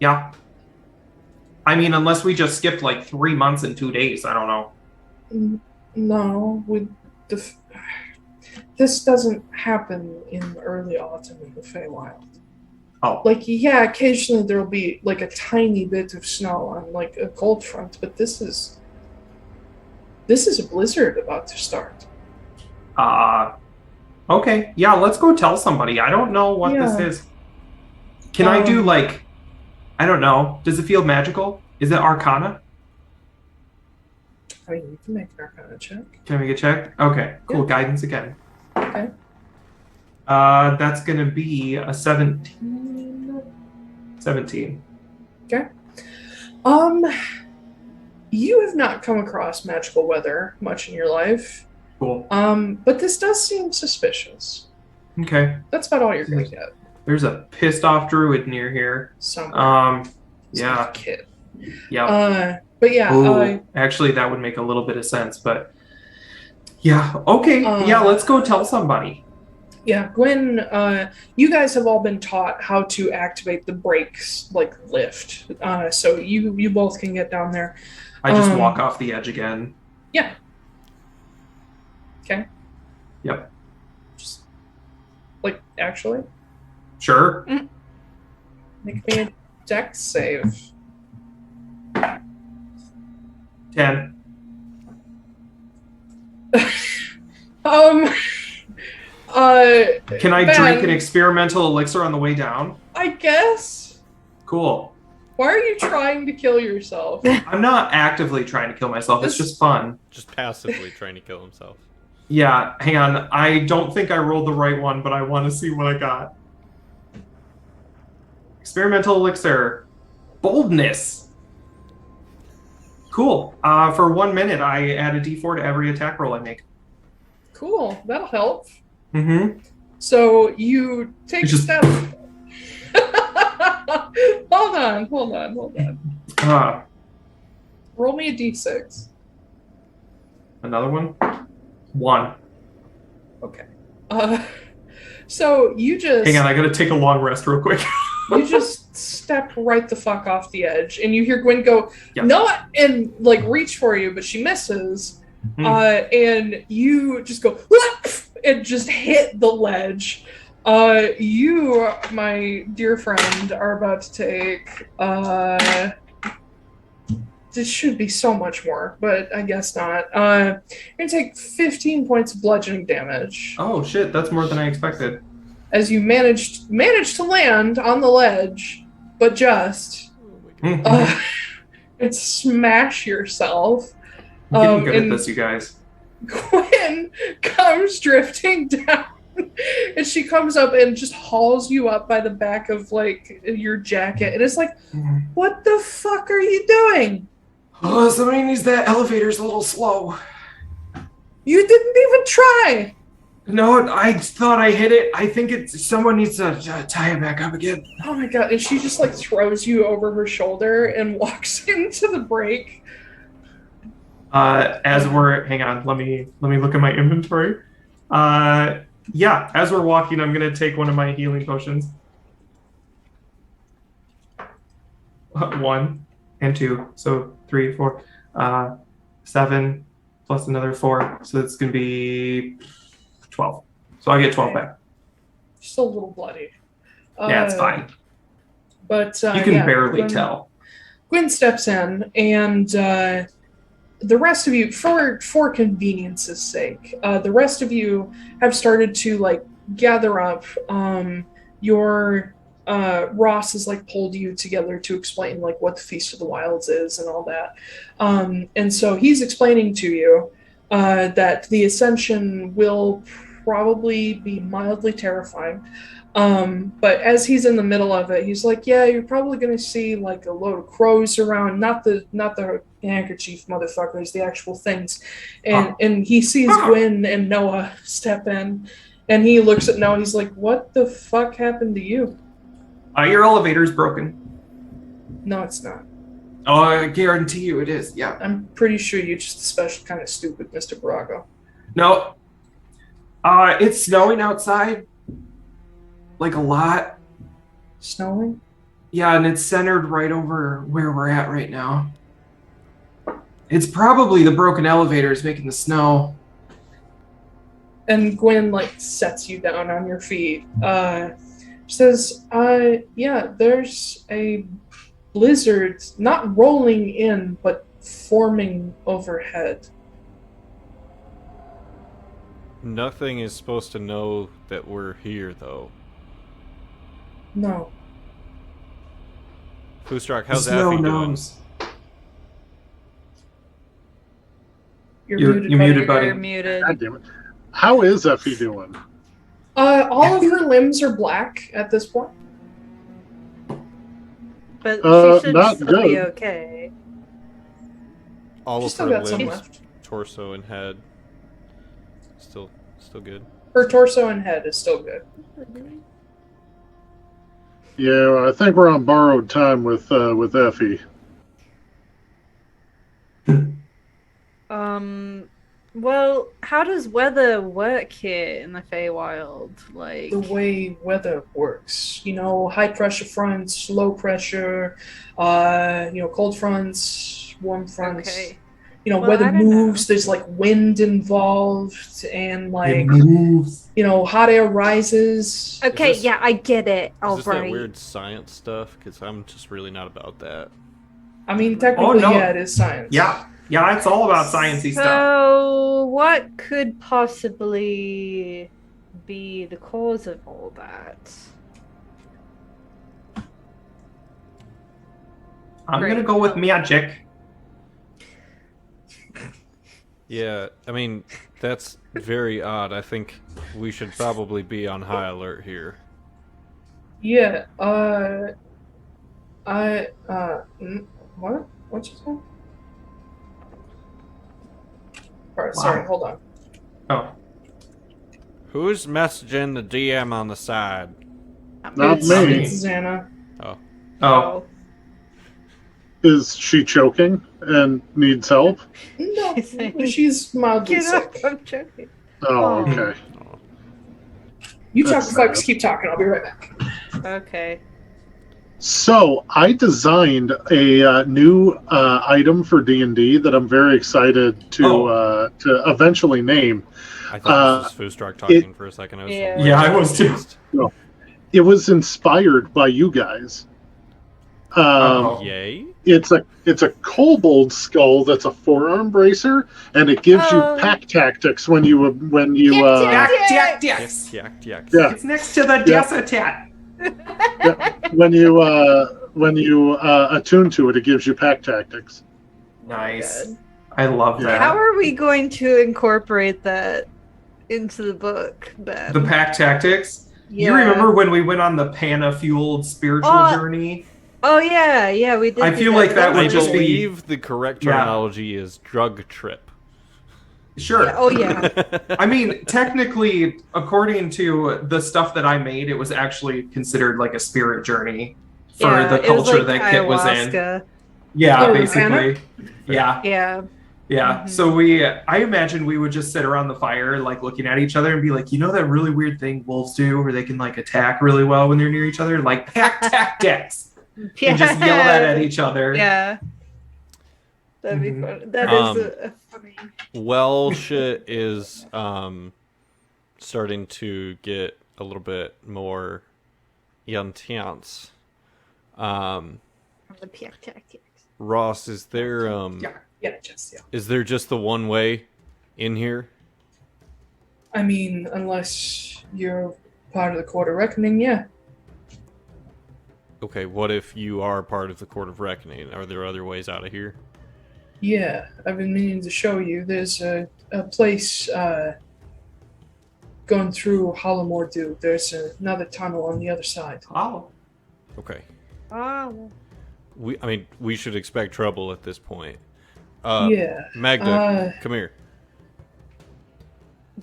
Yeah. I mean, unless we just skipped 3 months and 2 days. I don't know. No, this doesn't happen in early autumn in the Feywild. Oh. Yeah, occasionally there'll be a tiny bit of snow on a cold front, but this is a blizzard about to start. Okay. Yeah, let's go tell somebody. I don't know what this is. Can I do I don't know. Does it feel magical? Is it Arcana? I mean, you can make an Arcana check. Can I make a check? Okay, cool. Yeah. Guidance again. Okay. That's gonna be a 17. 17. Okay. You have not come across magical weather much in your life. Cool. But this does seem suspicious. Okay. That's about all you're gonna get. There's a pissed off druid near here. Somewhere. Yeah. Kid. Yeah. But yeah. Ooh, actually, that would make a little bit of sense. But yeah. Okay. Yeah. Let's go tell somebody. Yeah, Gwen. You guys have all been taught how to activate the brakes lift. So you both can get down there. I just walk off the edge again. Yeah. Okay. Yep. Just actually. Sure. Make me a dex save. 10. Can I drink an experimental elixir on the way down? I guess. Cool. Why are you trying to kill yourself? I'm not actively trying to kill myself. It's just fun. Just passively trying to kill himself. Yeah, hang on. I don't think I rolled the right one, but I want to see what I got. Experimental elixir. Boldness. Cool. For 1 minute, I add a d4 to every attack roll I make. Cool. That'll help. Mm-hmm. So you take a step. Hold on. Roll me a d6. Another one? 1. Okay. So you just... Hang on, I gotta take a long rest real quick. You just step right the fuck off the edge, and you hear Gwen go, Yep. no, and like reach for you, but she misses. And you just go, and just hit the ledge. You, my dear friend, are about to take, this should be so much more, but I guess not. You're gonna take 15 points of bludgeoning damage. Oh shit, that's more than I expected. As you managed to land on the ledge, but just and smash yourself. I'm getting good at this, you guys. Gwen comes drifting down, and she comes up and just hauls you up by the back of like your jacket, and it's like, what the fuck are you doing? Oh, somebody needs that elevator's a little slow. You didn't even try. No, I thought I hit it. I think someone needs to tie it back up again. Oh my god! And she just like throws you over her shoulder and walks into the break. As we're hang on, let me look at my inventory. Yeah, as we're walking, I'm gonna take one of my healing potions. 1 and 2, so 3, 4, 7 plus another 4, so it's gonna be 12. So I get 12 back. Still a little bloody. Yeah, it's fine. But you can barely tell. Gwen steps in, and the rest of you, for convenience's sake, the rest of you have started to like gather up. Your Ross has like pulled you together to explain like what the Feast of the Wilds is and all that. And so he's explaining to you that the ascension will probably be mildly terrifying. But as he's in the middle of it, he's like, yeah, you're probably going to see like a load of crows around, not the handkerchief motherfuckers, the actual things. And he sees Gwen and Noah step in, and he looks at Noah, he's like, what the fuck happened to you? Your elevator's broken. No, it's not. Oh, I guarantee you it is, yeah. I'm pretty sure you're just a special kind of stupid, Mr. Borago. No. It's snowing outside. Like a lot. Snowing? Yeah, and it's centered right over where we're at right now. It's probably the broken elevators making the snow. And Gwen, like, sets you down on your feet. She says, yeah, there's a blizzard, not rolling in, but forming overhead. Nothing is supposed to know that we're here, though. No. Foostrak, how's Snow Effie doing? gnomes. You're muted, buddy. You're muted. God damn it. How is Effie doing? All of her limbs are black at this point. But she should not still be good. okay. All She's of still her got some limbs, left. torso, and head. Still good. Her torso and head is still good. Yeah, I think we're on borrowed time with Effie. Well, how does weather work here in the Feywild? Like The way weather works, high pressure fronts, low pressure, cold fronts, warm fronts. Okay. Weather I don't moves. know. There's like wind involved, and It like moves. hot air rises. Okay, this- yeah, I get it. Is this that Alright. weird science stuff? Because I'm just really not about that. I mean, technically, no. yeah, it is science. Yeah, Yeah, it's all about sciencey stuff. So, what could possibly be the cause of all that? I'm gonna go with magic. Yeah, I mean, that's very odd. I think we should probably be on high alert here. Yeah, what? What'd you say? Alright, sorry, hold on. Oh. Who's messaging the DM on the side? Not It's me. Xana. Oh. Is she choking and needs help? No, she's mildly Get up! sick. I'm joking. Oh, okay. You talk That's to folks, sad. keep talking, I'll be right back. Okay. So I designed a new item for D&D that I'm very excited to eventually name. I thought this was Foostrak talking for a second. I was Yeah, I was too. It was inspired by you guys. Yay? It's a kobold skull that's a forearm bracer, and it gives you pack tactics when you Yak. Yeah. It's next to the desatat. when you attune to it, it gives you pack tactics. Nice. I love that. How are we going to incorporate that into the book, Ben? The pack tactics? Yeah. You remember when we went on the Pana-fueled spiritual journey? Oh, yeah, we did. I feel like that I would just be... believe the correct terminology is drug trip. Sure. Yeah, oh, yeah. I mean, technically, according to the stuff that I made, it was actually considered like a spirit journey for the it was culture like that Kit was in. ayahuasca. Yeah, Oh, basically. Yeah. Yeah. Yeah. So I imagine we would just sit around the fire, like looking at each other and be like, you know that really weird thing wolves do where they can like attack really well when they're near each other? Like pack tactics. Yeah. And just yell that at each other. Yeah. That'd be fun. That is a funny. Well, shit is starting to get a little bit more intense. The pack tactics. Ross, is there is there just the one way in here? I mean, unless you're part of the Court of Reckoning, yeah. Okay, what if you are part of the Court of Reckoning? Are there other ways out of here? Yeah, I've been meaning to show you. There's a place going through Hollowmore. There's another tunnel on the other side. Oh. Okay. Oh. We should expect trouble at this point. Yeah. Magda, come here.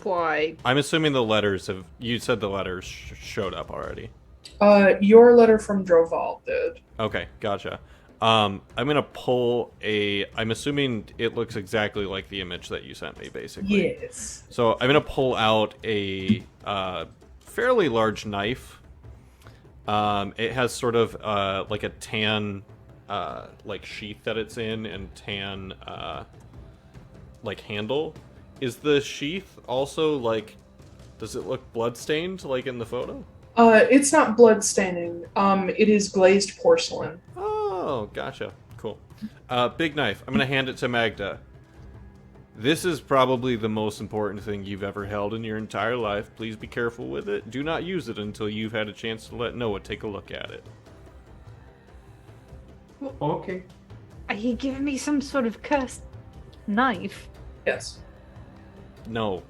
Why? I'm assuming the letters have... You said the letters showed up already. Your letter from Droval did. Okay, gotcha. I'm gonna pull I'm assuming it looks exactly like the image that you sent me, basically. Yes. So I'm gonna pull out a fairly large knife. It has sort of like a tan like sheath that it's in, and tan like handle. Is the sheath also like? Does it look bloodstained like in the photo? It's not blood staining. It is glazed porcelain. Oh, gotcha. Cool. Big knife. I'm gonna hand it to Magda. This is probably the most important thing you've ever held in your entire life. Please be careful with it. Do not use it until you've had a chance to let Noah take a look at it. Okay. Are you giving me some sort of cursed knife? Yes. No.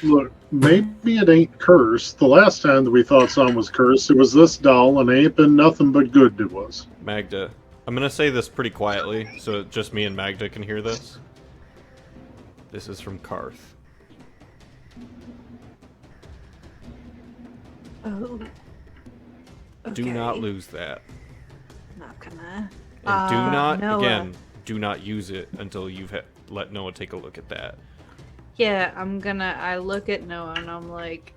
Look, maybe it ain't cursed. The last time that we thought something was cursed, it was this doll, and it ain't been nothing but good to us. Magda, I'm gonna say this pretty quietly, so just me and Magda can hear this. This is from Karth. Oh. Okay. Do not lose that. Not gonna. And do not, Noah. again, do not use it until you've let Noah take a look at that. Yeah, I look at Noah and I'm like,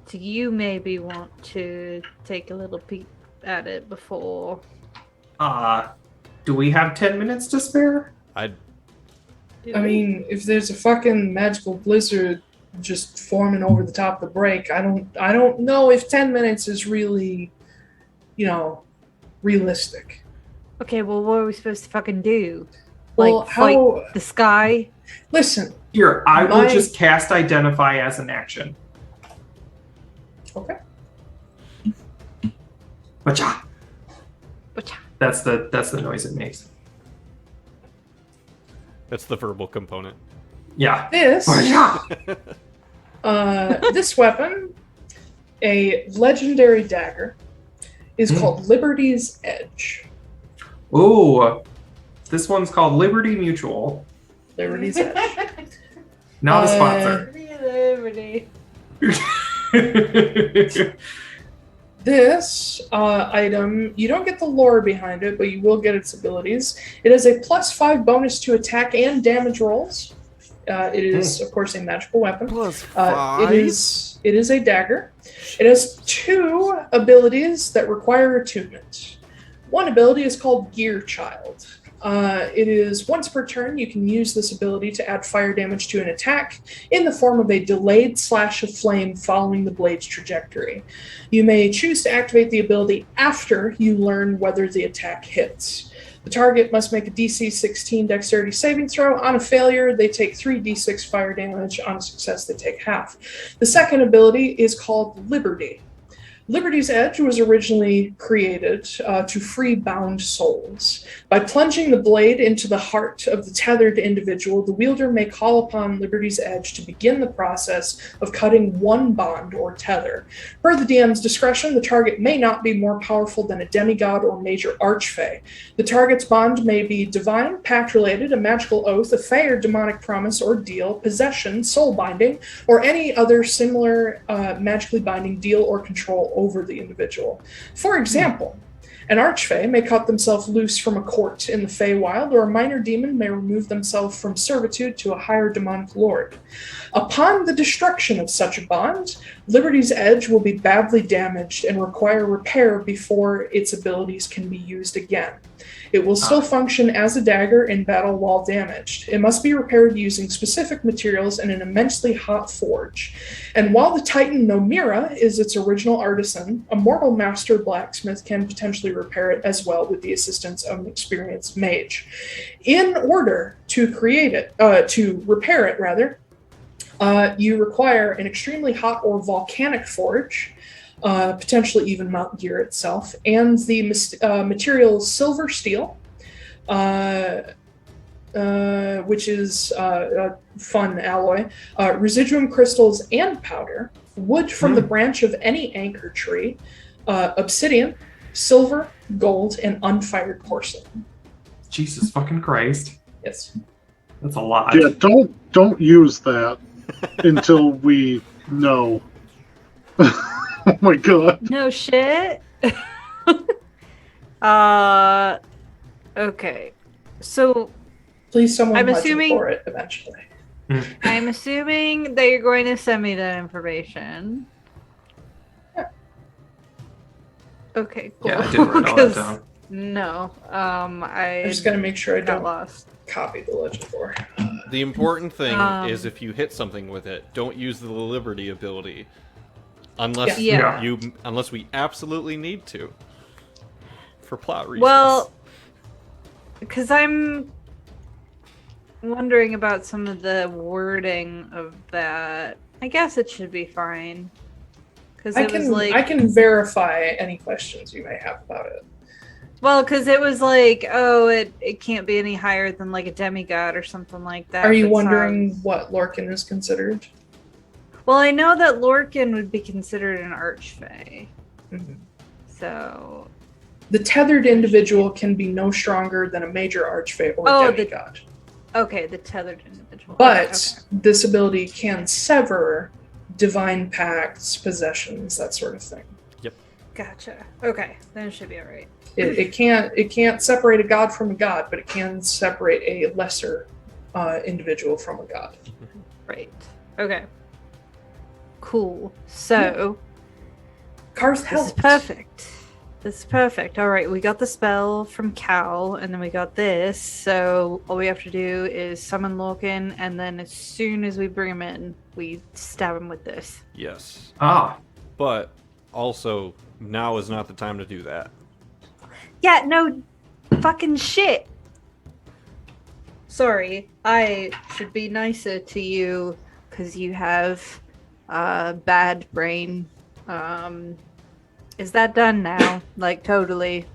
do you maybe want to take a little peek at it before? Do we have 10 minutes to spare? I mean, if there's a fucking magical blizzard just forming over the top of the break, I don't know if 10 minutes is really, realistic. Okay, well, what are we supposed to fucking do? Well, fight the sky? Listen. Here, I will just cast Identify as an action. Okay. Wacha. Wacha. That's the noise it makes. That's the verbal component. Yeah. This Wacha. this weapon, a legendary dagger, is called Liberty's Edge. Ooh. This one's called Liberty Mutual. Liberty's Edge. Not a sponsor. Liberty. This item, you don't get the lore behind it, but you will get its abilities. It has a +5 bonus to attack and damage rolls. It is, of course, a magical weapon. +5? It is a dagger. It has 2 abilities that require attunement. One ability is called Gear Child. It is once per turn, you can use this ability to add fire damage to an attack in the form of a delayed slash of flame following the blade's trajectory. You may choose to activate the ability after you learn whether the attack hits. The target must make a DC 16 dexterity saving throw. On a failure, they take 3d6 fire damage. On a success, they take half. The second ability is called Liberty. Liberty's Edge was originally created to free bound souls. By plunging the blade into the heart of the tethered individual, the wielder may call upon Liberty's Edge to begin the process of cutting one bond or tether. Per the DM's discretion, the target may not be more powerful than a demigod or major archfey. The target's bond may be divine, pact-related, a magical oath, a fey or demonic promise or deal, possession, soul binding, or any other similar magically binding deal or control over the individual. For example, an archfey may cut themselves loose from a court in the Feywild, or a minor demon may remove themselves from servitude to a higher demonic lord. Upon the destruction of such a bond, Liberty's Edge will be badly damaged and require repair before its abilities can be used again. It will still function as a dagger in battle while damaged. It must be repaired using specific materials in an immensely hot forge. And while the Titan Nomira is its original artisan, a mortal master blacksmith can potentially repair it as well with the assistance of an experienced mage. In order to repair it, you require an extremely hot or volcanic forge, potentially even Mount Gear itself, and the material silver steel, which is a fun alloy, residuum crystals and powder, wood from the branch of any anchor tree, obsidian, silver, gold, and unfired porcelain. Jesus fucking Christ. Yes. That's a lot. Yeah, don't use that until we know. Oh my god. No shit. Okay. So Please someone I'm budget assuming- for it eventually. I'm assuming that you're going to send me that information. Yeah. Okay, cool. Yeah, I did write all that 'Cause- down. No. I'm just going to make sure I got don't lost. copy the legend lore. The important thing Um, is if you hit something with it, don't use the Liberty ability. Unless Yeah. unless we absolutely need to. For plot reasons. Well, because I'm wondering about some of the wording of that. I guess it should be fine. Because I it was like, I can verify any questions you may have about it. well, because it was like, oh, it can't be any higher than like a demigod or something like that. Are you but wondering sounds- what Lorcan is considered? Well, I know that Lorcan would be considered an archfey. Mhm. So, The tethered individual can be no stronger than a major archfey or Oh, demigod. okay, the tethered individual. But Okay. this ability can sever divine pacts, possessions, that sort of thing. Gotcha. Okay, then it should be alright. It can't separate a god from a god, but it can separate a lesser individual from a god. Right. Okay. Cool. So, Karth this is helps. perfect. This is perfect. Alright, we got the spell from Cal, and then we got this. So, all we have to do is summon Lorcan, and then as soon as we bring him in, we stab him with this. Yes. Ah. But also, now is not the time to do that. Yeah, no fucking shit. sorry. I should be nicer to you because you have a bad brain. Is that done now? Like, totally.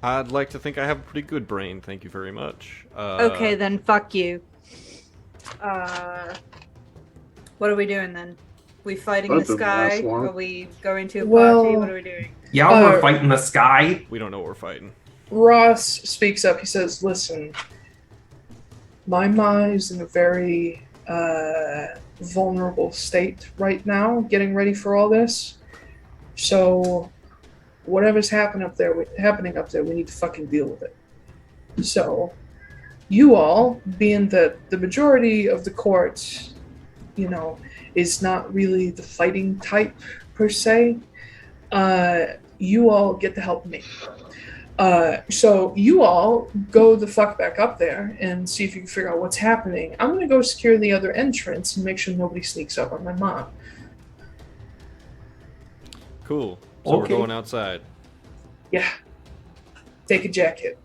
I'd like to think I have a pretty good brain, thank you very much. Okay, then fuck you. What are we doing then? We fighting That the didn't last sky? long. Are we going to a Well- party? What are we doing? Yeah, we're fighting the sky. We don't know what we're fighting. Ross speaks up. He says, "Listen, my ma is in a very vulnerable state right now, getting ready for all this. So, whatever's happening up there, we need to fucking deal with it. So, you all, being that the majority of the court, is not really the fighting type per se, you all get to help me. So you all go the fuck back up there and see if you can figure out what's happening. I'm gonna go secure the other entrance and make sure nobody sneaks up on my mom." Cool. So Okay. we're going outside. Yeah. Take a jacket.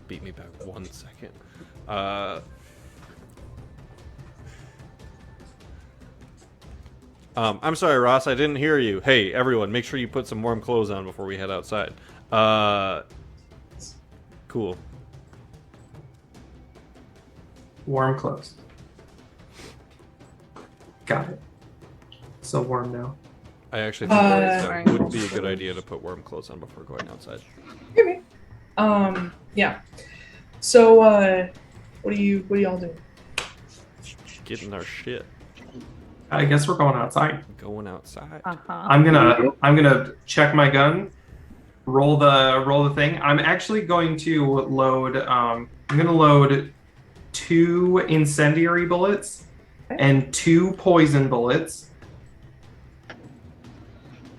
Beat me back 1 second. I'm sorry, Ross, I didn't hear you. Hey, everyone, make sure you put some warm clothes on before we head outside. Cool. Warm clothes. Got it. So warm now. I actually think that Sorry. would be a good idea to put warm clothes on before going outside. Okay. Yeah. So, what do y'all do? Getting our shit. I guess we're going outside. Going outside. Uh-huh. I'm gonna check my gun, roll the thing. I'm actually going to load. I'm gonna load 2 incendiary bullets and 2 poison bullets.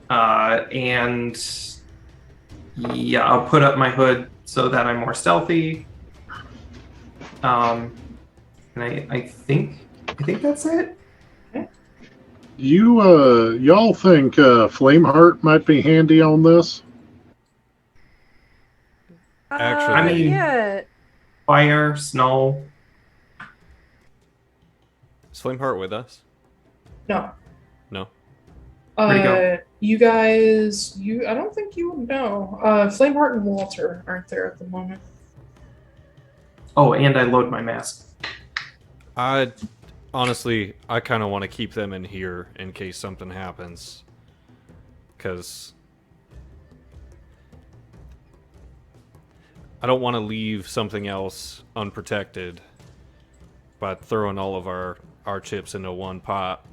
And yeah, I'll put up my hood so that I'm more stealthy. And I think that's it. Y'all think Flameheart might be handy on this? Actually- I mean- yeah. Fire, snow. Is Flameheart with us? No. No. Where'd he go? You guys, I don't think you would know. Flameheart and Walter aren't there at the moment. Oh, and I load my mask. Honestly, I kind of want to keep them in here in case something happens. Because I don't want to leave something else unprotected by throwing all of our chips into one pot.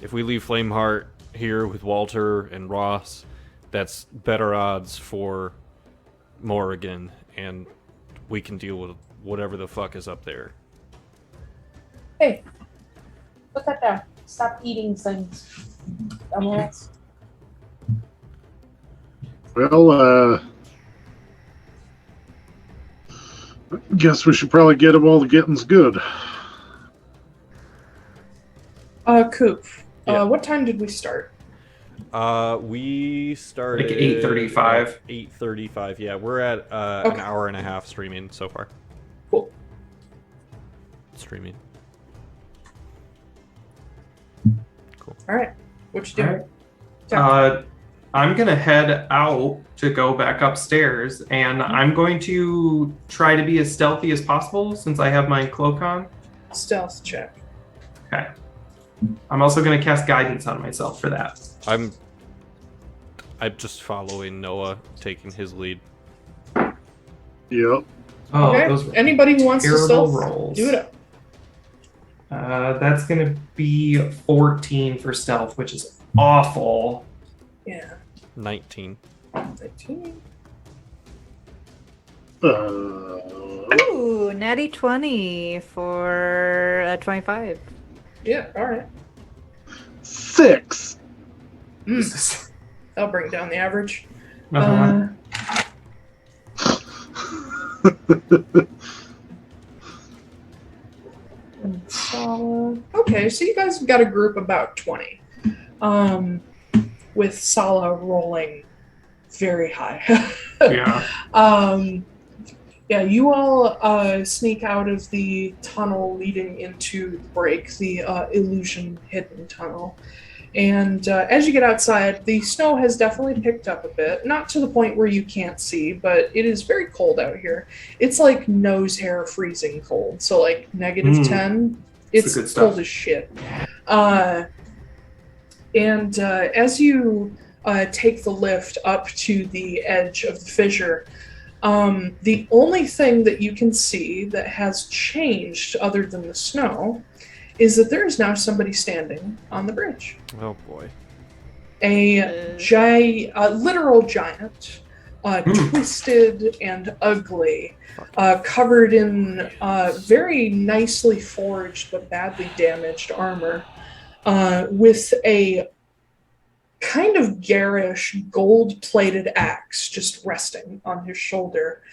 If we leave Flameheart here with Walter and Ross, that's better odds for Morrigan, and we can deal with whatever the fuck is up there. Hey, put that down. Stop eating things. Dumbass. Well, guess we should probably get him while the getting's good. Koop, Yeah. what time did we start? We started Like 8:35. 8:35. Yeah, we're at an Okay. hour and a half streaming so far. Cool. Streaming. Cool. All right. What you doing? Alright. I'm gonna head out to go back upstairs, and I'm going to try to be as stealthy as possible since I have my cloak on. Stealth check. Okay. I'm also gonna cast guidance on myself for that. I'm just following Noah, taking his lead. Yep. Oh, Okay. those were Anybody who wants to terrible stealth, rolls. do it up. That's gonna be 14 for stealth, which is awful. Yeah. 19. 19. Ooh, natty 20 for 25. Yeah. All right. 6. That'll bring down the average. Uh-huh. Okay, so you guys have got a group about 20. With Sala rolling very high. Yeah. Yeah, you all sneak out of the tunnel leading into the break, the illusion hidden tunnel. And as you get outside, the snow has definitely picked up a bit. Not to the point where you can't see, but it is very cold out here. It's like nose hair freezing cold. So like -10. It's good stuff. cold as shit. And as you take the lift up to the edge of the fissure, the only thing that you can see that has changed other than the snow is that there is now somebody standing on the bridge. Oh boy. A literal giant, twisted and ugly, covered in very nicely forged but badly damaged armor, with a kind of garish gold-plated axe just resting on his shoulder.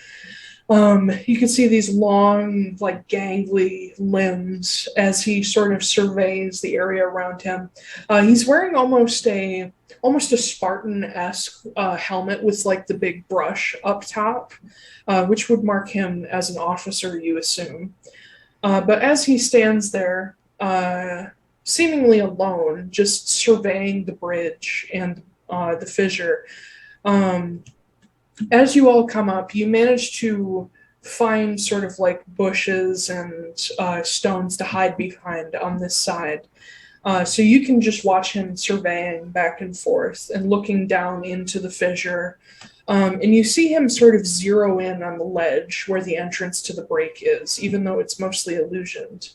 You can see these long, like, gangly limbs as he sort of surveys the area around him. He's wearing almost a Spartan-esque helmet with, like, the big brush up top, which would mark him as an officer, you assume. But as he stands there, seemingly alone, just surveying the bridge and the fissure, as you all come up, you manage to find sort of like bushes and stones to hide behind on this side. So you can just watch him surveying back and forth and looking down into the fissure. And you see him sort of zero in on the ledge where the entrance to the break is, even though it's mostly illusioned.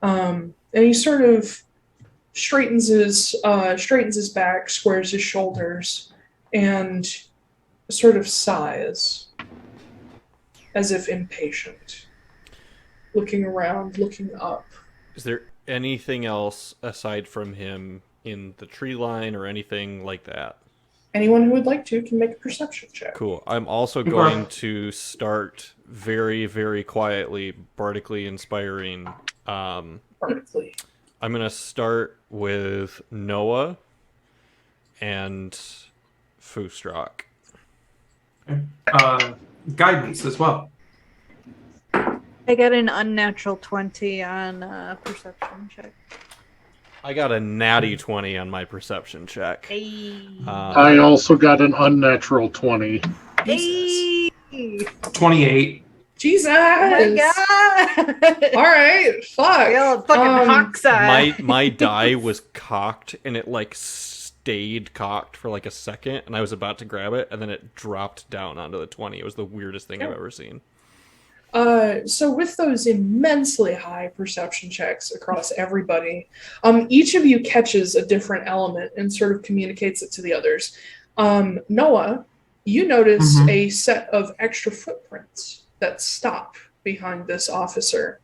And he sort of straightens his back, squares his shoulders, and sort of sighs, as if impatient, looking around, looking up. Is there anything else aside from him in the tree line or anything like that? Anyone who would like to can make a perception check. Cool. I'm also going to start very, very quietly, bardically inspiring. Bardically. I'm going to start with Noah and Foostrak. Guidance as well. I got an unnatural 20 on perception check. I got a natty 20 on my perception check. Hey. I also got an unnatural 20. Hey. 28. Jesus! Oh my god! All right, fuck. Real fucking hawk's-eye. My die was cocked, and it like stayed cocked for like a second, and I was about to grab it, and then it dropped down onto the 20. It was the weirdest thing I've ever seen. So with those immensely high perception checks across everybody, each of you catches a different element and sort of communicates it to the others. Noah, you notice a set of extra footprints that stop behind this officer,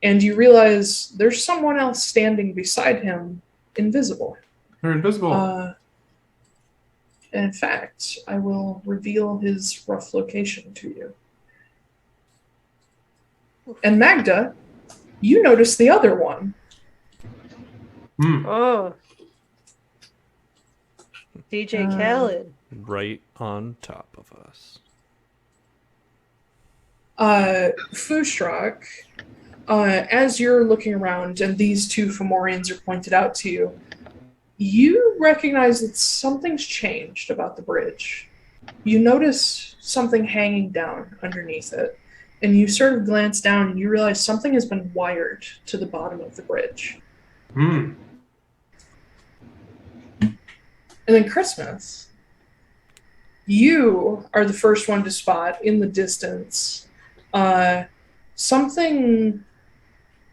and you realize there's someone else standing beside him, invisible. They're invisible. And in fact, I will reveal his rough location to you. And Magda, you notice the other one. Oh. DJ Khaled. Right on top of us. Foostrak, as you're looking around and these two Fomorians are pointed out to you, you recognize that something's changed about the bridge. You notice something hanging down underneath it, and you sort of glance down and you realize something has been wired to the bottom of the bridge. And then Christmas, you are the first one to spot in the distance something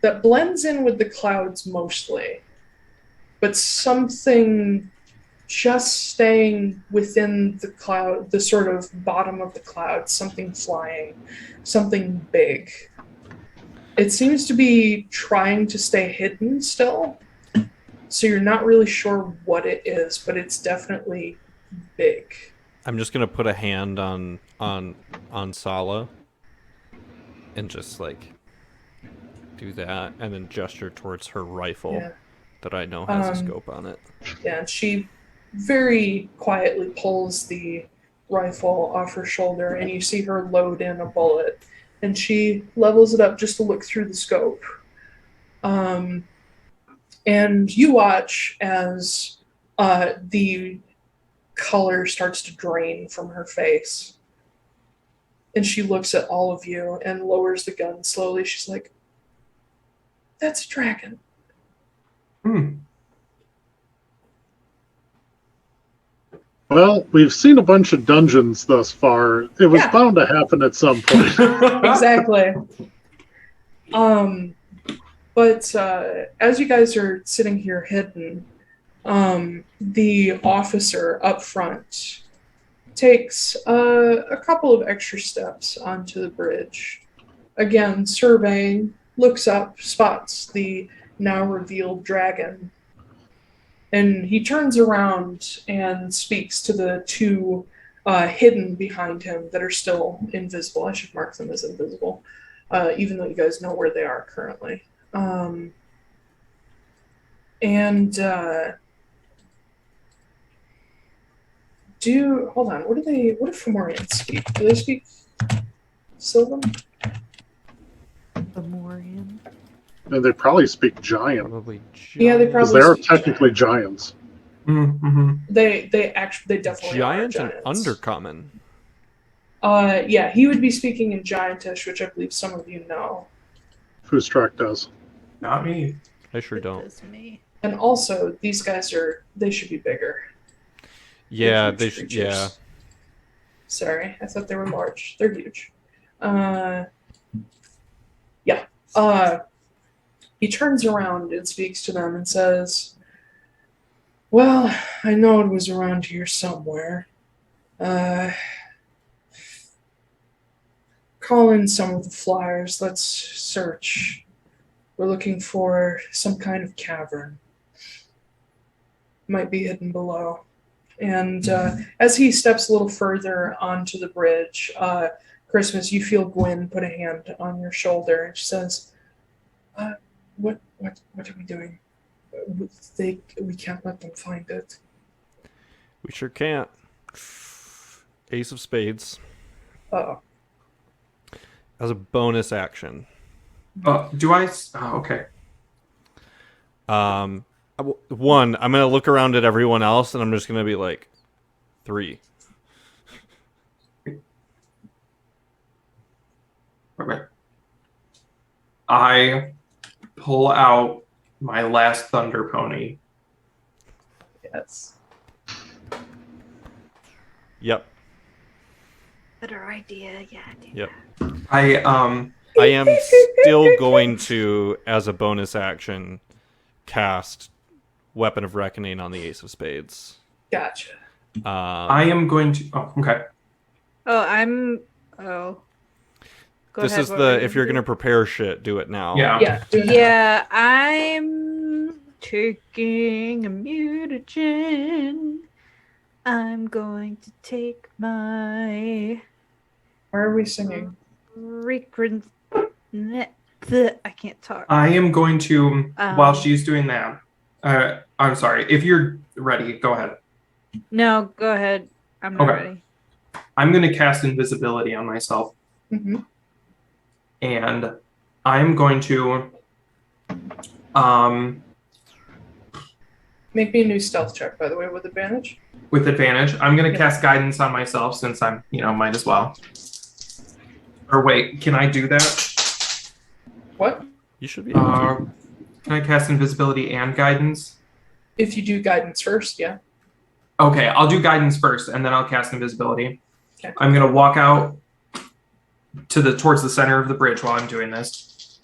that blends in with the clouds mostly, but something just staying within the cloud, the sort of bottom of the clouds, something flying, something big. It seems to be trying to stay hidden still, so you're not really sure what it is, but it's definitely big. I'm just gonna put a hand on Sala and just like do that, and then gesture towards her rifle that I know has a scope on it. Yeah, and she very quietly pulls the rifle off her shoulder, and you see her load in a bullet, and she levels it up just to look through the scope. And you watch as the color starts to drain from her face. And she looks at all of you and lowers the gun slowly. She's like, "That's a dragon." Well, we've seen a bunch of dungeons thus far. It was bound to happen at some point. Exactly. But as you guys are sitting here hidden, the officer up front takes a couple of extra steps onto the bridge. Again, surveying, looks up, spots the now revealed dragon. And he turns around and speaks to the two hidden behind him that are still invisible. I should mark them as invisible, even though you guys know where they are currently. Hold on, what do Fomorians speak? Do they speak Sylvan? Fomorian. And they probably speak giant. Probably Yeah, they Because probably they're speak technically giants. Mm-hmm. They definitely giant are and giants. undercommon. Yeah, he would be speaking in Giantish, which I believe some of you know. Foostrak does. Not me. I sure don't. That's me. And also, these guys they should be bigger. Yeah, They're they huge should. creatures. Yeah. Sorry, I thought they were large. They're huge. He turns around and speaks to them and says, "Well, I know it was around here somewhere. Call in some of the flyers. Let's search. We're looking for some kind of cavern. Might be hidden below." And as he steps a little further onto the bridge, Christmas, you feel Gwen put a hand on your shoulder, and she says, "What are we doing? We can't let them find it." We sure can't. Ace of Spades. Uh-oh. As a bonus action. Do I? Oh, okay. One, I'm gonna look around at everyone else, and I'm just gonna be like, 3. Okay. I pull out my last Thunder Pony. Yes. Yep. Better idea, yeah. Yep. I am still going to, as a bonus action, cast Weapon of Reckoning on the Ace of Spades. Gotcha. I am going to. Oh, okay. Go This ahead, is what were you if you're gonna gonna prepare shit, do it now. Yeah. Yeah. Do do? that. Yeah, I'm taking a mutagen. I'm going to take my Why are we singing? I can't talk. I am going to, while Um, she's doing that, I'm sorry. If you're ready, go ahead. No, go ahead. I'm not Okay. ready. I'm going to cast invisibility on myself, Mm-hmm. and I'm going to, Make me a new stealth check, by the way, with advantage. with advantage, I'm going to Yeah. cast guidance on myself since I'm, might as well. Or wait, can I do that? What? You should be able to. Can I cast invisibility and guidance? If you do guidance first, yeah. Okay, I'll do guidance first, and then I'll cast invisibility. Okay. I'm gonna walk out towards the center of the bridge while I'm doing this.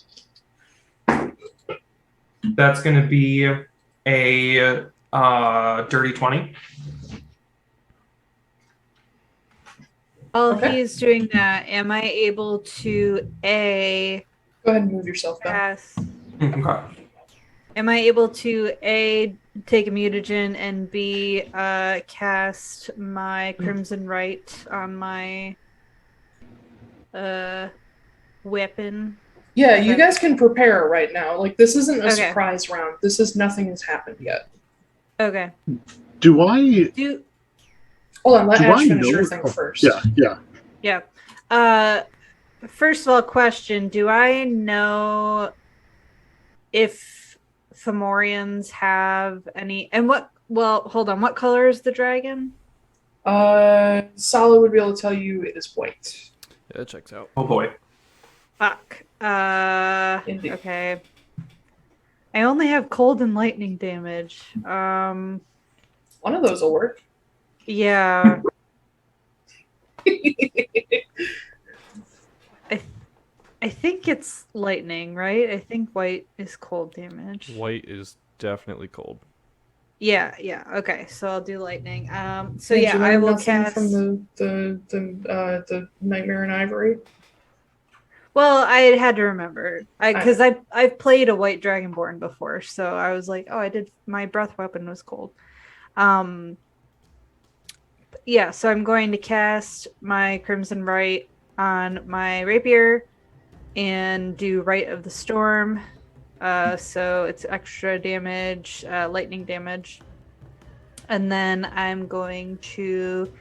That's gonna be a dirty 20. While Okay. he's doing that, am I able to Go ahead and move yourself back. Okay. Am I able to A, take a mutagen, and B, cast my Crimson Right on my weapon? Yeah, you guys can prepare right now. Like, this isn't a Okay. surprise round. This is nothing has happened yet. Okay. Do I Hold on, let Do Ash I finish know- her thing oh, first. Yeah. Yeah. First of all, question: do I know if Fomorians have any? And what? Well, hold on. What color is the dragon? Sala would be able to tell you it is white. Yeah, that checks out. Oh boy. Fuck. Indeed. Okay. I only have cold and lightning damage. One of those will work. Yeah. I think it's lightning, right? I think white is cold damage. White is definitely cold. Yeah. Okay, so I'll do lightning. So Did yeah, you I learn will nothing cast. from the Nightmare in Ivory. Well, I had to remember because I've played a white dragonborn before, so I was like, oh, I did. My breath weapon was cold. Yeah, so I'm going to cast my Crimson Rite on my rapier and do Rite of the Storm. So it's extra damage, lightning damage. And then I'm going to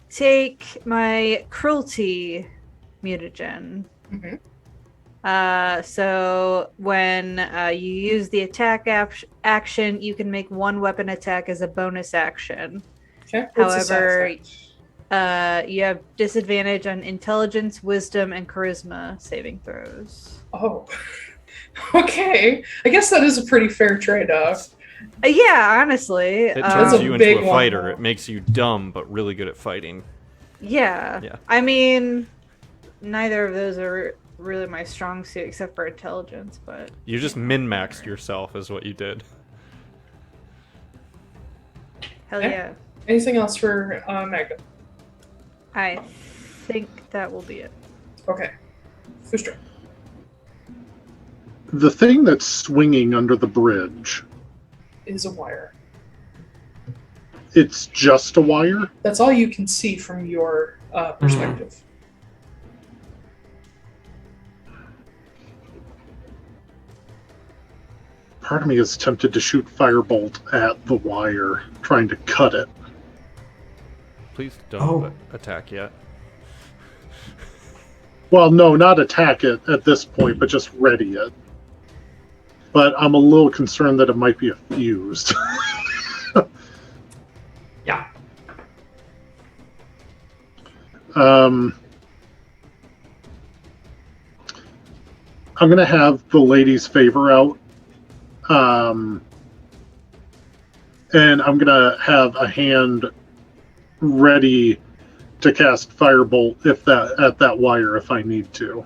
take my Cruelty mutagen. Mm-hmm. So when you use the attack action, you can make one weapon attack as a bonus action. Okay. However, you have disadvantage on intelligence, wisdom, and charisma saving throws. Oh. Okay. I guess that is a pretty fair trade-off. Yeah, honestly. It That's turns a you big into a one, fighter. though. It makes you dumb, but really good at fighting. Yeah. Yeah. I mean, neither of those are really my strong suit except for intelligence, but You just min-maxed yourself is what you did. hell Okay. yeah. Anything else for Magda? I think that will be it. Okay. Foostrak. The thing that's swinging under the bridge, Is a wire. it's just a wire? That's all you can see from your perspective. Part of me is tempted to shoot firebolt at the wire, trying to cut it. Please don't attack yet. Well, no, not attack it at this point, but just ready it. But I'm a little concerned that it might be fused. Yeah. I'm going to have the lady's favor out. And I'm going to have a hand ready to cast firebolt at that wire if I need to.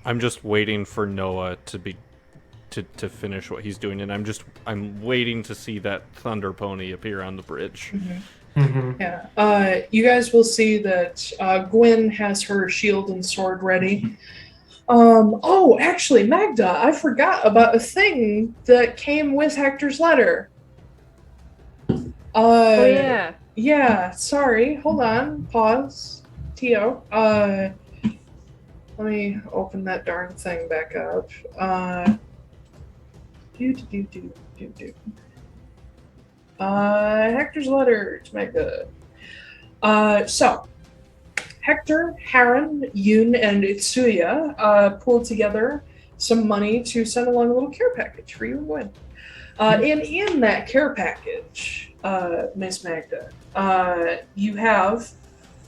I'm just waiting for Noah to finish what he's doing, and I'm waiting to see that thunder pony appear on the bridge. Yeah. You guys will see that Gwen has her shield and sword ready. Oh, actually, Magda, I forgot about a thing that came with Hector's letter. Oh yeah. Yeah, sorry. Hold on. Pause. Tio. Let me open that darn thing back up. Hector's letter to Magda. So, Hector, Harren, Yoon, and Itsuya pulled together some money to send along a little care package for you and Gwen. And in that care package, Miss Magda, you have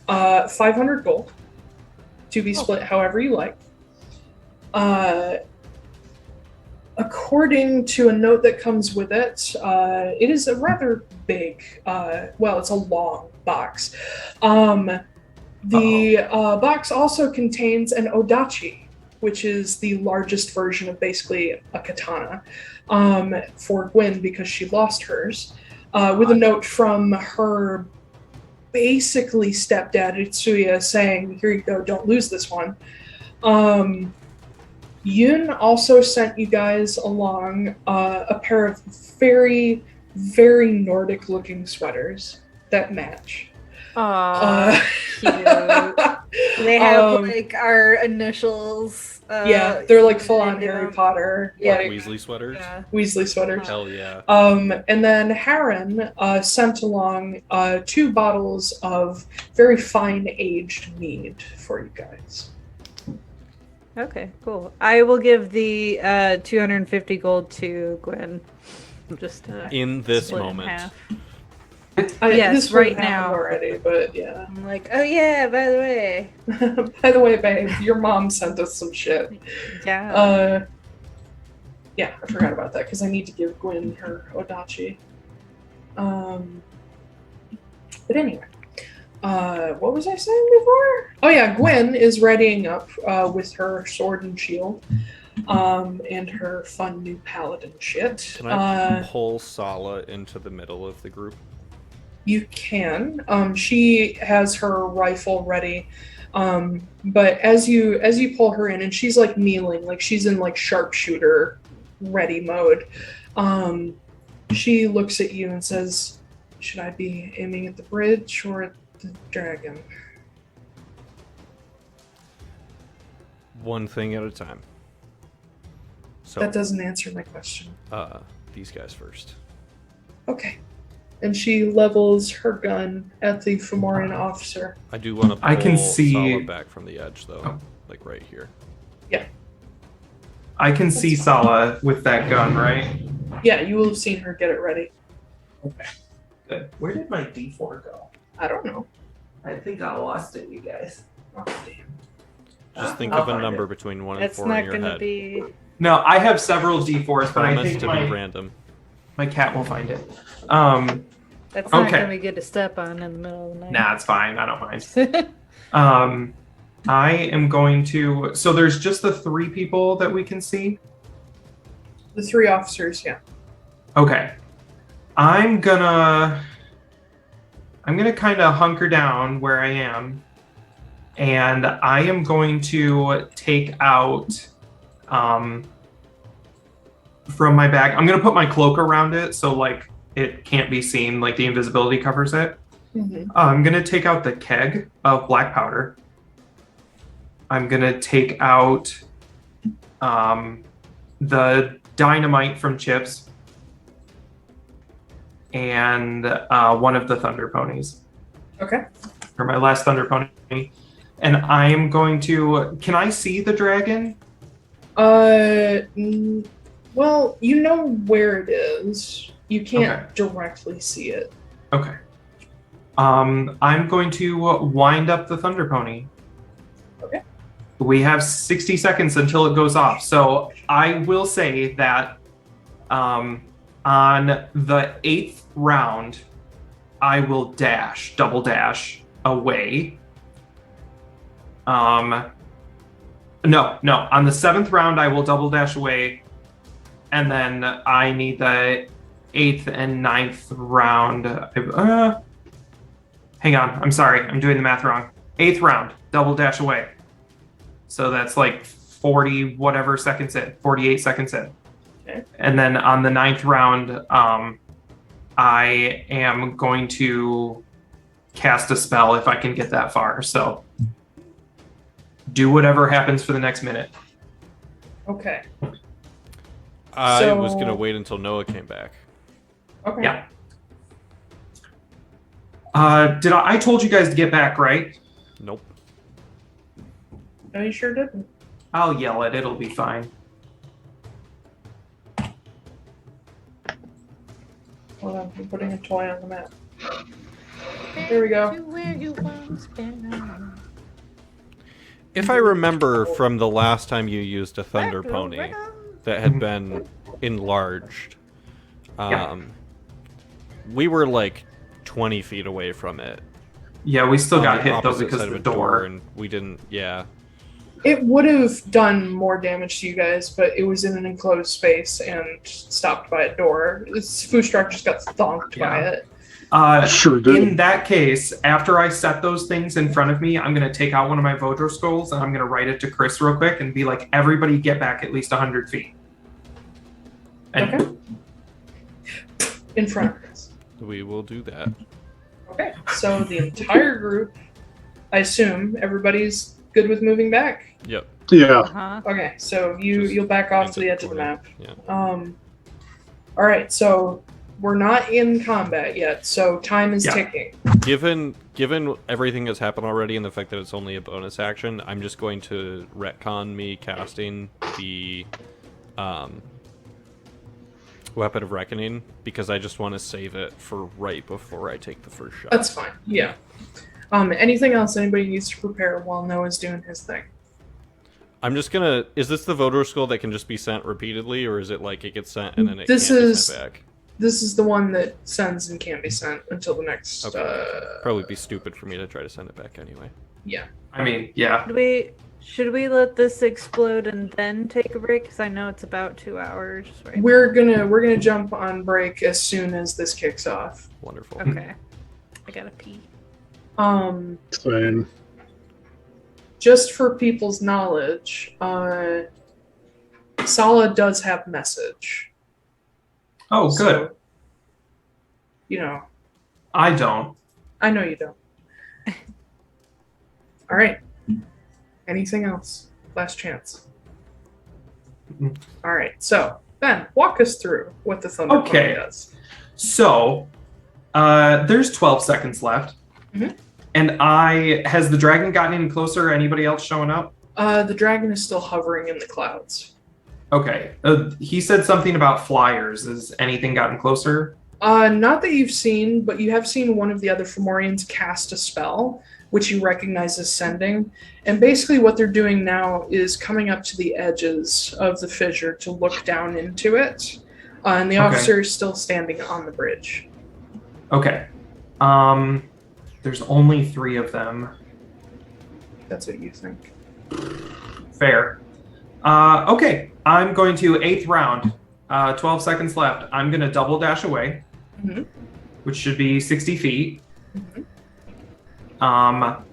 500 gold to be split however you like. According to a note that comes with it, it is a rather big, it's a long box. The box also contains an odachi, which is the largest version of basically a katana, for Gwen because she lost hers, with a note from her basically stepdad Itsuya saying, "Here you go, don't lose this one." Yoon also sent you guys along a pair of very, very Nordic-looking sweaters that match. Aw, cute. They have like our initials. Yeah, they're like full on Harry Potter. Yeah. Like, Weasley sweaters? Yeah. Weasley sweaters. Hell yeah. And then Harren sent along 2 bottles of very fine aged mead for you guys. Okay, cool. I will give the 250 gold to Gwen. Just In this split in moment. half. This Yes, would right have happened now. already, but yeah. I'm like, oh yeah, by the way. By the way, babe, your mom sent us some shit. Yeah. Yeah, I forgot about that because I need to give Gwen her Odachi. But anyway, what was I saying before? Oh yeah, Gwen is readying up with her sword and shield, and her fun new paladin shit. Can I pull Sala into the middle of the group? You can. She has her rifle ready. But as you pull her in, and she's like kneeling, like she's in like sharpshooter ready mode. She looks at you and says, "Should I be aiming at the bridge or at the dragon?" One thing at a time. So That doesn't answer my question. these guys first. Okay. And she levels her gun at the Fomorian officer. I do want to pull I can see- Sala back from the edge though. Oh. Like right here. I can see Sala with that gun, right? Yeah, you will have seen her get it ready. Okay. Good. Where did my D4 go? I don't know. I think I lost it, you guys. Oh, damn. Just think I'll of a find number it. between 1 and That's 4 in not your gonna head. be. No, I have several D4s, but I Promise think to be random. my cat will find it. That's not Okay. gonna be good to step on in the middle of the night. Nah, it's fine. I don't mind. I am going to. So there's just the 3 people that we can see. The 3 officers, yeah. Okay. I'm gonna kind of hunker down where I am, and I am going to take out from my bag. I'm gonna put my cloak around it so like it can't be seen, like the invisibility covers it. Mm-hmm. I'm gonna take out the keg of black powder. I'm gonna take out the dynamite from Chips and one of the thunder ponies. Okay. For my last thunder pony. And I am going to. Can I see the dragon? Well, you know where it is. You can't Okay. directly see it. Okay. I'm going to wind up the thunder pony. Okay. We have 60 seconds until it goes off. So I will say that on the 8th round, I will double dash away. No. On the 7th round, I will double dash away. And then I need the 8th and 9th round. Hang on. I'm sorry. I'm doing the math wrong. 8th round, double dash away. So that's like 40 whatever seconds in, 48 seconds in. Okay. And then on the 9th round, I am going to cast a spell if I can get that far. So do whatever happens for the next minute. Okay. I was So- gonna wait until Noah came back. Okay. Yeah. I told you guys to get back, right? Nope. No, you sure didn't. I'll yell it. It'll be fine. Hold on, I'm putting a toy on the map. There we go. If I remember from the last time you used a thunder pony that had been enlarged, we were like 20 feet away from it. Yeah, we still on got the hit though opposite because side of the a door. and we didn't. Yeah. It would have done more damage to you guys, but it was in an enclosed space and stopped by a door. Foostrak just got thonked by it. Sure did. In that case, after I set those things in front of me, I'm going to take out one of my Vodro skulls and I'm going to write it to Chris real quick and be like, everybody get back at least 100 feet. And Okay. In front of us. We will do that. Okay, so the entire group, I assume everybody's good with moving back? Yep. Yeah. Uh-huh. Okay, so Just you'll back off into to the the edge of the corner. map. Yeah. Alright, so we're not in combat yet, so time is ticking. Given everything that's happened already and the fact that it's only a bonus action, I'm just going to retcon me casting the Weapon of Reckoning because I just want to save it for right before I take the first shot. That's fine, yeah. Anything else anybody needs to prepare while Noah's doing his thing? I'm just gonna... Is this the voter skull that can just be sent repeatedly, or is it like it gets sent and then it This can't be is- sent back? This is the one that sends and can't be sent until the next, Probably be stupid for me to try to send it back anyway. yeah. I mean, yeah. Should we let this explode and then take a break? Because I know it's about 2 hours. Right We're gonna jump on break as soon as this kicks off. Wonderful. now. Okay. I gotta pee. Same. Just for people's knowledge, Sala does have message. Oh, good. So, you know, I don't. I know you don't. All right. Anything else? Last chance. Mm-mm. All right. So, Ben, walk us through what the Thunder Okay. Pony does. So, there's 12 seconds left. Mhm. And has the dragon gotten any closer? Anybody else showing up? The dragon is still hovering in the clouds. Okay. He said something about flyers. Has anything gotten closer? Not that you've seen, but you have seen one of the other Fomorians cast a spell, which you recognize as sending. And basically what they're doing now is coming up to the edges of the fissure to look down into it. And the officer is still standing on the bridge. Okay. There's only 3 of them. That's what you think. Fair. Okay. I'm going to 8th round. 12 seconds left. I'm going to double dash away, which should be 60 feet. On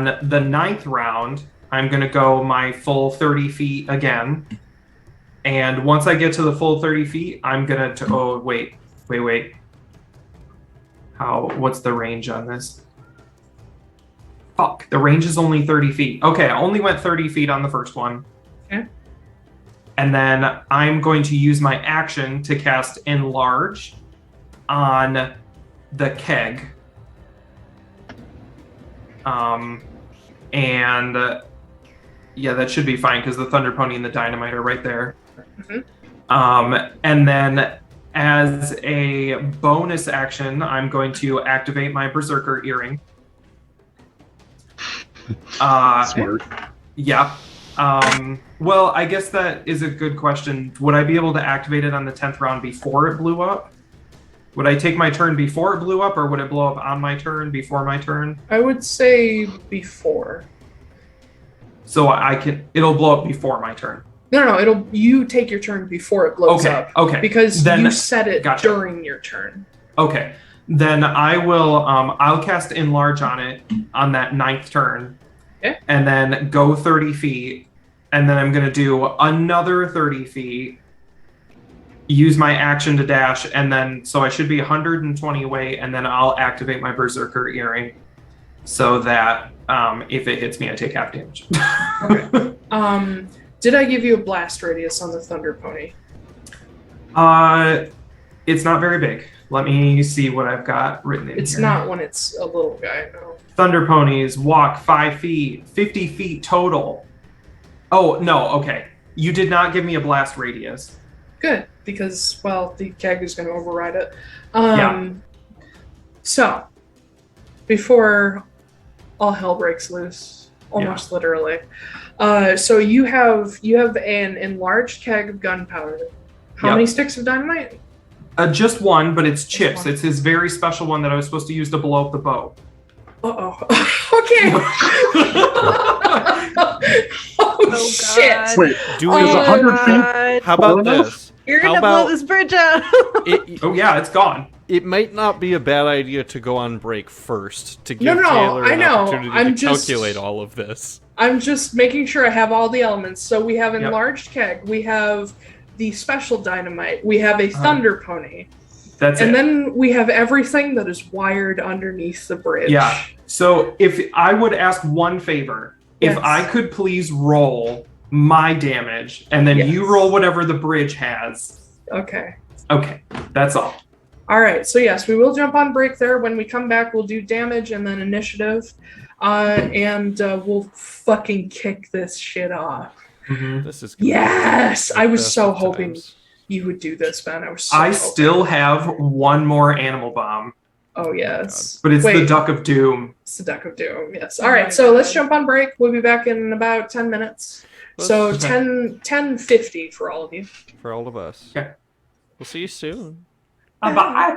the 9th round, I'm going to go my full 30 feet again. And once I get to the full 30 feet, I'm going to... Oh, wait. What's the range on this? Fuck. The range is only 30 feet. Okay, I only went 30 feet on the first one. Okay. And then I'm going to use my action to cast Enlarge on the keg. Yeah, that should be fine because the Thunder Pony and the Dynamite are right there. And then as a bonus action, I'm going to activate my Berserker Earring. Smart. Yeah. Well, I guess that is a good question. Would I be able to activate it on the 10th round before it blew up? Would I take my turn before it blew up, or would it blow up on my turn before my turn? I would say before. So it'll blow up before my turn. No, you take your turn before it blows up. Okay. Because Then- you set it gotcha. during your turn. Okay. Then I will, I'll cast Enlarge on it on that 9th turn. Okay. And then go 30 feet. And then I'm going to do another 30 feet. Use my action to dash. And then, so I should be 120 away. And then I'll activate my Berserker Earring. So that if it hits me, I take half damage. Okay. Did I give you a blast radius on the Thunder Pony? It's not very big. Let me see what I've got written in It's here. not when it's a little guy, no. Thunder Ponies walk 5 feet, 50 feet total. Oh, no, okay. You did not give me a blast radius. Good, because, well, the keg is going to override it. Yeah. So, before all hell breaks loose, almost literally, so you have an enlarged keg of gunpowder. How Yep. many sticks of dynamite? Just one, but it's chips. one. It's his very special one that I was supposed to use to blow up the bow. Uh-oh. Okay. Oh, shit. God. Wait, Do is we? 100 feet? God. How about Far enough? this? You're How gonna blow about this bridge out. Oh, yeah, it's gone. it might not be a bad idea to go on break first to give No, Taiylor I an know. opportunity I'm to just- calculate all of this. I'm just making sure I have all the elements. So we have Yep. enlarged keg. We have the special dynamite. We have a thunder pony. That's And it. then we have everything that is wired underneath the bridge. Yeah. So if I would ask one favor, if Yes. I could please roll my damage, and then you Yes. roll whatever the bridge has. Okay. Okay, that's all. All right. So yes, we will jump on break there. When we come back, we'll do damage and then initiative, and we'll fucking kick this shit off. Mhm. This is gonna Yes, be I was best so of hoping times. you would do this, Ben. I was so I hoping. still have one more animal bomb, Oh yes. but it's the Wait, Duck of Doom. It's the Duck of Doom. Yes. Oh All my right. So let's God. jump on break. We'll be back in about 10 minutes. So Let's- 10:50 for all of you. For all of us. Okay. We'll see you soon. Bye.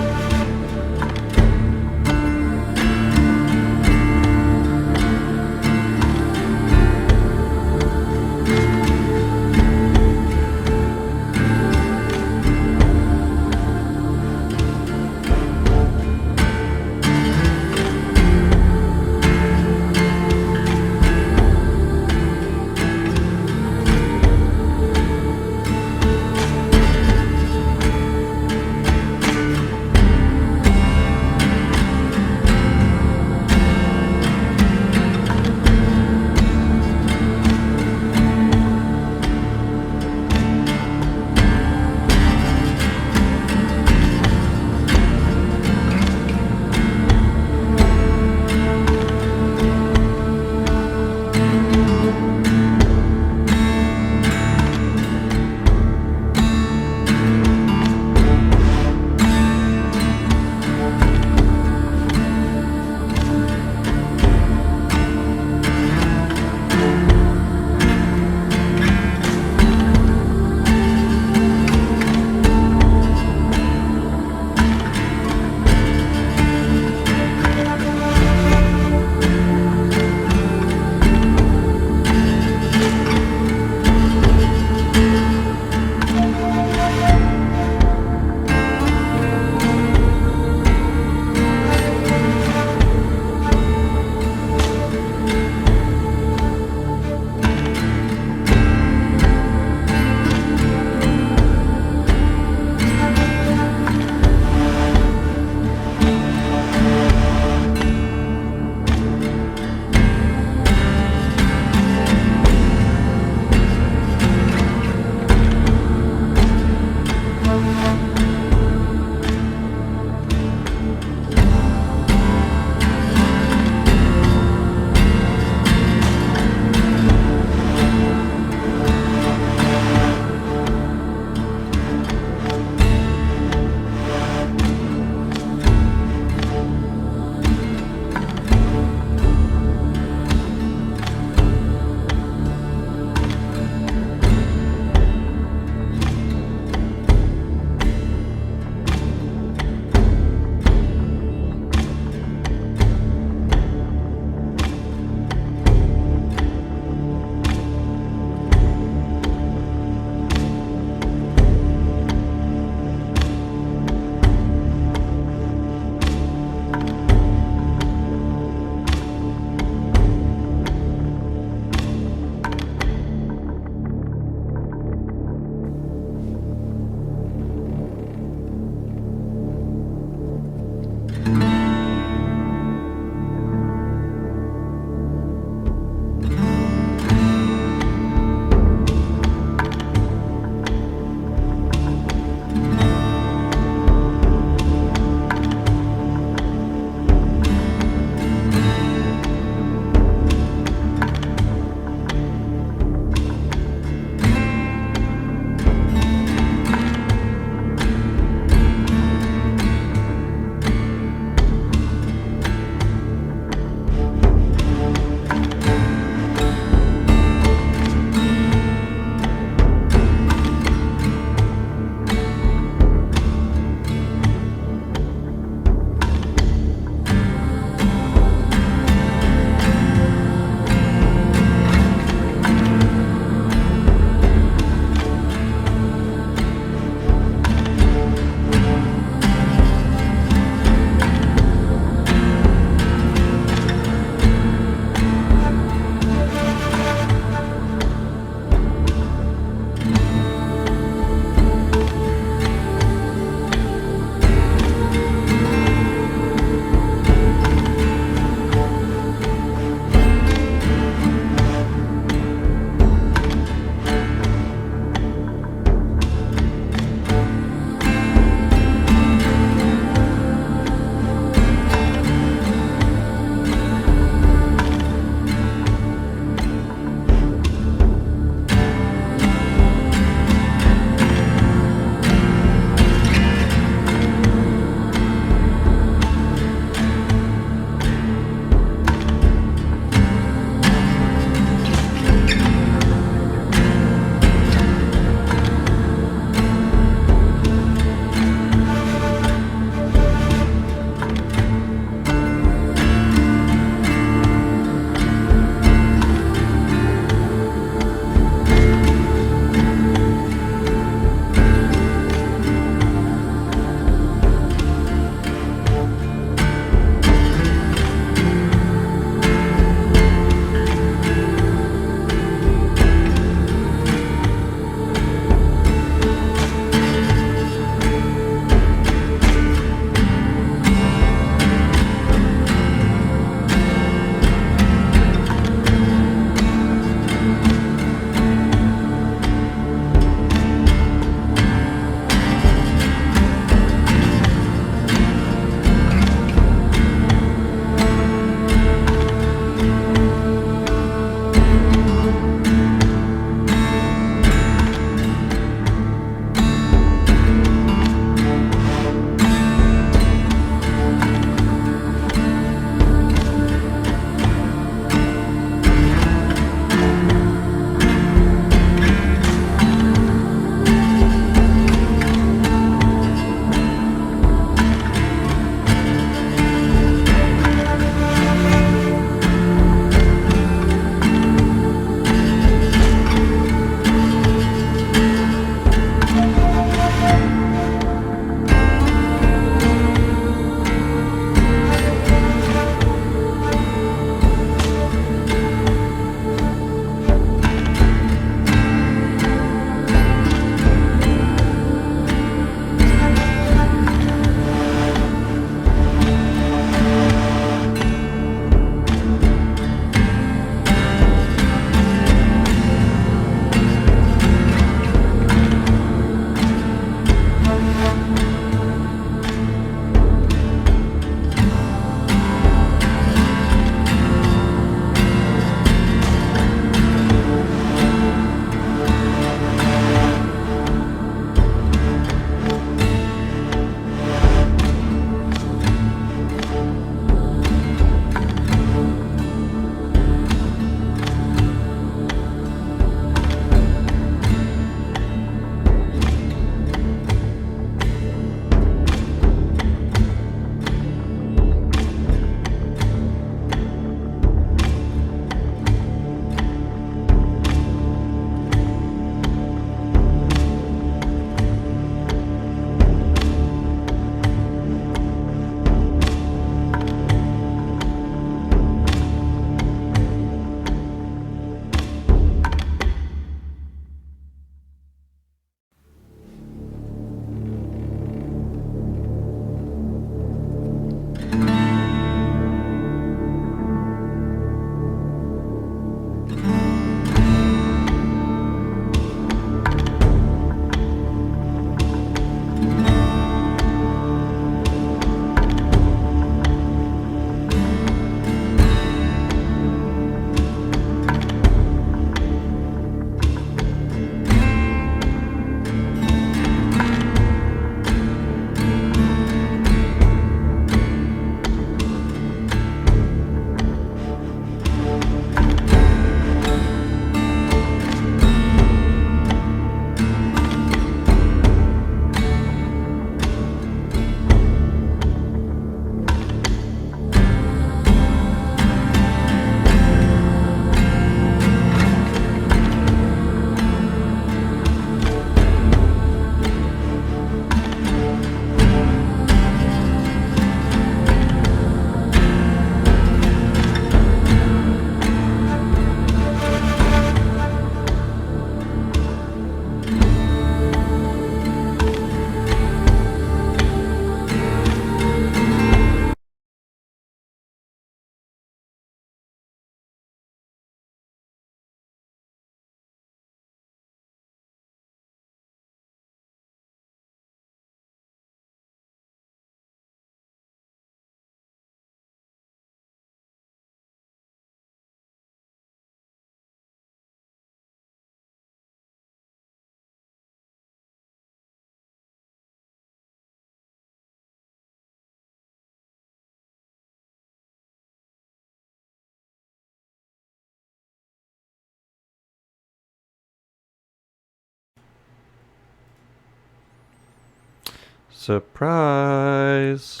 Surprise!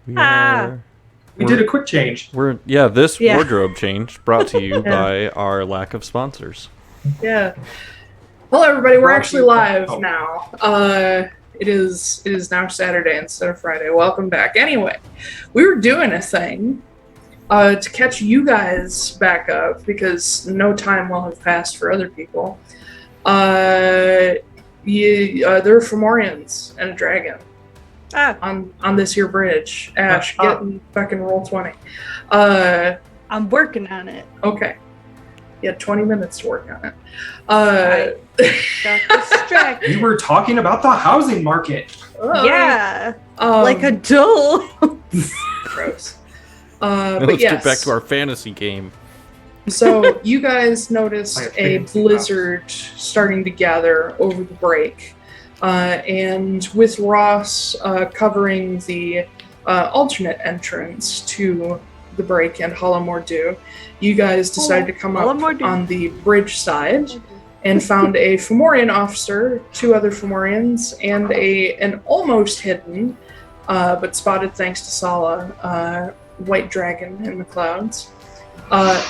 We We did a quick change. This wardrobe change brought to you by our lack of sponsors. Yeah. Hello, everybody. We're Brought actually to you- live oh. now. It is now Saturday instead of Friday. Welcome back. Anyway, we were doing a thing to catch you guys back up because no time will have passed for other people. There were Fomorians and a dragon on this here bridge. Ash, get in fucking roll 20. I'm working on it. Okay. You had 20 minutes to work on it. Got distracted. We were talking about the housing market. Yeah. Like a dull. Gross. Let's But yes. get back to our fantasy game. So you guys I noticed have a fancy blizzard starting to gather over the break. And with Ross covering the alternate entrance to the break and Hollow you guys decided to come up on the bridge side and found a Fomorian officer, 2 other Fomorians, and an almost hidden, but spotted thanks to Sala, white dragon in the clouds.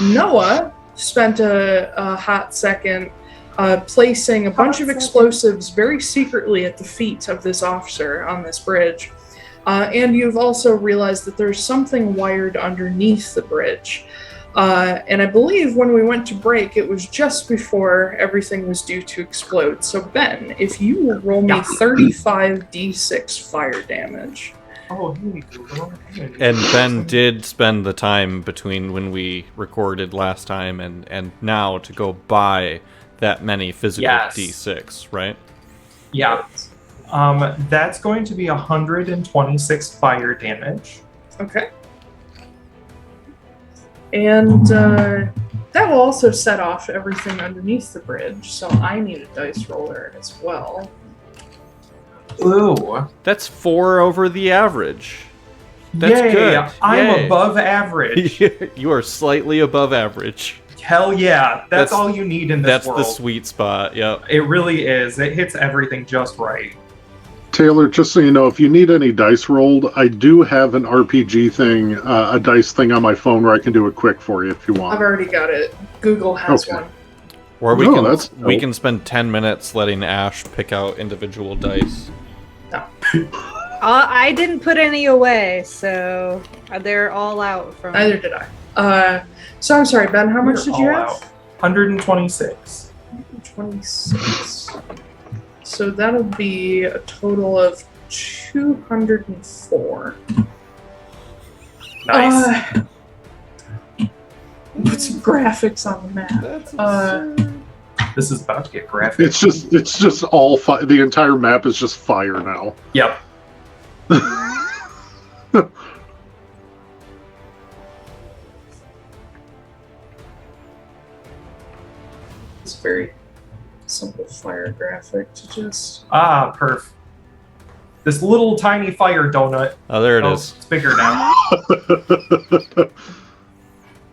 Noah spent a hot second placing a bunch of explosives very secretly at the feet of this officer on this bridge. And you've also realized that there's something wired underneath the bridge. And I believe when we went to break, it was just before everything was due to explode. So Ben, if you will roll me 35d6 fire damage. Oh, here we go. And Ben did spend the time between when we recorded last time and now to go buy that many physical Yes. D6, right? Yeah. That's going to be 126 fire damage. Okay. And that will also set off everything underneath the bridge, so I need a dice roller as well. Ooh. That's 4 over the average. That's Yay, good. I'm Yay. above average. You are slightly above average. Hell yeah. That's all you need in this That's world. the sweet spot, yep. It really is. It hits everything just right. Taiylor, just so you know, if you need any dice rolled, I do have an RPG thing, a dice thing on my phone where I can do it quick for you if you want. I've already got it. Google has Okay. one. Or that's we dope. can spend 10 minutes letting Ash pick out individual dice. I didn't put any away, so they're all out from. Neither did I. So I'm sorry, Ben, how much We're did you all have? out. 126. 26. So that'll be a total of 204. Nice. Put some graphics on the map. This is about to get graphic. It's just all the entire map is just fire now. Yep. It's a very simple fire graphic to just. Perf. This little tiny fire donut. Oh, there it is. It's bigger now.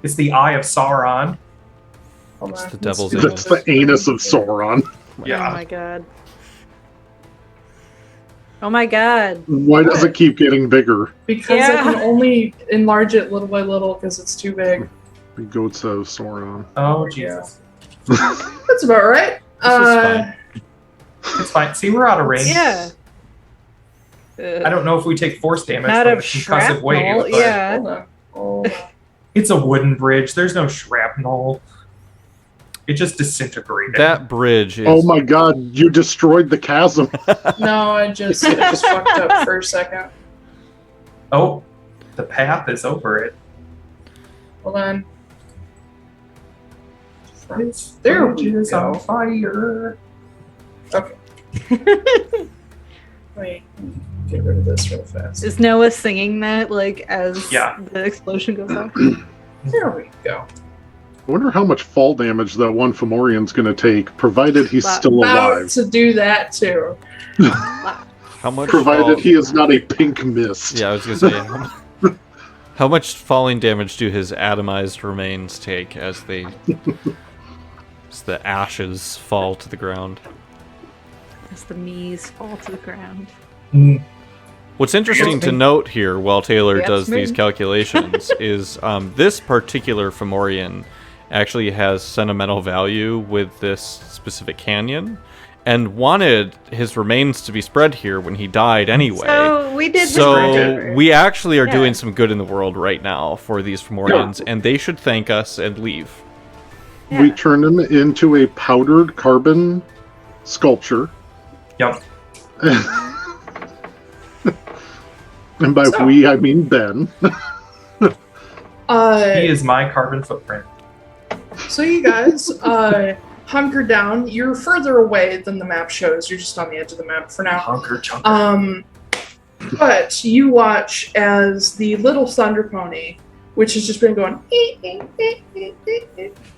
It's the Eye of Sauron. Hold It's on, the let's devil's do That's this. the anus of Sauron. Yeah. Oh my god. Oh my god. Why does it keep getting bigger? Because I can only enlarge it little by little because it's too big. The goats of Sauron. Oh, Jesus. That's about right. This is fine. It's fine. See, we're out of range. Yeah. I don't know if we take force damage Not from of the concussive wave. shrapnel, But yeah. Hold on. Hold on. It's a wooden bridge. There's no shrapnel. It just disintegrated. That bridge is... Oh my god, you destroyed the chasm. No, I just fucked up for a second. Oh, the path is over it. Hold on. This There bridge we is go. on fire. Wait, get rid of this real fast. Is Noah singing that like as Yeah. the explosion goes off? There we go. I wonder how much fall damage that one Fomorian's going to take, provided he's Wow. still About alive. to do that too. How much... Provided he is not a pink mist. Yeah, I was going to say... How much falling damage do his atomized remains take as they... as the ashes fall to the ground? As the Mies fall to the ground. What's interesting to note here while Taiylor does me. these calculations is this particular Fomorian actually has sentimental value with this specific canyon and wanted his remains to be spread here when he died anyway. So we did. So we actually are doing some good in the world right now for these Fomorians, and they should thank us and leave. Yeah. We turned him into a powdered carbon sculpture. Yep. And by we, I mean Ben. He is my carbon footprint. So you guys hunker down. You're further away than the map shows. You're just on the edge of the map for now. Hunker chunker. But you watch as the little thunder pony, which has just been going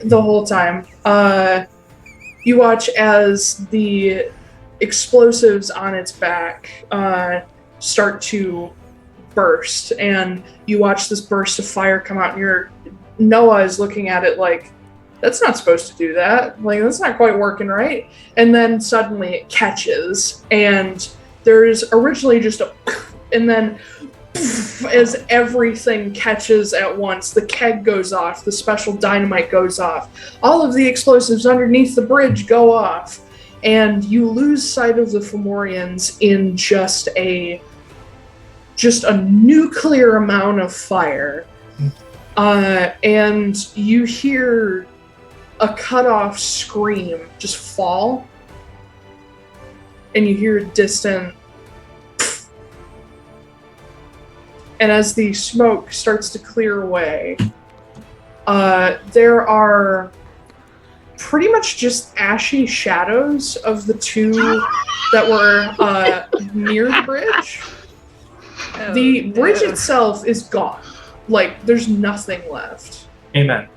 the whole time. You watch as the explosives on its back start to burst, and you watch this burst of fire come out, and Noah is looking at it like, that's not supposed to do that. Like, that's not quite working right. And then suddenly it catches, and there's originally just a and then as everything catches at once, the keg goes off, the special dynamite goes off, all of the explosives underneath the bridge go off, and you lose sight of the Fomorians in just a nuclear amount of fire. And you hear a cut-off scream just fall, and you hear a distant, and as the smoke starts to clear away, there are pretty much just ashy shadows of the two that were near the bridge. The bridge itself is gone. Like, there's nothing left. Amen.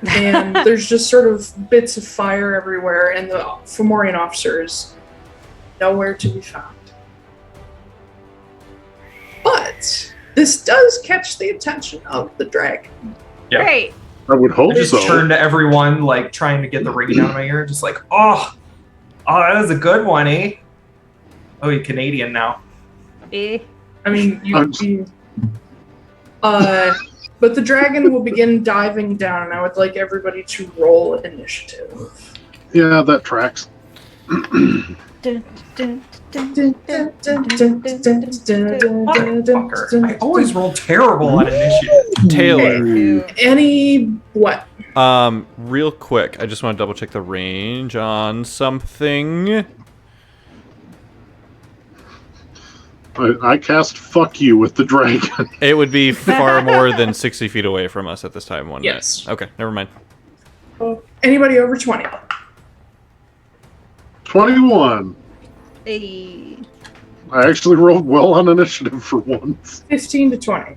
And there's just sort of bits of fire everywhere, and the Fomorian officers nowhere to be found. But this does catch the attention of the dragon. Yep. Great. I would hope I just so. turned to everyone, like, trying to get the ring out of my ear, just like, oh, that was a good one, eh? Oh, you're Canadian now. Eh. I mean, but the dragon will begin diving down, and I would like everybody to roll initiative. Yeah, that tracks. Dun, dun, dun, dun, dun, dun, dun, dun, dun, Motherfucker. I always roll terrible on initiative. Taiylor. Any what? Real quick, I just want to double check the range on something. I cast fuck you with the dragon. It would be far more than 60 feet away from us at this time, wouldn't Yes. it? Okay, never mind. Anybody over 20? 21. Hey. I actually rolled well on initiative for once. 15 to 20.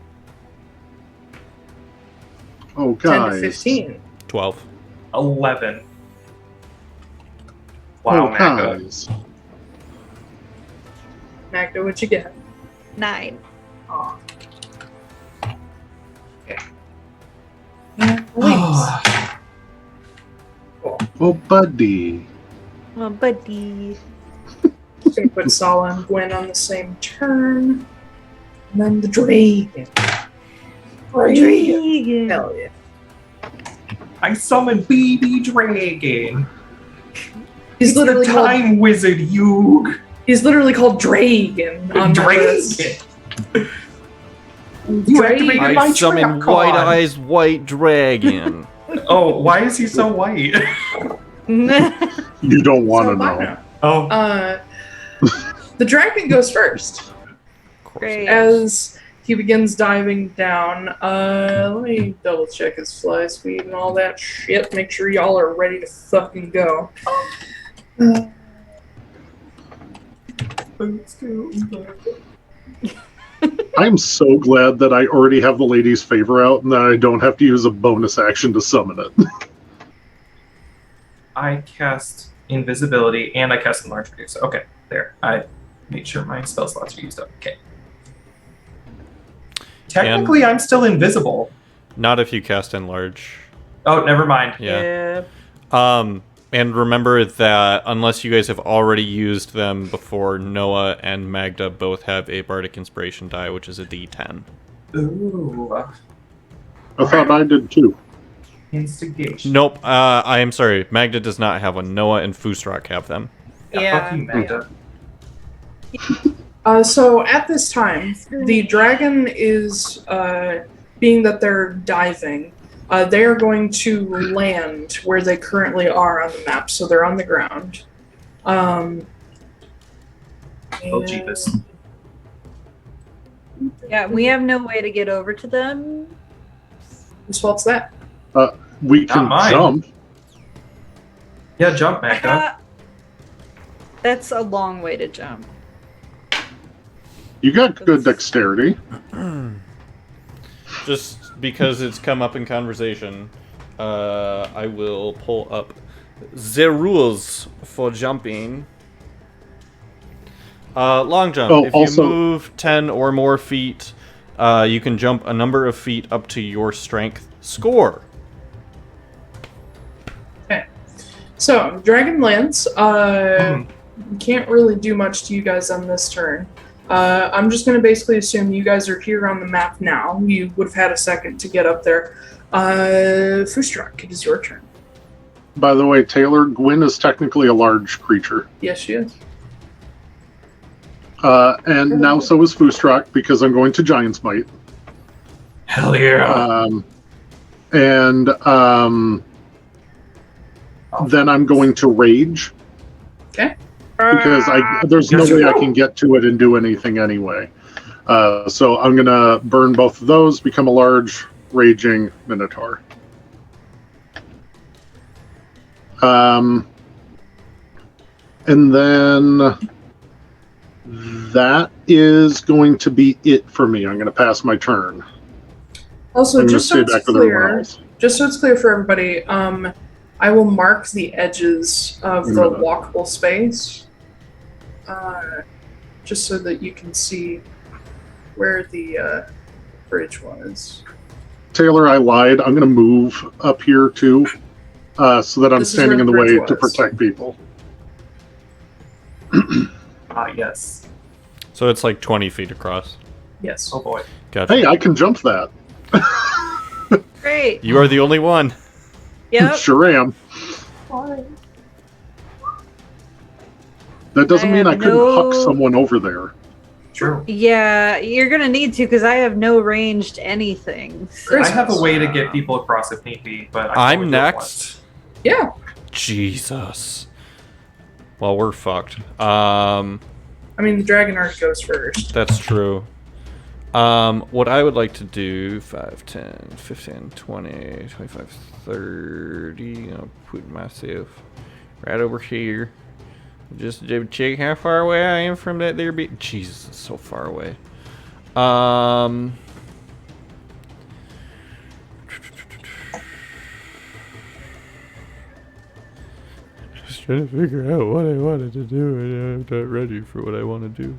Oh, 10 guys. to 15. 12. 11. Wow, Oh, Magda. guys. Magda, what'd you get? 9. Oh. Okay. Please. Oh, buddy. Oh, buddy. Just gonna put Sala and Gwen on the same turn. And then the dragon. Dragon. Hell yeah. I summon baby dragon. He's literally the called time wizard, you. He's literally called Dragon on my list. You activated I my summon trap card. White Eyes White Dragon. Oh, why is he so white? You don't want to know. Oh, The dragon goes first Great. as he begins diving down. Let me double check his fly speed and all that shit. Make sure y'all are ready to fucking go. I'm so glad that I already have the lady's favor out and that I don't have to use a bonus action to summon it. I cast invisibility and I cast enlarge reduce. Okay, there. I made sure my spell slots are used up. Okay. Technically, I'm still invisible. Not if you cast Enlarge. Oh, never mind. Yeah. And remember that unless you guys have already used them before, Noah and Magda both have a Bardic Inspiration die, which is a D10. Ooh. I thought I did too. Instigation. Nope, I am sorry. Magda does not have one. Noah and Foostrak have them. Fuck you, Magda. So at this time, the dragon is, being that they're diving, they are going to land where they currently are on the map, so they're on the ground. Oh, Jeebus. Yeah, we have no way to get over to them. Whose fault's that? We can mine. jump. Yeah, jump, Magda. That's a long way to jump. You got good dexterity. Just because it's come up in conversation, I will pull up the rules for jumping. Long jump. Oh, if also- you move 10 or more feet, you can jump a number of feet up to your strength score. Okay. So, dragon lands. Can't really do much to you guys on this turn. I'm just going to basically assume you guys are here on the map now. You would have had a second to get up there. Foostrak, it is your turn. By the way, Taiylor, Gwyn is technically a large creature. Yes, she is. And now so is Foostrak, because I'm going to Giant's Bite. Hell yeah. Then I'm going to Rage. Okay. Because there's no way I can get to it and do anything anyway. So I'm going to burn both of those, become a large raging Minotaur. And then that is going to be it for me. I'm going to pass my turn. Also, I'm going to just so stay it's back with everyone clear, else. just so it's clear for everybody, I will mark the edges of the walkable space, just so that you can see where the bridge was. Taiylor, I lied. I'm going to move up here too, so that I'm This is standing where in the the way bridge to was. protect people. Yes. So it's like 20 feet across. Yes. Oh boy. Gotcha. Hey, I can jump that. Great. You are the only one. Yep. Sure am. That doesn't I mean I have couldn't no- huck someone over there. True. Yeah, you're gonna need to because I have no ranged anything. So. I have a way to get people across if need be, but I can only I'm do it next. once. Yeah. Jesus. Well, we're fucked. I mean, the dragon arc goes first. That's true. What I would like to do, 5, 10, 15, 20, 25, 30, I'll put myself right over here. Just to check how far away I am from that there beat. Jesus, it's so far away. Just trying to figure out what I wanted to do, and I'm not ready for what I want to do.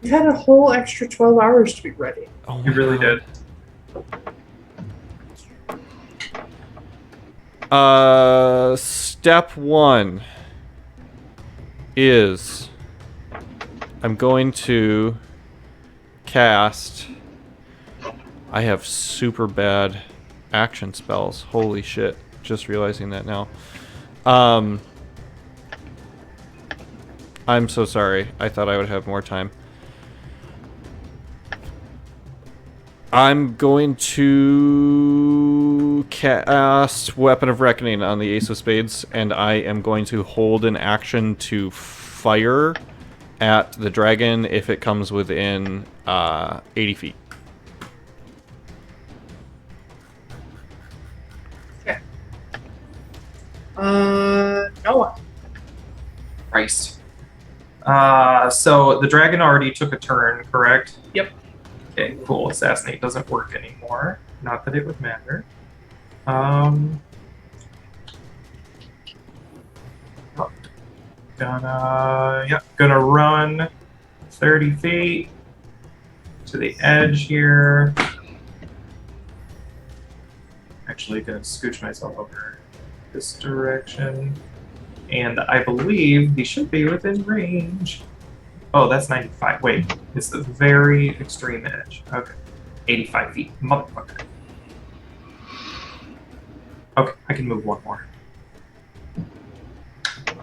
You had a whole extra 12 hours to be ready. Oh, You really did. Step 1 is I'm going to cast. I have super bad action spells. Holy shit. Just realizing that now. I'm so sorry. I thought I would have more time. I'm going to cast Weapon of Reckoning on the Ace of Spades, and I am going to hold an action to fire at the dragon if it comes within 80 feet. Okay. Noah. Christ. So the dragon already took a turn, correct? Yep. Okay, cool. Assassinate doesn't work anymore. Not that it would matter. Gonna run 30 feet to the edge here. Actually, gonna scooch myself over. this direction. And I believe he should be within range. Oh, that's 95. Wait, it's the very extreme edge. Okay. 85 feet. Motherfucker. Okay, I can move one more.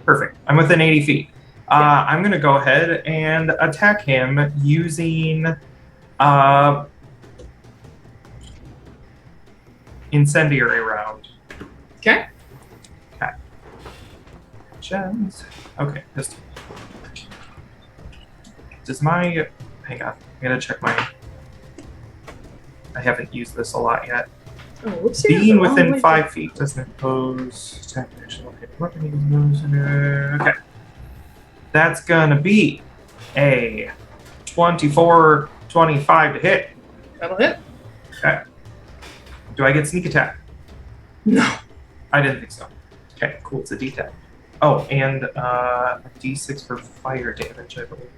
Perfect. I'm within 80 feet. I'm going to go ahead and attack him using incendiary round. Okay. Okay. Gems. Okay, pistol. Does my... Hang on. I gotta check my... I haven't used this a lot yet. Oh, whoopsie. Being within 5 feet doesn't impose attack action. Okay, okay. That's gonna be a 24-25 to hit. That'll hit. Okay. Do I get sneak attack? No. I didn't think so. Okay, cool. It's a D10. Oh, and a D6 for fire damage, I believe.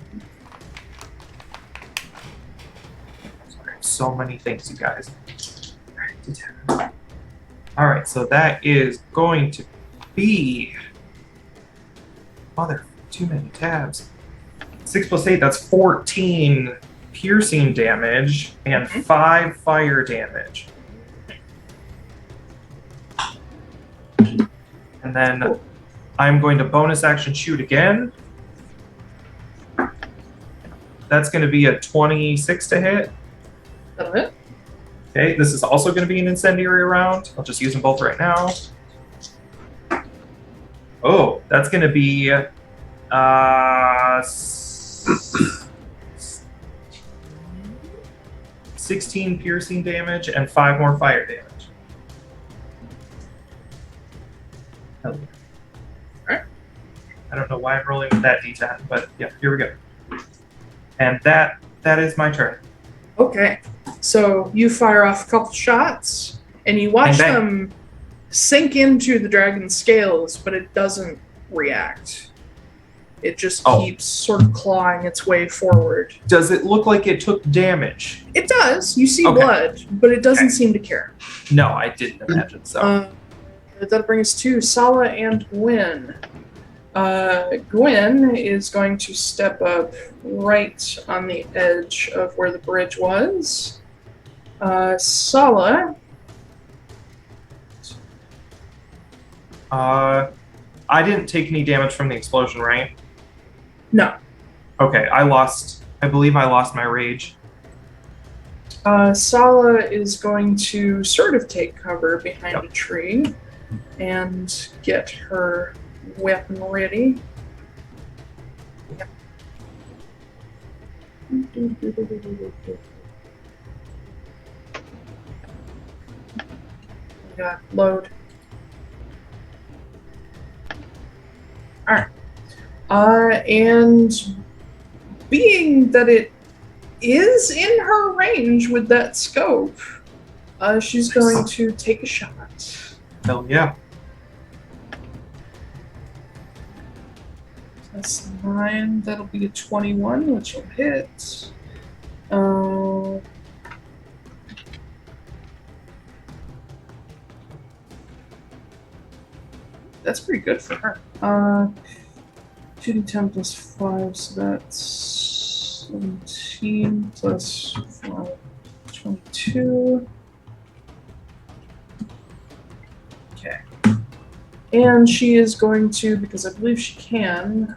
Sorry, so many things, you guys. Alright, D10. Alright, so that is going to be... Mother, too many tabs. 6 plus 8, that's 14 piercing damage and 5 fire damage. And then I'm going to bonus action shoot again. That's going to be a 26 to hit. That'll hit. Okay, this is also going to be an incendiary round. I'll just use them both right now. Oh, that's going to be 16 piercing damage and 5 more fire damage. Alright. I don't know why I'm rolling with that D10, but yeah, here we go. And that is my turn. Okay. So you fire off a couple shots, and you watch Bang, bang. them sink into the dragon's scales, but it doesn't react. It just keeps sort of clawing its way forward. Does it look like it took damage? It does. You see blood, but it doesn't seem to care. No, I didn't imagine so. That brings us to Sala and Gwen. Gwen is going to step up right on the edge of where the bridge was. Sala. I didn't take any damage from the explosion, right? No. Okay, I believe I lost my rage. Sala is going to sort of take cover behind a tree and get her weapon ready. Yeah, load. Alright. And being that it is in her range with that scope, she's going to take a shot. Hell yeah. That's 9. That'll be a 21, which will hit. That's pretty good for her. 2d10 plus 5, so that's 17 plus 5, 22. Okay. And she is going to, because I believe she can,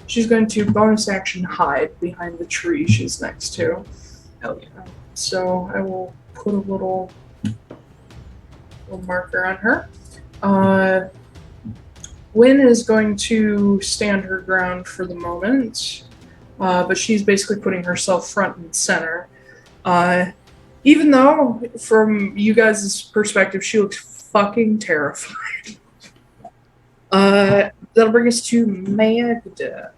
she's going to bonus action hide behind the tree she's next to. Hell yeah. So I will put a little marker on her. Wynn is going to stand her ground for the moment, but she's basically putting herself front and center. Even though, from you guys' perspective, she looks fucking terrified. That'll bring us to Magda.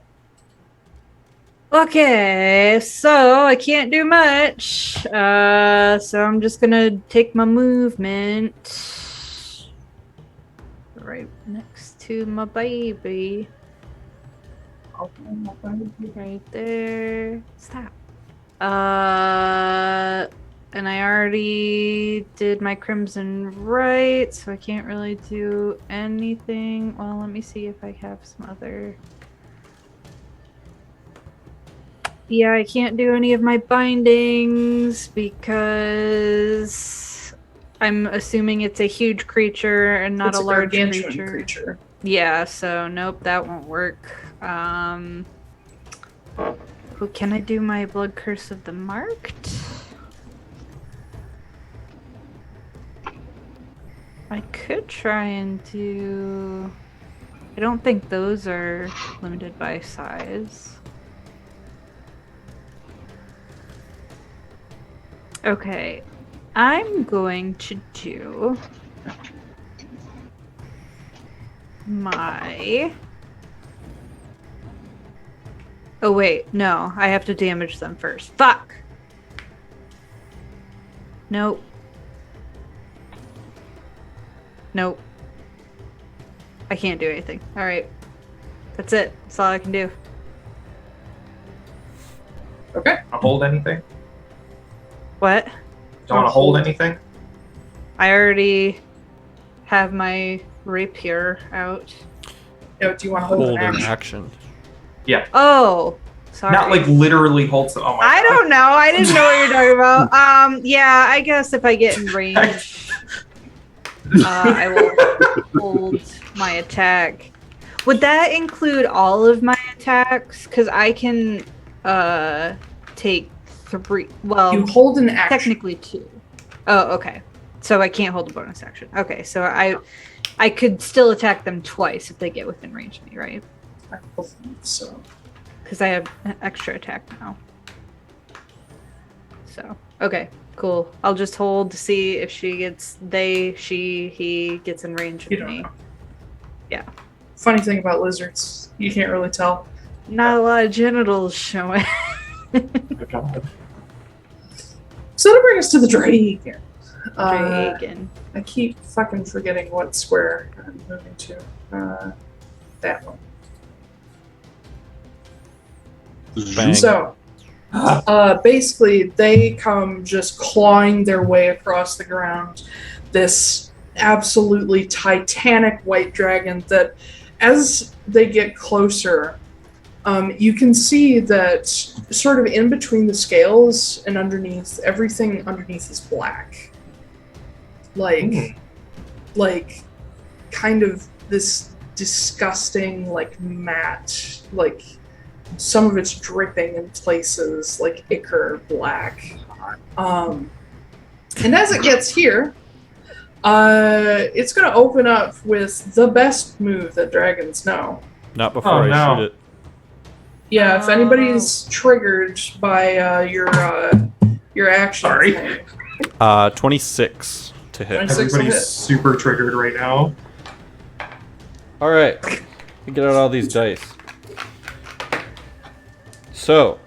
Okay, so I can't do much. So I'm just gonna take my movement right next to my baby. Right there. Stop. And I already did my crimson right, so I can't really do anything. Well, let me see if I have some other... Yeah, I can't do any of my bindings because I'm assuming it's a huge creature and not It's a large gargantuan creature. Yeah, so nope, that won't work. Can I do my Blood Curse of the Marked? I could try and do... I don't think those are limited by size. Okay, I'm going to do my... Oh wait, no, I have to damage them first. Fuck! Nope. Nope. I can't do anything. Alright. That's it. That's all I can do. Okay. I'll hold anything. What? Don't want to hold anything? I already have my rapier out. No, do you want to hold Hold an an action? action. Yeah. Oh! Sorry. Not like literally hold some. Oh my I God. don't know. I didn't know what you're talking about. Yeah, I guess if I get in range, I will hold my attack. Would that include all of my attacks? Because I can take 3. Well, You hold an action. technically 2. Oh, okay. So I can't hold a bonus action. Okay, so I could still attack them twice if they get within range of me, right? I believe so. Because I have an extra attack now. So, okay, cool. I'll just hold to see if he gets in range of You don't me. know. Yeah. Funny thing about lizards, you can't really tell. Not a lot of genitals showing. Oh my God. So to bring us to the dragon. Dragon. I keep fucking forgetting what square I'm moving to. That one. Bang. So, basically, they come just clawing their way across the ground. This absolutely titanic white dragon that, as they get closer, you can see that sort of in between the scales and underneath, everything underneath is black. Like kind of this disgusting, like, matte, like, some of it's dripping in places, like ichor black. And as it gets here, it's going to open up with the best move that dragons know. Not before I shoot it. Yeah, if anybody's triggered by your action. Sorry. thing. 26 to hit. 26 to Everybody's hit. super triggered right now. All right, get out all these dice. So,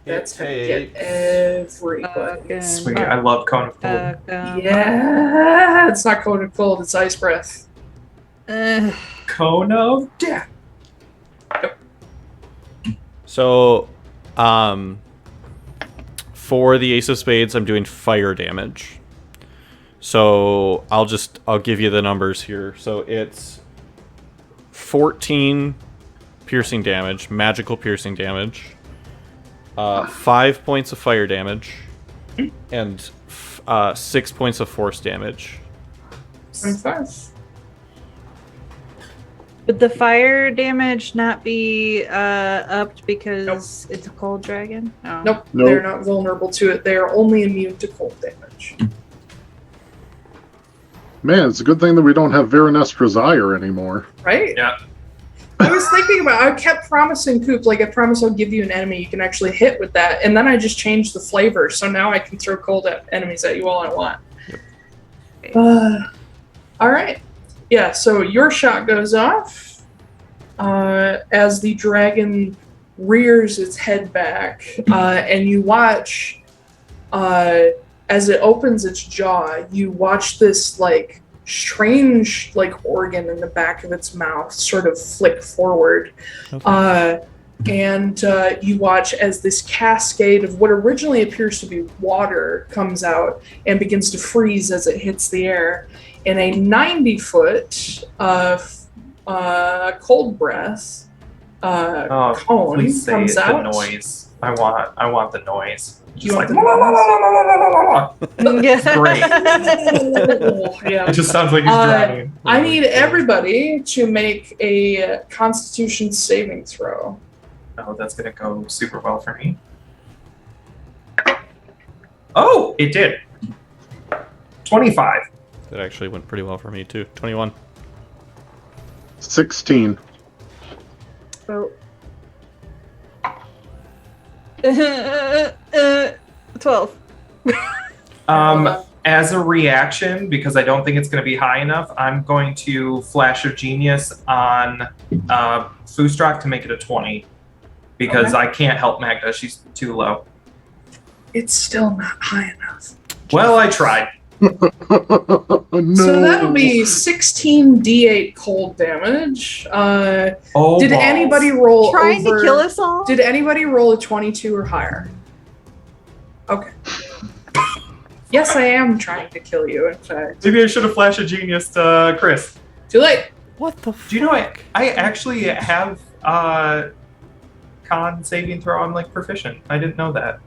That's gonna takes- get everybody. Fucking Sweet. I love Cone of Cold. Yeah, it's not cold and cold, it's ice breath. Cone of Death. So, for the Ace of Spades, I'm doing fire damage. So I'll give you the numbers here. So it's 14 piercing damage, magical piercing damage, 5 points of fire damage, and 6 points of force damage. 25. Would the fire damage not be upped because it's a cold dragon? No. Nope, Nope. they're not vulnerable to it. They are only immune to cold damage. Man, it's a good thing that we don't have Veranestra's ire anymore. Right? Yeah. I was thinking about I kept promising Koop, like I promise I'll give you an enemy you can actually hit with that, and then I just changed the flavor, so now I can throw cold enemies at you all I want. Alright. Yeah, so your shot goes off as the dragon rears its head back, and you watch as it opens its jaw, you watch this like strange, like, organ in the back of its mouth sort of flick forward. Okay. And you watch as this cascade of what originally appears to be water comes out and begins to freeze as it hits the air. And a 90-foot cold breath cone please say comes out. the noise. I want the noise. You Just want like, the noise? great. Yeah. It just sounds like he's drowning. I need everybody to make a Constitution saving throw. Oh, that's gonna go super well for me. Oh, it did. 25. That actually went pretty well for me too. 21. 16. Oh. 12. As a reaction, because I don't think it's going to be high enough, I'm going to Flash of Genius on Foostrak to make it a 20. Because I can't help Magda, she's too low. It's still not high enough. Well, I tried. No. So that'll be 16 d8 cold damage. Oh, Did balls. anybody roll Trying over, to kill us all? Did anybody roll a 22 or higher? Okay. Yes, I am trying to kill you, in fact. Maybe I should have Flash of Genius to Chris. Too late. What the fuck? Do you know I actually have con saving throw. I'm like proficient. I didn't know that.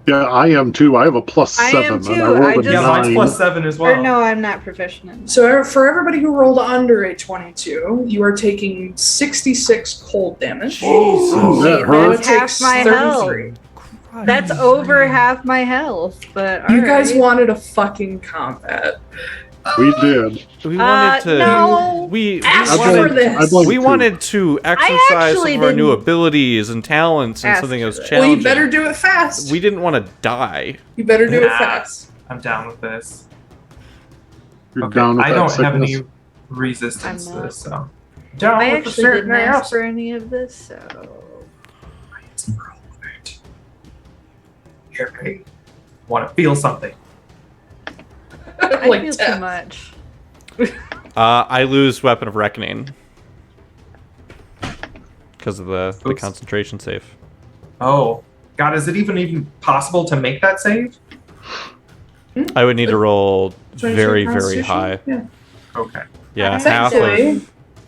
Yeah, I am too. I have a +7. I am and too. I rolled I a just- Yeah, mine's 9. +7 as well. Or no, I'm not proficient in that. So for everybody who rolled under a 22, you are taking 66 cold damage. Jesus. That hurts. It Half takes my health. 33. That's over half my health, but You guys alright. wanted a fucking combat. We did. We wanted to. no. We Ask wanted, for this. I'd like we to. wanted to exercise actually some of our new didn't abilities and talents and ask something that was for that. Well, challenging. you better do it fast. We didn't want to die. You better do it Nah. fast. I'm down with this. You're Okay, down with I that don't have sickness. any resistance I'm to not. this, so. Down I with the actually didn't certain ask for any of this, so Here, want to feel something. I Like feel too death. much. I lose Weapon of Reckoning because of the Oops. concentration save. Oh, God, is it even possible to make that save? I would need to roll 22 very, very Constitution? high. Yeah. Okay. Yeah, Thankfully,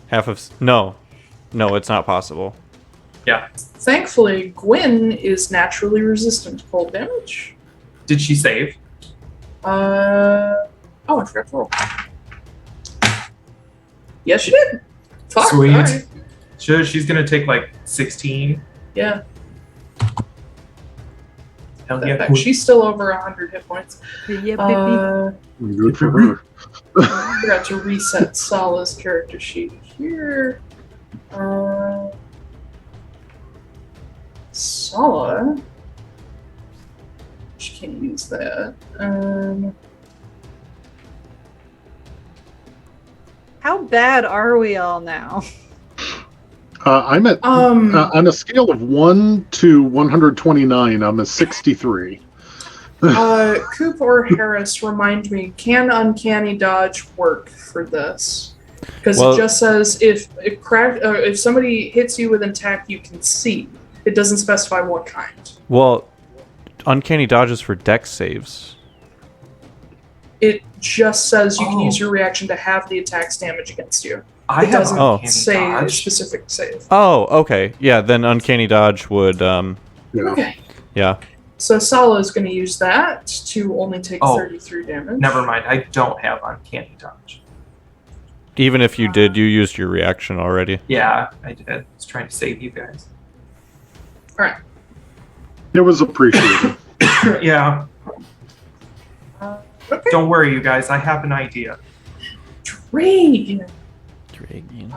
half of. No, it's not possible. Yeah. thankfully, Gwyn is naturally resistant to cold damage. Did she save? Oh, I forgot to roll. Yes, she did. Fuck. Sweet. alright. Sure, she's gonna take like 16. Yeah. Hell yeah. She's still over 100 hit points. Yeah, baby. Good for her. I forgot to reset Sala's character sheet here. Sala. She can't use that. How bad are we all now? I'm at on a scale of 1 to 129. I'm a 63. Koop or Harris, remind me, can uncanny dodge work for this? Because Well- it just says if somebody hits you with an attack you can see. It doesn't specify what kind. Well, uncanny dodges for dex saves. It just says you can Oh. use your reaction to have the attack's damage against you. I It have doesn't uncanny say a dodge. specific save. Oh, okay. Yeah, then uncanny dodge would. Yeah. Okay. Yeah. So Sala is going to use that to only take Oh. 33 damage. Never mind. I don't have uncanny dodge. Even if you did, you used your reaction already. Yeah, I did. I was trying to save you guys. Alright. It was appreciated. Yeah. Okay. Don't worry, you guys. I have an idea. Dragon. Dragon.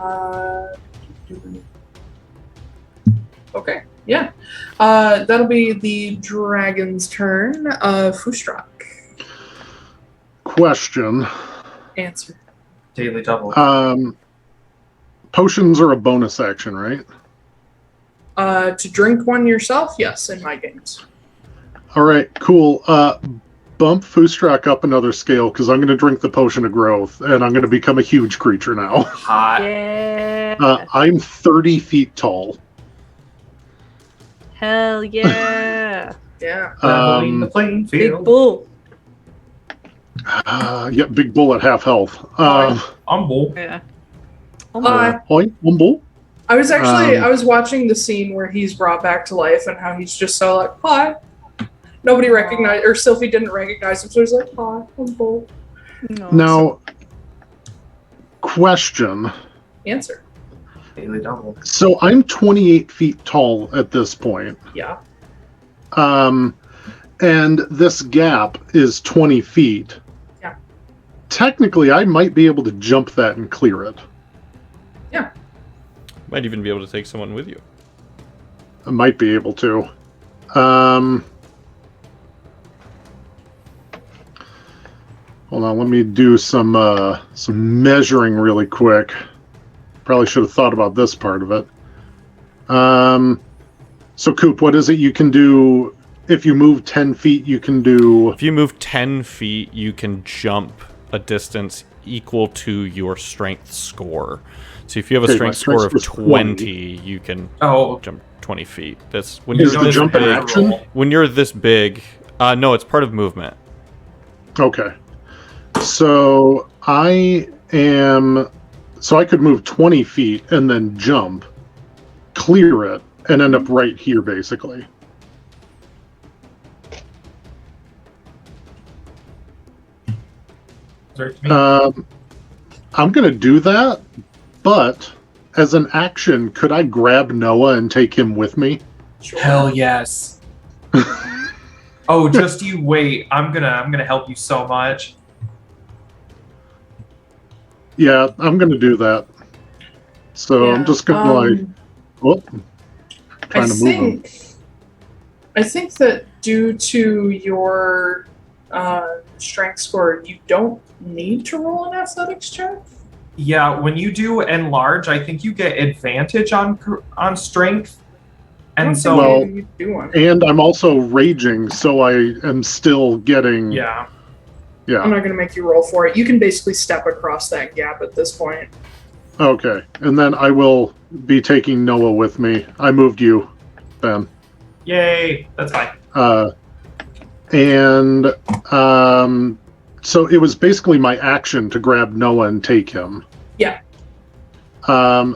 Okay, yeah. That'll be the dragon's turn. Foostrak. Question. Answer. Daily double. Potions are a bonus action, right? To drink one yourself, yes, in my games. All right, cool. bump Foostrak up another scale because I'm going to drink the potion of growth, and I'm going to become a huge creature now. Hot. Yeah. I'm 30 feet tall. Hell yeah. Yeah. Leveling the playing Big field. bull. Yeah, big bull at half health. I'm bull. Yeah. Point, one bull. I was watching the scene where he's brought back to life and how he's just so like, hi. Nobody recognized, or Sylphie didn't recognize him, so he's like, hi, I'm bull. No, Now, question. Answer. Daily double. So I'm 28 feet tall at this point. Yeah. And this gap is 20 feet. Yeah. Technically, I might be able to jump that and clear it. Yeah. Might even be able to take someone with you. I might be able to. Hold on, let me do some measuring really quick. Probably should have thought about this part of it. So Koop, what is it you can do if you move 10 feet? You can do. If you move 10 feet, you can jump a distance equal to your strength score. So if you have a Okay, strength my score strength of score's 20, 20. you can Oh, jump 20 feet. That's when Is you're the this jump an big. action? When you're this big, no, it's part of movement. Okay. So I could move 20 feet and then jump, clear it, and end up right here, basically. search me. I'm going to do that, but as an action, could I grab Noah and take him with me? Sure. Hell yes. Oh, just you wait. I'm gonna help you so much. Yeah, I'm going to do that. So Yeah, I'm just going to trying to move him. I think that due to your strength score, you don't need to roll an athletics check. Yeah, when you do enlarge, I think you get advantage on strength. I don't And think so you do one. And I'm also raging, so I am still getting. yeah. Yeah. I'm not going to make you roll for it. You can basically step across that gap at this point. Okay, and then I will be taking Noah with me. I moved you, Ben. Yay, that's fine. So it was basically my action to grab Noah and take him. Yeah.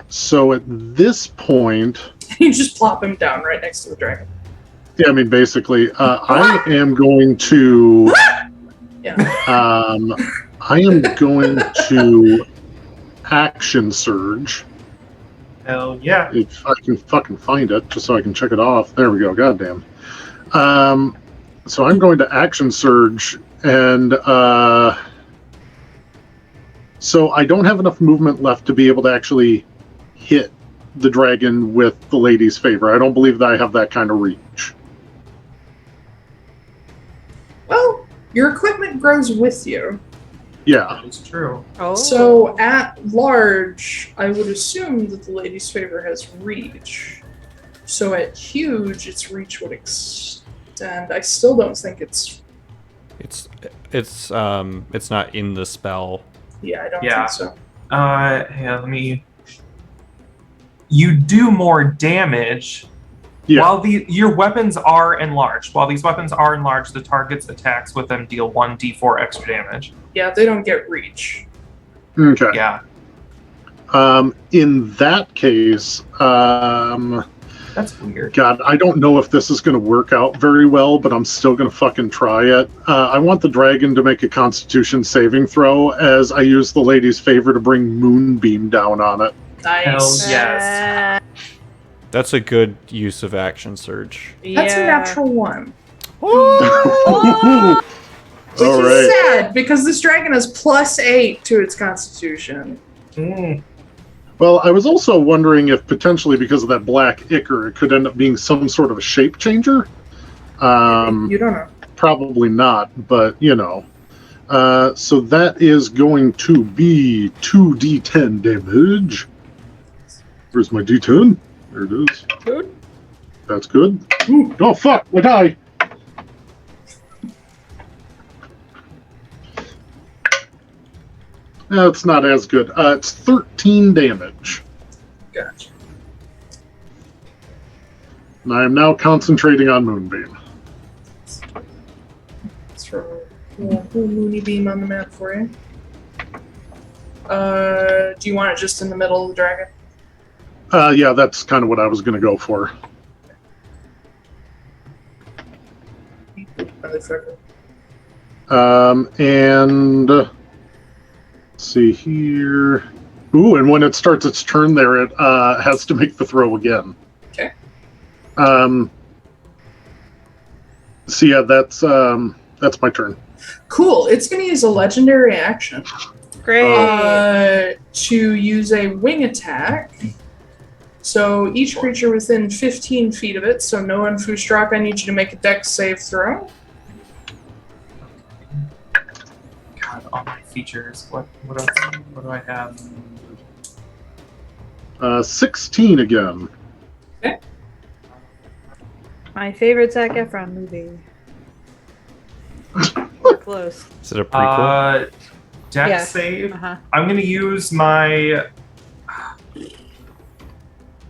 So at this point, You just plop him down right next to the dragon. yeah, I mean, basically, I am going to. Yeah. I am going to action surge. Hell yeah. If I can fucking find it, just so I can check it off. There we go. Goddamn. So I'm going to action surge, and so I don't have enough movement left to be able to actually hit the dragon with the lady's favor. I don't believe that I have that kind of reach. Well, your equipment grows with you. Yeah. It's true. Oh. So at large, I would assume that the lady's favor has reach. So at huge, its reach would extend. I still don't think it's. It's not in the spell. Yeah, I don't Yeah. think so. Yeah, let me. You do more damage. Yeah. While your weapons are enlarged. While these weapons are enlarged, the target's attacks with them deal 1d4 extra damage. Yeah, they don't get reach. Okay. Yeah. In that case, That's weird. God, I don't know if this is going to work out very well, but I'm still going to fucking try it. I want the dragon to make a Constitution saving throw as I use the lady's favor to bring Moonbeam down on it. Nice. Hell yes. That's a good use of action surge. That's a natural one. Oh! Which All is right. sad because this dragon has +8 to its Constitution. Mm. Well, I was also wondering if potentially because of that black ichor, it could end up being some sort of a shape changer. You don't know. Probably not, but you know. So that is going to be 2d10 damage. Where's my d10? There it is. Good. That's good. Ooh, oh fuck, I die. It's not as good. It's 13 damage. Gotcha. And I am now concentrating on Moonbeam. Let's throw a little Moony Beam on the map for you. Do you want it just in the middle of the dragon? Yeah, that's kind of what I was going to go for. Motherfucker. And let's see here. Ooh, and when it starts its turn there, it has to make the throw again. Okay. So yeah, that's my turn. Cool. It's going to use a legendary action Great. to use a wing attack. So each creature within 15 feet of it. So Noah and Foostrak, I need you to make a dex save throw. God, all my features. What else? What do I have? 16 again. My favorite Zac Efron movie. We're close. Is it a prequel? Dex Yeah. save. Uh-huh. I'm gonna use my.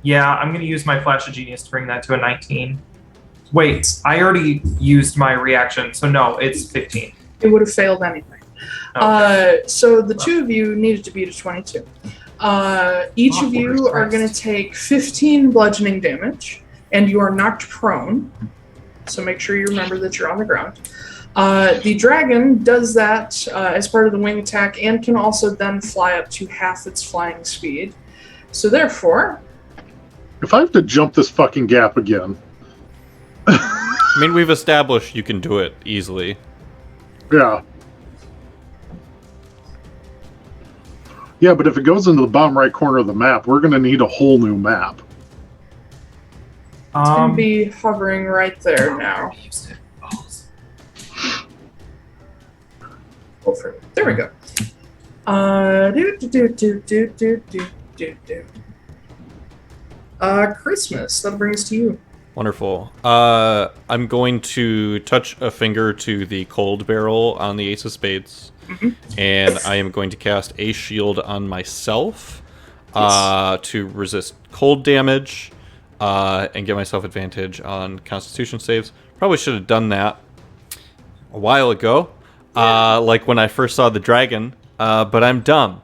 Yeah, I'm gonna use my Flash of Genius to bring that to a 19. Wait, I already used my reaction, so no, it's 15. It would have failed anyway. Okay. So the two of you needed to beat a 22. Each of you are going to take 15 bludgeoning damage, and you are knocked prone. So make sure you remember that you're on the ground. The dragon does that as part of the wing attack and can also then fly up to half its flying speed. So therefore... If I have to jump this fucking gap again... I mean, we've established you can do it easily. Yeah. Yeah, but if it goes into the bottom right corner of the map, we're going to need a whole new map. It's going to be hovering right there now. There we go. Christmas. That'll bring us to you. Wonderful. I'm going to touch a finger to the cold barrel on the Ace of Spades, and I am going to cast a shield on myself to resist cold damage and get myself advantage on Constitution saves. Probably should have done that a while ago, like when I first saw the dragon, but I'm dumb.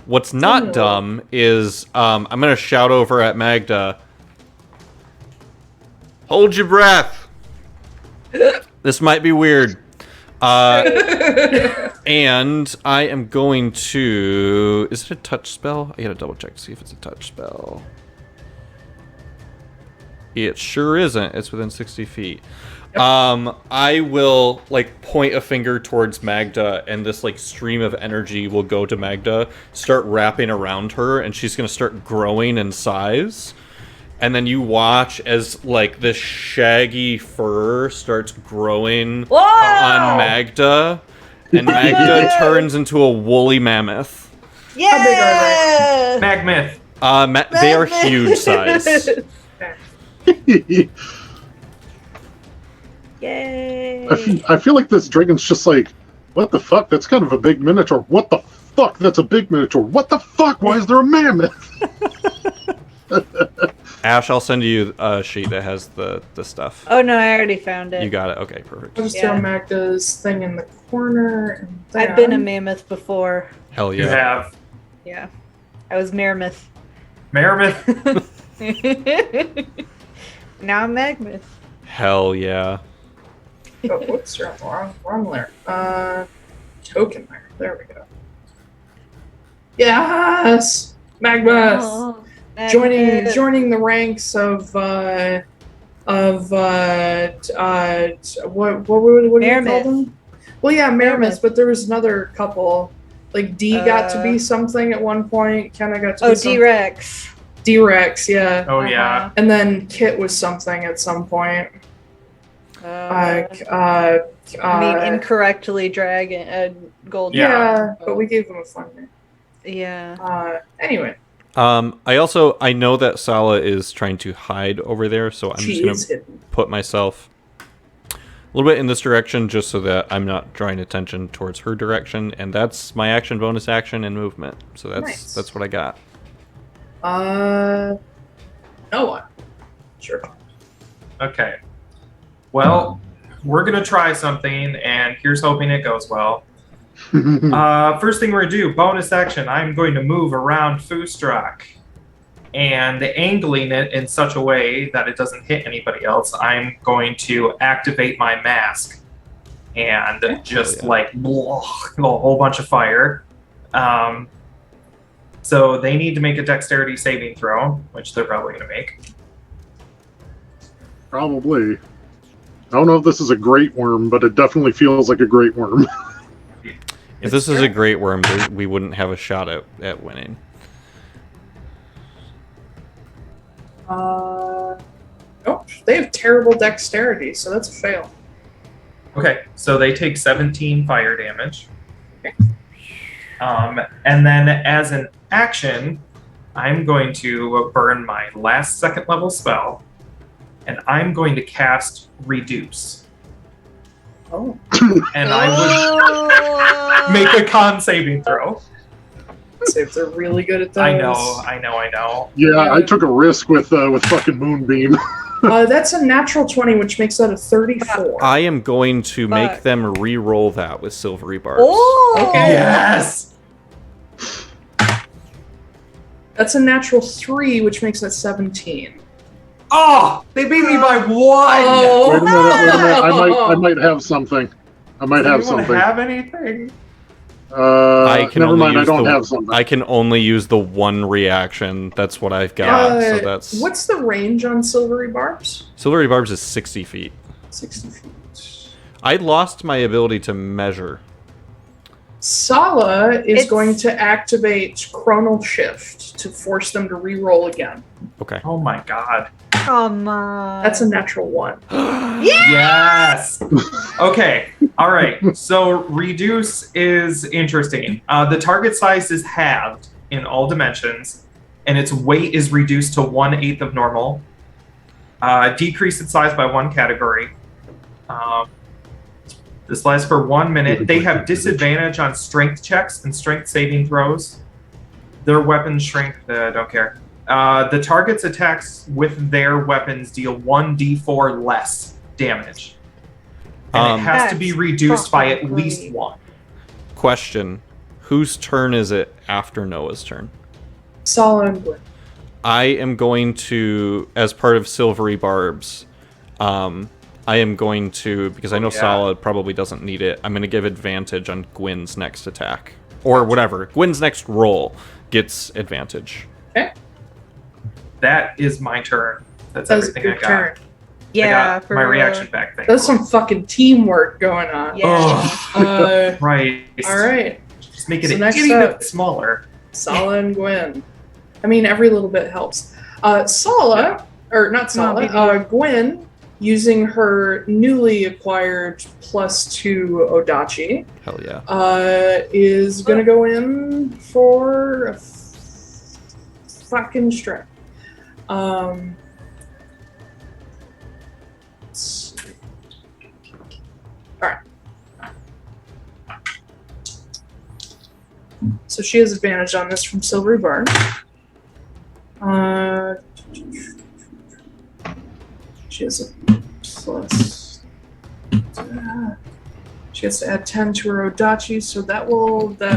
What's not dumb is I'm going to shout over at Magda, hold your breath. This might be weird. And I am going to... Is it a touch spell? I gotta double check to see if it's a touch spell. It sure isn't. It's within 60 feet. Yep. I will point a finger towards Magda, and this stream of energy will go to Magda, start wrapping around her, and she's gonna start growing in size. And then you watch as this shaggy fur starts growing on Magda, and Magda turns into a woolly mammoth. Yeah! How big are they? Magmyth. They are huge size. Yay! I feel like this dragon's just what the fuck? That's kind of a big minotaur. What the fuck? That's a big minotaur. What the fuck? Why is there a mammoth? Ash, I'll send you a sheet that has the stuff. Oh no, I already found it. You got it. Okay, perfect. I'll just throw Magda's thing in the corner. And I've been a mammoth before. Hell yeah. You have. Yeah. I was Meramith. Meramith. Now I'm Magmith. Hell yeah. Oh, whoops, wrong layer. Token layer. There we go. Yes! Magma! Oh, Joining the ranks of what do you call them? Well, yeah, Meramith, but there was another couple. D got to be something at one point. Kenna got to be something. D-Rex. D-Rex, yeah. Oh yeah. And then Kit was something at some point. I mean, incorrectly dragon, gold. Yeah, but we gave them a fun name. Yeah. Anyway. I know that Sala is trying to hide over there, so I'm just going to put myself little bit in this direction just so that I'm not drawing attention towards her direction, and that's my action, bonus action, and movement. So that's what I got. No one. Sure. Okay. Well, we're gonna try something, and here's hoping it goes well. First thing we're gonna do, bonus action. I'm going to move around Foostrak, and angling it in such a way that it doesn't hit anybody else. I'm going to activate my mask and just like a whole bunch of fire. So they need to make a dexterity saving throw, which they're probably going to make. Probably. I don't know if this is a great worm, but it definitely feels like a great worm. If this is a great worm, we wouldn't have a shot at winning. Nope. They have terrible dexterity, so that's a fail. Okay, so they take 17 fire damage. Okay. And then as an action, I'm going to burn my last second level spell, and I'm going to cast Reduce. Oh. And I would make a con saving throw. See if they're really good at those. I know. Yeah, I took a risk with fucking Moonbeam. That's a natural 20, which makes that a 34. I am going to make them re-roll that with silvery barbs. Oh! Okay. Yes! That's a natural 3, which makes that 17. Oh! They beat me by 1! Oh, Wait a minute. I might have something. Have anything? Never mind, I don't have something. I can only use the one reaction. That's what I've got. So that's. What's the range on Silvery Barbs? Silvery Barbs is 60 feet. 60 feet. I lost my ability to measure. Sala is going to activate Chronal Shift to force them to re-roll again. Okay. Oh my god. Come on. That's a natural 1. Yes! Okay, alright. So Reduce is interesting. The target size is halved in all dimensions, and its weight is reduced to 1/8 of normal. Decrease its size by 1 category. This lasts for 1 minute. They have disadvantage on strength checks and strength saving throws. Their weapons shrink. Don't care. The target's attacks with their weapons deal 1d4 less damage. And it has to be reduced by at least 1. Question. Whose turn is it after Noah's turn? Sala and Gwen. I am going to, as part of Silvery Barbs, I am going to, because I know Sala probably doesn't need it, I'm going to give advantage on Gwen's next attack. Or whatever. Gwen's next roll gets advantage. Okay. That is my turn. That's everything I got. Turn. Yeah, I got my reaction back thing. There's some fucking teamwork going on. Yeah. Right. Alright. Just make it So a next itty up- bit smaller. Sala and Gwen. I mean, every little bit helps. Sala, or not Sala, Gwen, using her newly acquired +2 Odachi, Hell yeah. is gonna go in for a fucking strike. Alright. So she has advantage on this from Silvery Bar. She has a plus. She has to add 10 to her Odachi, so that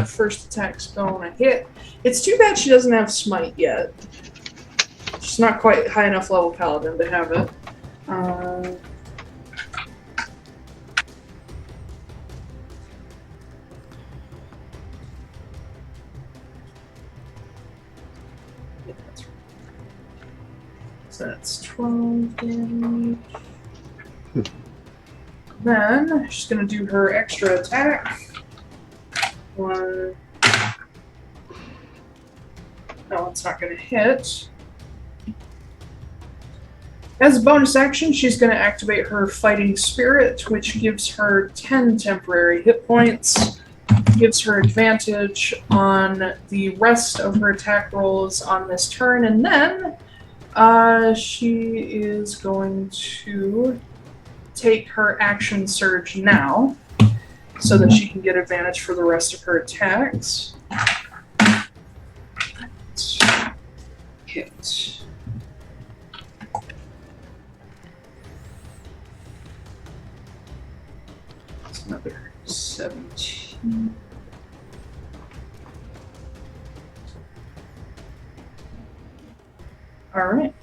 first attack spell when I hit. It's too bad she doesn't have Smite yet. She's not quite high enough level Paladin to have it. So that's 12 damage. Then she's gonna do her extra attack. One. No, it's not gonna hit. As a bonus action, she's going to activate her Fighting Spirit, which gives her 10 temporary hit points, gives her advantage on the rest of her attack rolls on this turn, and then she is going to take her action surge now, so that she can get advantage for the rest of her attacks. Hit. That's another 17. Alright.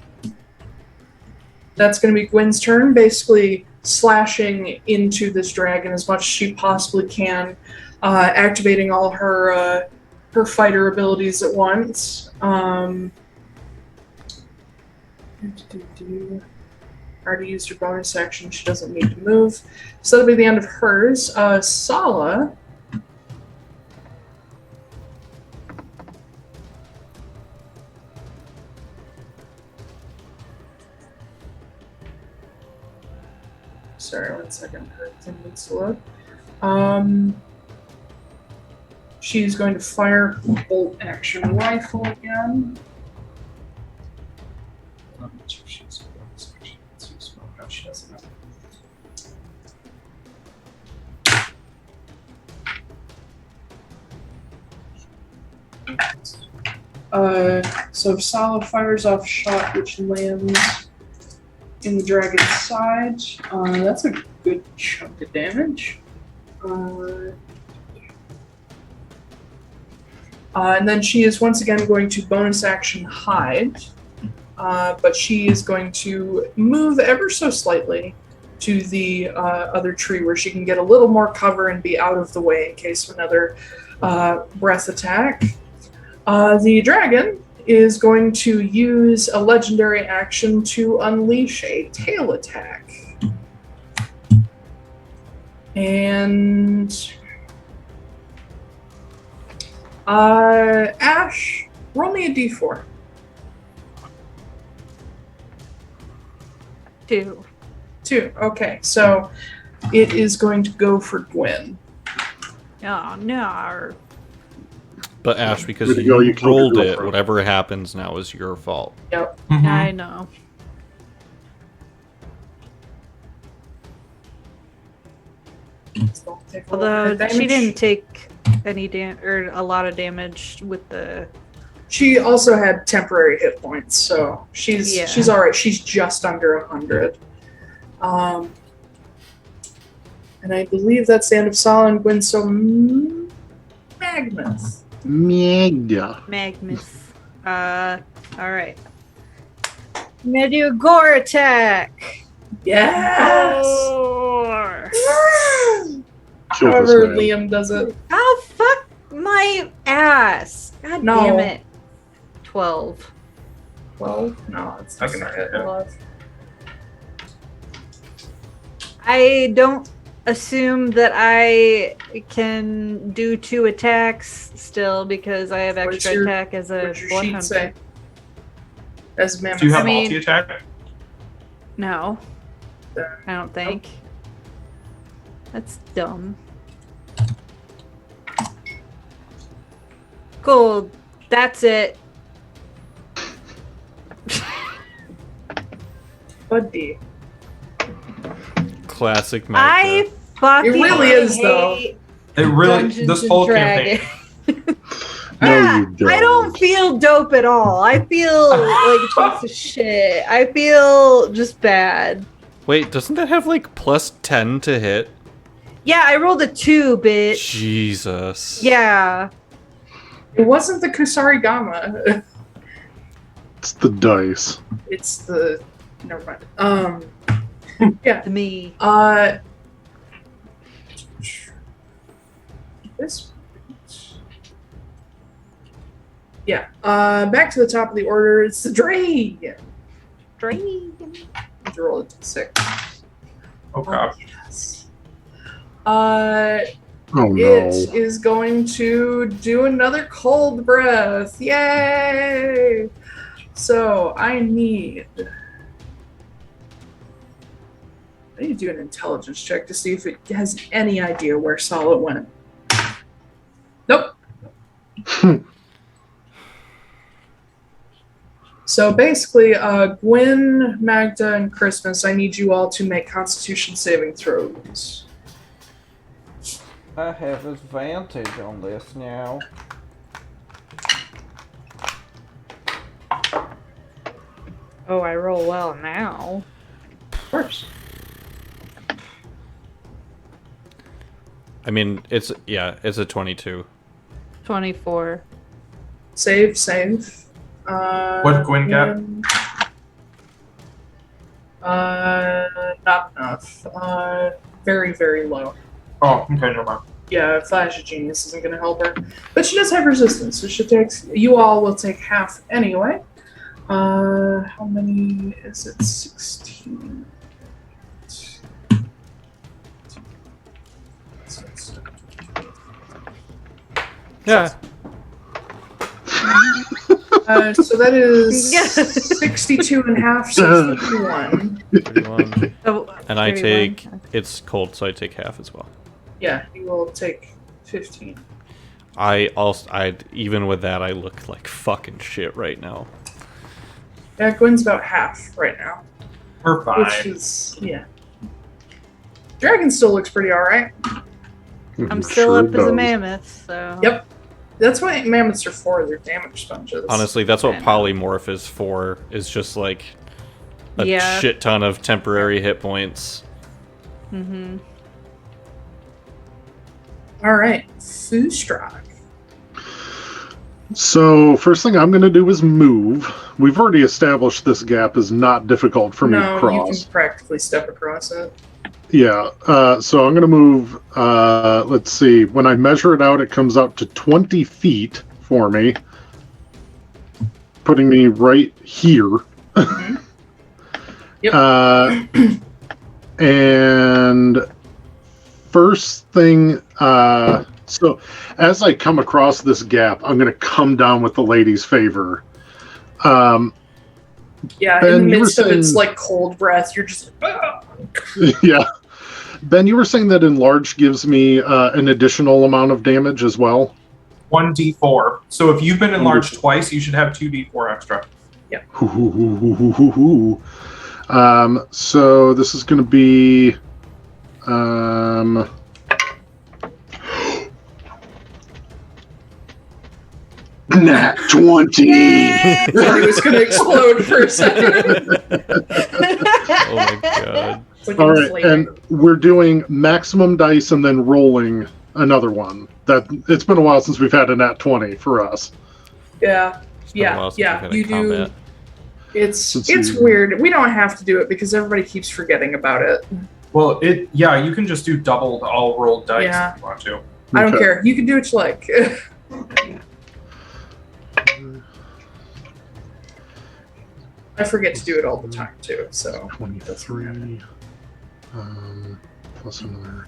That's going to be Gwen's turn, basically slashing into this dragon as much as she possibly can, activating all her fighter abilities at once. Already used her bonus action. She doesn't need to move. So that'll be the end of hers. Sala. Sorry, 1 second. Her thing needs to load. She's going to fire bolt action rifle again. I'm not sure if she has a bonus action. Let's use smoke. No, she doesn't have. So Sala fires off a shot which lands in the dragon's side. That's a good chunk of damage. And then she is once again going to bonus action hide, but she is going to move ever so slightly to the other tree where she can get a little more cover and be out of the way in case of another breath attack. The dragon is going to use a legendary action to unleash a tail attack. And Ash, roll me a d4. 2. 2, okay. So it is going to go for Gwen. Oh, no. But Ash, because Way to you go, you killed your rolled it, girlfriend. whatever happens now is your fault. Yep. I know. So take a little Although bit of she damage. didn't take any or a lot of damage with the. She also had temporary hit points, so she's all right. She's just under 100. And I believe that's the end of Sala and Gwen. So Magnus. Magda. Magnus. Alright. I'm gonna do a gore attack. Yes. Gore. Kill this However, man. Liam does it. Oh, fuck my ass. God No. damn it. 12. 12? No, it's not gonna hit. I don't assume that I can do 2 attacks still because I have What's extra your- attack as a What's your blood sheet hunter. say? As Mammoth. Do you have I mean- multi-attack? No. I don't think. That's dumb. Cool. That's it. Buddy. Classic I Magda. fucking It really is, hate It really, Dungeons this and whole Dragons. campaign. No, you don't. I don't feel dope at all. I feel like a piece of shit. I feel just bad. Wait, doesn't that have like plus 10 to hit? Yeah, I rolled a 2, bitch. Jesus. Yeah. It wasn't the Kusari Gamma. It's the dice. It's the. Never mind. Yeah. To me. This. Yeah. Back to the top of the order. It's the dragon. Dragon. To roll it to 6. Oh crap. Yes. Oh no. It is going to do another cold breath. Yay! So I need to do an intelligence check to see if it has any idea where Sala went. Nope. So basically, Gwen, Magda, and Christmas, I need you all to make Constitution saving throws. I have advantage on this now. Oh, I roll well now. Of course. I mean, it's a 22. 24. Save. What did Gwen get? Not enough. Very, very low. Oh, okay, never mind. Yeah, Flash of Genius isn't going to help her. But she does have resistance, so you all will take half anyway. How many is it? 16. Yeah. So that is 62 and a half, 61. 31. Oh, And I 31. take, it's cold, so I take half as well. Yeah, you will take 15. Even with that, I look like fucking shit right now. Yeah, Gwen's about half right now. We're fine. Which is, yeah. Dragon still looks pretty alright. I'm still up as a mammoth, so. Yep. That's what mammoths are for, they're damage sponges. Honestly, that's what I know. polymorph is for, is just like a Yeah. shit ton of temporary hit points. Mm-hmm. Alright, Foostrak. So, first thing I'm going to do is move. We've already established this gap is not difficult for me to No, you cross. can practically step across it. Yeah, so I'm going to move, let's see, when I measure it out, it comes out to 20 feet for me, putting me right here. Yep. And first thing, so as I come across this gap, I'm going to come down with the lady's favor. Yeah, Ben, in the you were midst of its saying- like cold breath, you're just like, "Ah!" Yeah. Ben, you were saying that enlarge gives me an additional amount of damage as well? 1d4. So if you've been enlarged twice, you should have 2d4 extra. So this is going to be nat 20. Thought he was going to explode for a second. Oh my god. It's like All right, inflating. and we're doing maximum dice and then rolling another one. That it's been a while since we've had a nat 20 for us. Yeah, It's been a while since we've yeah. had a You do. combat. It's Let's it's see. weird. We don't have to do it because everybody keeps forgetting about it. Well, you can just do doubled all rolled dice Yeah. if you want to. I don't Okay. care. You can do what you like. I forget to do it all the time too. So 23. Plus another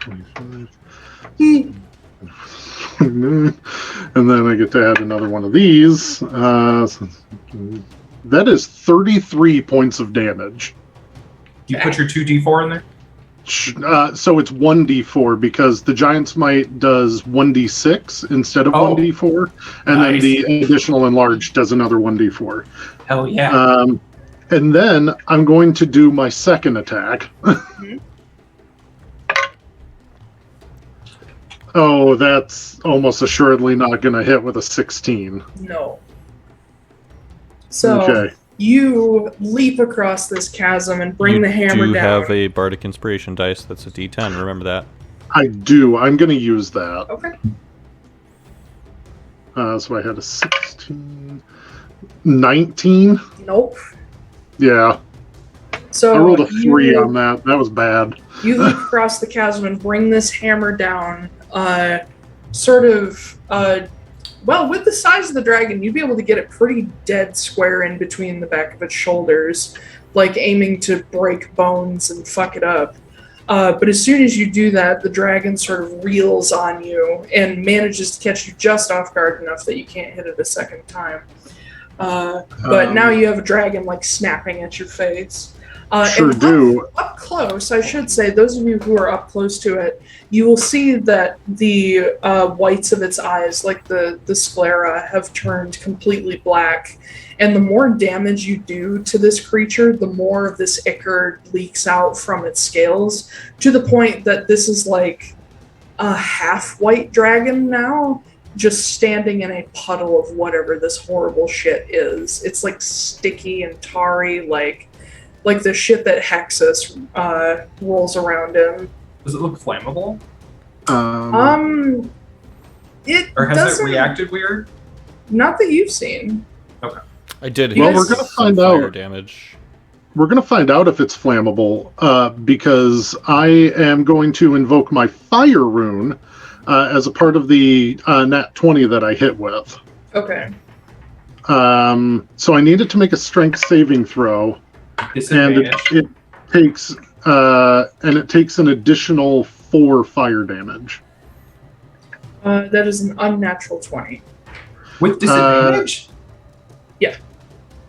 25. And then I get to add another one of these. That is 33 points of damage. You put your 2d4 in there? So it's 1d4 because the Giant's Might does 1d6 instead of Oh. 1d4. And then Nice. the additional enlarged does another 1d4. Hell yeah. And then I'm going to do my second attack. Oh, that's almost assuredly not going to hit with a 16. no. So Okay. you leap across this chasm and bring the hammer You do down. have a Bardic Inspiration dice that's a D10, remember that. I do. I'm going to use that. Okay. So I had a 16. 19? Nope. Yeah. So I rolled a 3 you- on that. That was bad. You leap across the chasm and bring this hammer down, well, with the size of the dragon, you'd be able to get it pretty dead square in between the back of its shoulders, like aiming to break bones and fuck it up. But as soon as you do that, the dragon sort of reels on you and manages to catch you just off guard enough that you can't hit it a second time. But now you have a dragon, like, snapping at your face. Sure and do. Up close, I should say, those of you who are up close to it, you will see that the whites of its eyes, like the sclera, have turned completely black. And the more damage you do to this creature, the more of this ichor leaks out from its scales, to the point that this is like a half-white dragon now, just standing in a puddle of whatever this horrible shit is. It's like sticky and tarry, like the shit that Hexus rolls around in. Does it look flammable? It Or has it doesn't- reacted weird? Not that you've seen. Okay. I did. Well, hit we're gonna some find fire out. damage. We're going to find out if it's flammable because I am going to invoke my fire rune as a part of the nat 20 that I hit with. Okay. So I needed to make a strength saving throw, and Disadvantage. it takes an additional 4 fire damage. That is an unnatural 20. With disadvantage? Yeah.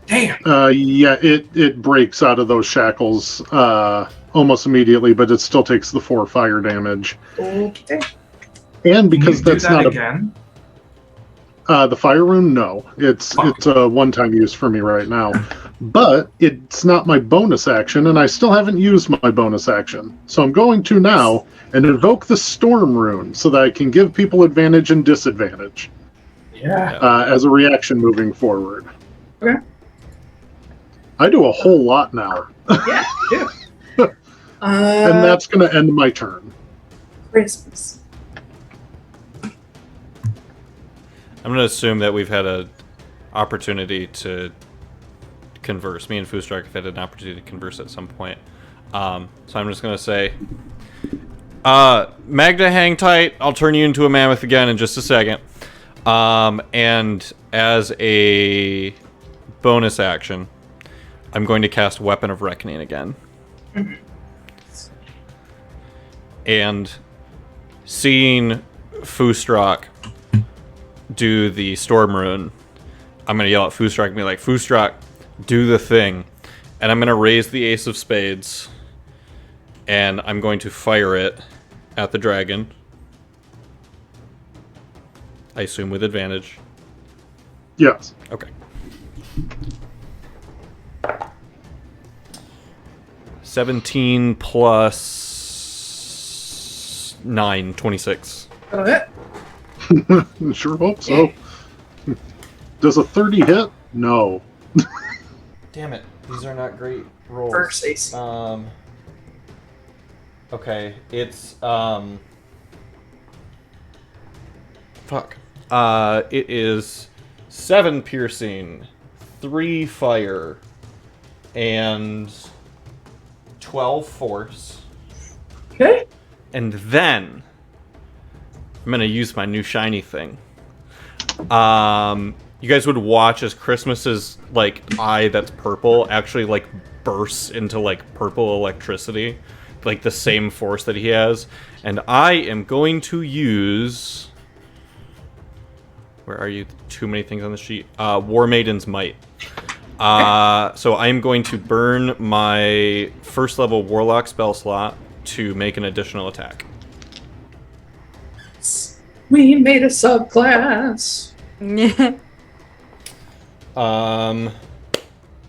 Damn. Yeah, it breaks out of those shackles almost immediately, but it still takes the 4 fire damage. Okay. And because Can you that's do that not again? the fire rune, no, it's a one-time use for me right now. But it's not my bonus action, and I still haven't used my bonus action, so I'm going to now and invoke the storm rune so that I can give people advantage and disadvantage Yeah. as a reaction moving forward. Okay. I do a whole lot now, Yeah, you do. and that's going to end my turn. Christmas. I'm going to assume that we've had an opportunity to converse. Me and Foostrak have had an opportunity to converse at some point. So I'm just going to say, Magda, hang tight. I'll turn you into a mammoth again in just a second. And as a bonus action, I'm going to cast Weapon of Reckoning again. And seeing Foostrak do the Storm Rune, I'm going to yell at Foostrak and be like, Foostrak, do the thing. And I'm going to raise the Ace of Spades, and I'm going to fire it at the dragon. I assume with advantage. Yes. Okay. 17 plus 9, 26. Okay. Sure hope so. Does a 30 hit? No. Damn it. These are not great rolls. First AC. Okay, it's fuck. It is 7 piercing, 3 fire, and 12 force. Okay. And then I'm gonna use my new shiny thing. You guys would watch as Christmas's like eye that's purple actually like bursts into like purple electricity, like the same force that he has. And I am going to use, where are you? Too many things on the sheet. War Maiden's Might. So I am going to burn my first level Warlock spell slot to make an additional attack. We made a subclass.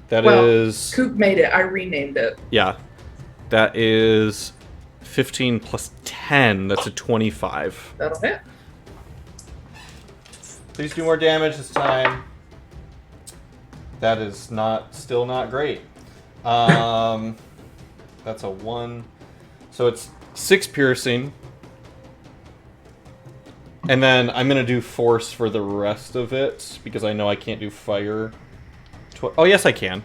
That Well, is, Koop made it. I renamed it. yeah, that is 15 plus 10. That's a 25. That'll hit. Please do more damage this time. That is still not great. That's a 1. So it's 6 piercing. And then I'm going to do force for the rest of it, because I know I can't do fire. Oh, yes, I can.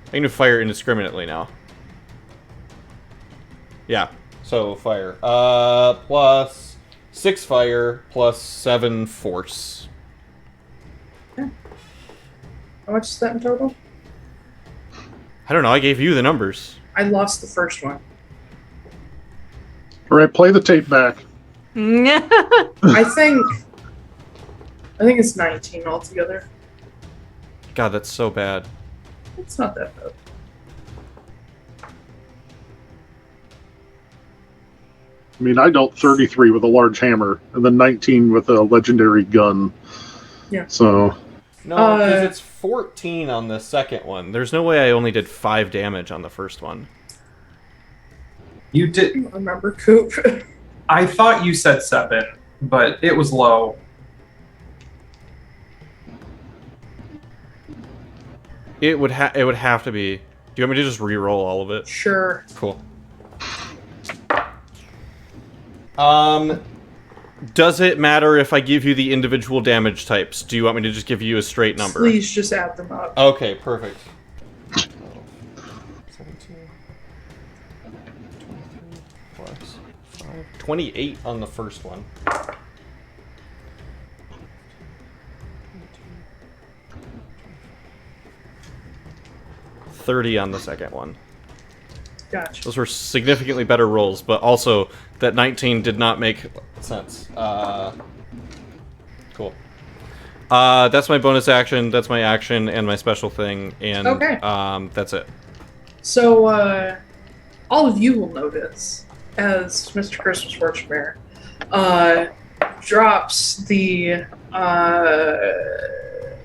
I can do fire indiscriminately now. Yeah, so fire. Plus 6 fire, plus 7 force. How much is that in total? I don't know, I gave you the numbers. I lost the first one. All right, play the tape back. I think it's 19 altogether. God, that's so bad. It's not that bad. I mean, I dealt 33 with a large hammer, and then 19 with a legendary gun. Yeah. So... No, because it's 14 on the second one. There's no way I only did 5 damage on the first one. You I did. don't remember Koop. I thought you said 7, but it was low. It would have to be. Do you want me to just re-roll all of it? Sure. Cool. Does it matter if I give you the individual damage types? Do you want me to just give you a straight number? Please just add them up. Okay, perfect. 17, 23 plus 5. 28 on the first one. 30 on the second one. Gotcha. Those were significantly better rolls, but also that 19 did not make sense. Cool. That's my bonus action, that's my action, and my special thing, and Okay. That's it. So, all of you will notice as Mr. Christmas Fortunemær drops the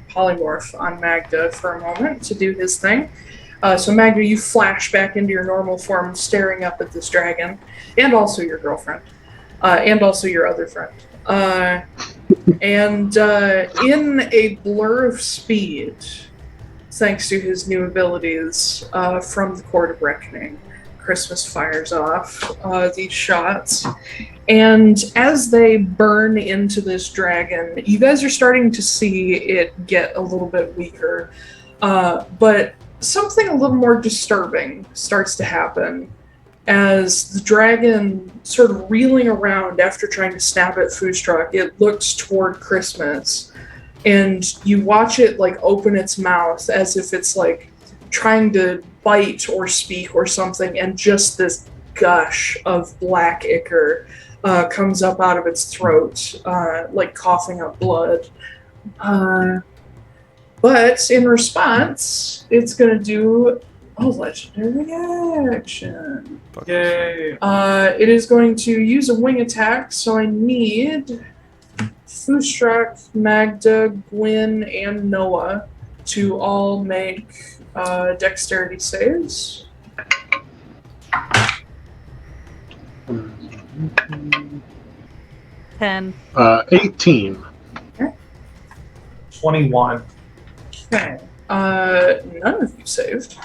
polymorph on Magda for a moment to do his thing. So Magda, you flash back into your normal form, staring up at this dragon, and also your girlfriend, and also your other friend. And in a blur of speed, thanks to his new abilities from the Court of Reckoning, Christmas fires off these shots. And as they burn into this dragon, you guys are starting to see it get a little bit weaker. But something a little more disturbing starts to happen as the dragon, sort of reeling around after trying to snap at Foostrak, it looks toward Christmas, and you watch it like open its mouth as if it's like trying to bite or speak or something, and just this gush of black ichor comes up out of its throat, like coughing up blood. But in response, it's going to do a legendary action. Yay! It is going to use a wing attack, so I need Foostrak, Magda, Gwyn, and Noah to all make dexterity saves. 10. 18. 21. Okay. None of you saved.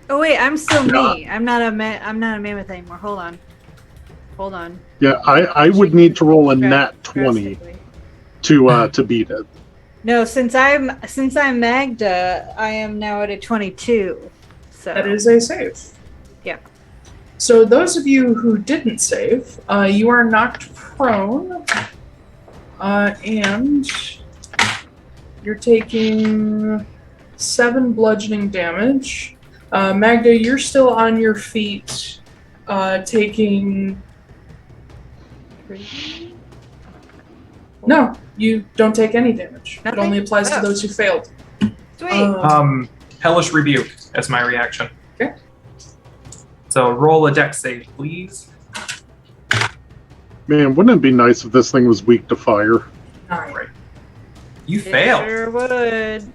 Oh wait, I'm still me. I'm not a mammoth anymore. Hold on. Yeah, I would need to roll a nat 20 to beat it. No, since I'm Magda, I am now at a 22. So That is a save. Yeah. So those of you who didn't save, you are knocked prone, and you're taking 7 bludgeoning damage. Magda, you're still on your feet, taking... No, you don't take any damage. Nothing? It only applies to those who failed. Sweet. Hellish Rebuke as my reaction. Okay. So roll a dex save, please. Man, wouldn't it be nice if this thing was weak to fire? 9. You It failed. Sure would.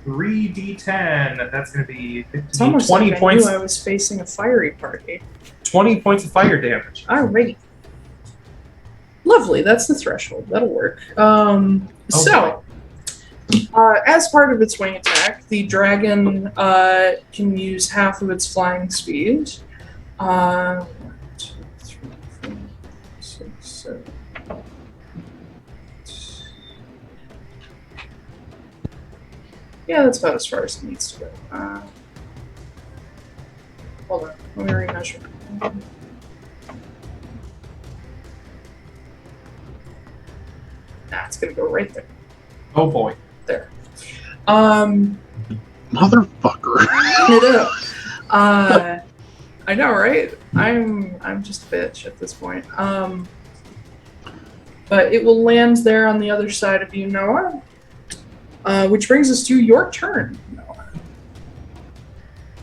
3d10. That's going to be 15, It's almost 20 like points. I knew I was facing a fiery party. 20 points of fire damage. Alrighty. Lovely, that's the threshold. That'll work. So, as part of its wing attack, the dragon can use half of its flying speed. 1, 2, 3, 4, 6, 7. Yeah, that's about as far as it needs to go. Hold on, let me remeasure. It's gonna go right there. Oh boy. There. Motherfucker. No. I know, right? I'm just a bitch at this point. But it will land there on the other side of you, Noah. Which brings us to your turn,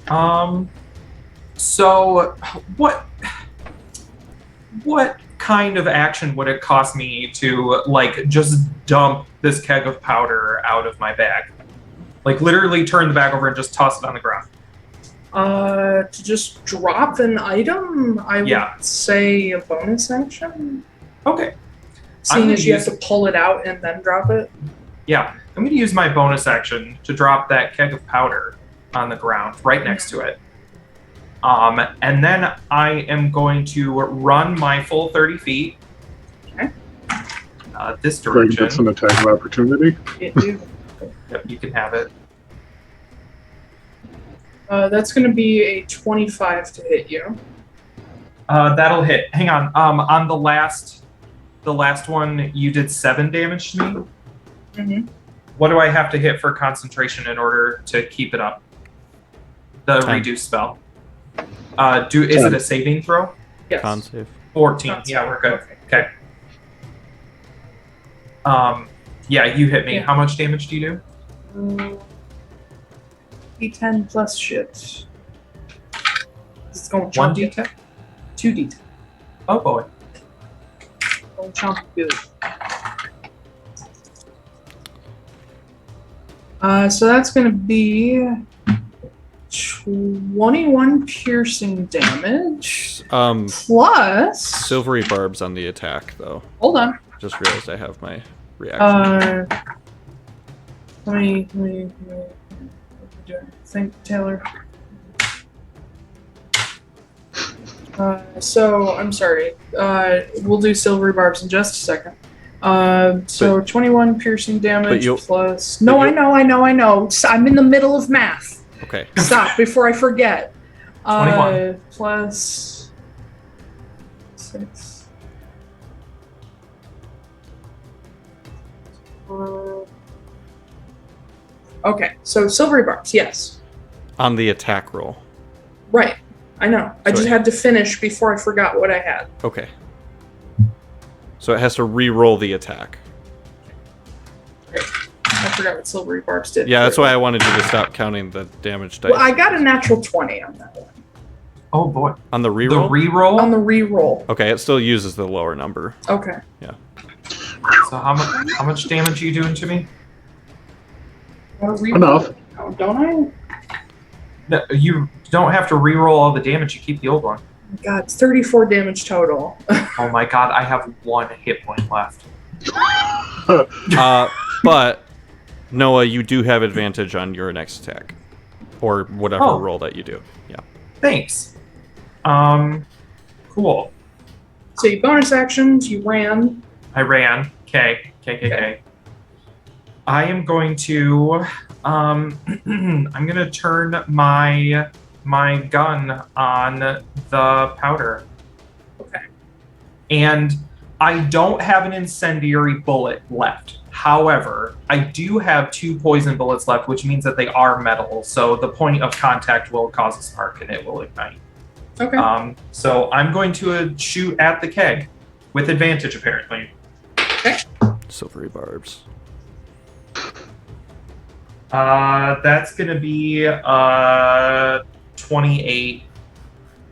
Noah. So what what kind of action would it cost me to, like, just dump this keg of powder out of my bag? Like, literally turn the bag over and just toss it on the ground. To just drop an item, I would say a bonus action. Okay. Seeing as you have to pull it out and then drop it. Yeah, I'm going to use my bonus action to drop that keg of powder on the ground right next to it. And then I am going to run my full 30 feet. Okay. This Greg direction. gets an attack of opportunity. Yep, you can have it. That's going to be a 25 to hit you. That'll hit. Hang on. On the last one, you did 7 damage to me. Mm-hmm. What do I have to hit for concentration in order to keep it up? The 10. reduce spell. Is it a saving throw? Yes. Con save. 14. Yeah, we're good. Okay. Yeah, you hit me. Yeah. How much damage do you do? D10 plus shit. It's going to 1 chomp you. d10? 2 D10. Oh boy. Going to chomp you good. So that's going to be 21 piercing damage. Plus. Silvery barbs on the attack, though. Hold on. Just realized I have my reaction. Let me think, Taiylor. So I'm sorry. We'll do silvery barbs in just a second. So 21 piercing damage plus. No, I know. I'm in the middle of math. Okay. Stop before I forget. 21 plus 6. Okay, so silvery barbs, yes. On the attack roll. Right, I know. I just had to finish before I forgot what I had. Okay. So it has to re-roll the attack. I forgot what silvery barbs did. Yeah, that's why I wanted you to stop counting the damage dice. Well, I got a natural 20 on that one. Oh boy. On the re-roll? The re-roll? On the re-roll. Okay, it still uses the lower number. Okay. Yeah. So how much damage are you doing to me? Enough. Oh, don't I? No, you don't have to re-roll all the damage. You keep the old one. Oh God, it's 34 damage total. Oh my god, I have 1 hit point left. But Noah, you do have advantage on your next attack, or whatever roll that you do. Yeah. Thanks. Cool. So you bonus actions, you ran. I ran. K. I am going to I'm gonna turn my gun on the powder. Okay. And I don't have an incendiary bullet left. However, I do have 2 poison bullets left, which means that they are metal. So the point of contact will cause a spark and it will ignite. Okay. So I'm going to shoot at the keg with advantage, apparently. Okay. Silvery barbs. That's gonna be 28.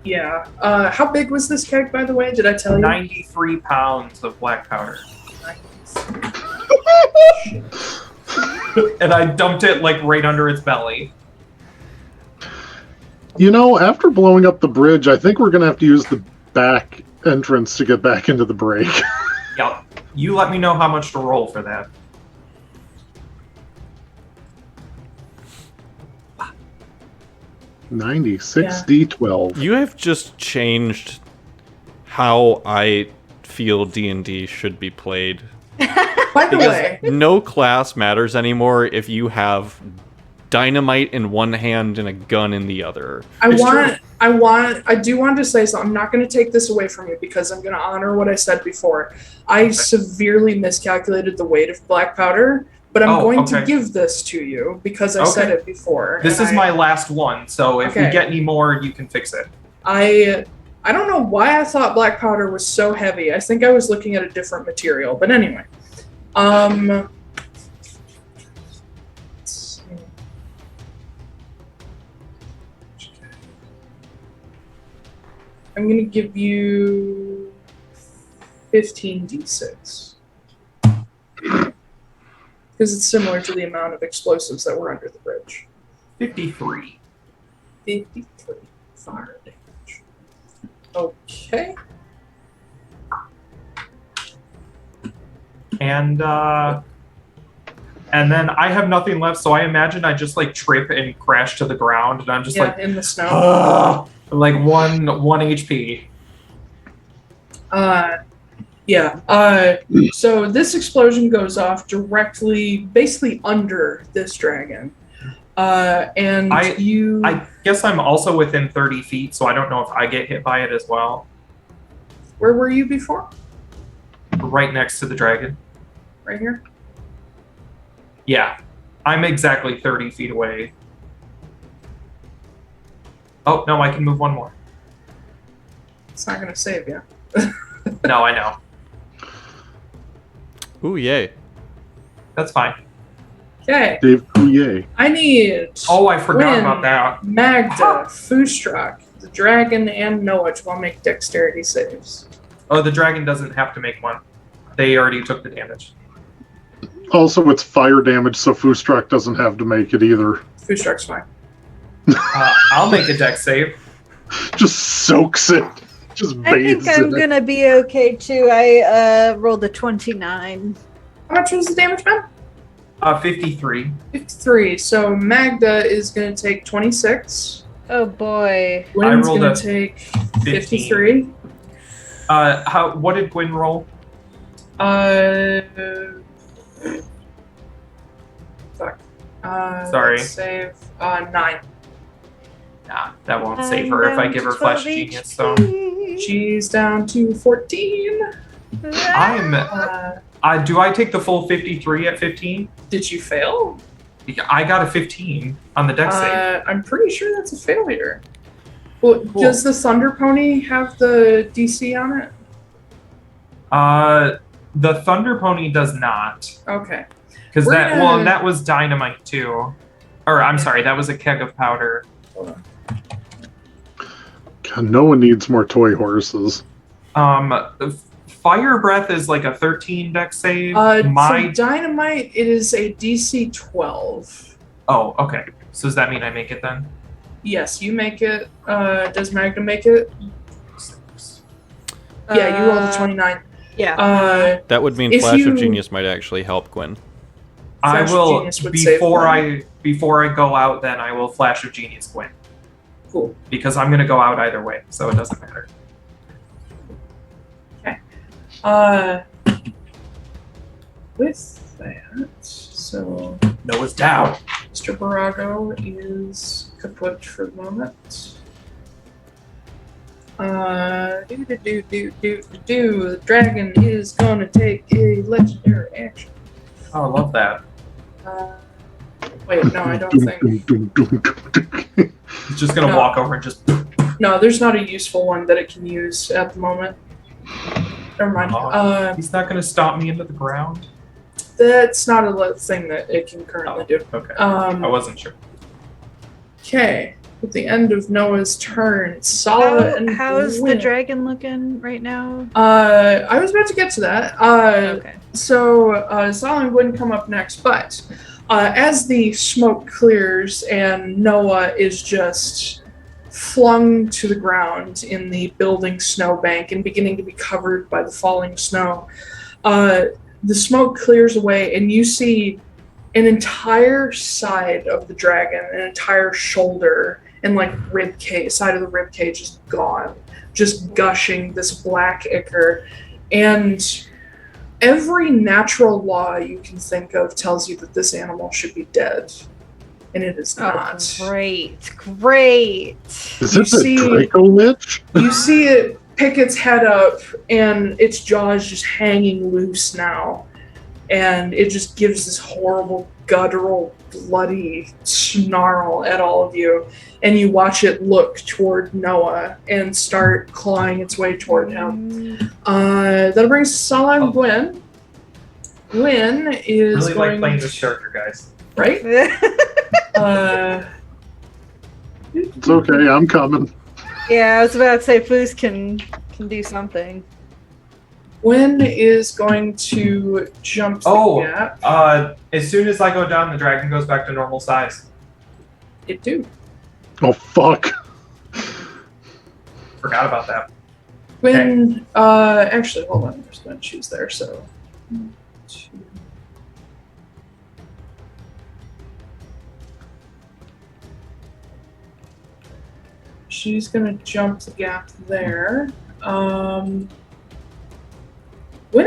Yeah. How big was this keg, by the way? Did I tell you? 93 pounds of black powder. And I dumped it like right under its belly. You know, after blowing up the bridge, I think we're going to have to use the back entrance to get back into the break. Yep. You let me know how much to roll for that. $96 D12. You have just changed how I feel D&D should be played. By the way, No class matters anymore if you have dynamite in one hand and a gun in the other. I do want to say something. I'm not going to take this away from you because I'm going to honor what I said before. I severely miscalculated the weight of black powder, but I'm going to give this to you because I said it before. This is my last one, so if we get any more, you can fix it. I don't know why I thought black powder was so heavy. I think I was looking at a different material, but anyway. I'm going to give you 15d6. Because it's similar to the amount of explosives that were under the bridge. 53. 53 fire damage. Okay. And then I have nothing left, so I imagine I just like trip and crash to the ground, and I'm just like in the snow. Like one HP. So this explosion goes off directly, basically under this dragon. And I guess I'm also within 30 feet, so I don't know if I get hit by it as well. Where were you before? Right next to the dragon. Right here? Yeah. I'm exactly 30 feet away. Oh, no, I can move one more. It's not going to save you. No, I know. Ooh, yay. That's fine. Okay. Dave Coulier. I need... Oh, I forgot Quinn, about that. Magda, Foostrak, the dragon, and Noah to all make dexterity saves. Oh, the dragon doesn't have to make one. They already took the damage. Also, it's fire damage, so Foostrak doesn't have to make it either. Foostrak's fine. I'll make a dex save. Just soaks it. Just I bathes think I'm in it. gonna be okay too. I rolled a 29. How much was the damage, man? 53. 53. So Magda is going to take 26. Oh boy. Gwen's rolled going a to take 15. 53. What did Gwyn roll? Fuck. Sorry. Let's save 9. Nah, that won't save her if I give her Flash Genius, so... She's down to 14. Do I take the full 53 at 15? Did you fail? I got a 15 on the dex save. I'm pretty sure that's a failure. Well, cool. Does the Thunder Pony have the DC on it? The Thunder Pony does not. Okay. Because that was dynamite too. Or I'm sorry, that was a keg of powder. Hold on. God, no one needs more toy horses. Fire Breath is like a 13 dex save. For dynamite, it is a DC 12. Oh, okay. So does that mean I make it then? Yes, you make it. Does Magda make it? Yeah, you rolled a 29. Yeah. That would mean Flash of Genius might actually help Gwyn. I Flash of will Genius would save Gwyn. before I go out. Then I will Flash of Genius Gwyn. Cool. Because I'm gonna go out either way, so it doesn't matter. Okay. With that, so Noah's down. Mr. Borago is kaput for the moment. The dragon is gonna take a legendary action. Oh, I love that. Wait, no, I don't think. He's just gonna walk over and just. No, there's not a useful one that it can use at the moment. Never mind. He's not gonna stomp me into the ground. That's not a thing that it can currently do. Okay. I wasn't sure. Okay. At the end of Noah's turn, it's Sala and How's Gwyn. the dragon looking right now? I was about to get to that. Okay. So Sala and Gwyn come up next, but as the smoke clears and Noah is just flung to the ground in the building snowbank and beginning to be covered by the falling snow, the smoke clears away and you see an entire side of the dragon, an entire shoulder and like rib cage, side of the rib cage is gone, just gushing this black ichor. And every natural law you can think of tells you that this animal should be dead. And it is not. Great. Is it the Draco Lich? You see it pick its head up and its jaw is just hanging loose now. And it just gives this horrible, guttural, bloody snarl at all of you. And you watch it look toward Noah and start clawing its way toward him. That'll bring Sala and Gwyn. Gwyn is really going like playing this character, guys. Right? It's okay, I'm coming. Yeah, I was about to say Foos can do something. Gwen is going to jump the gap. As soon as I go down, the dragon goes back to normal size. It do. Oh, fuck. Forgot about that. Gwen, actually, hold on. There's Gwen. She's there, so. 1, 2. She's gonna jump the gap there. Gwen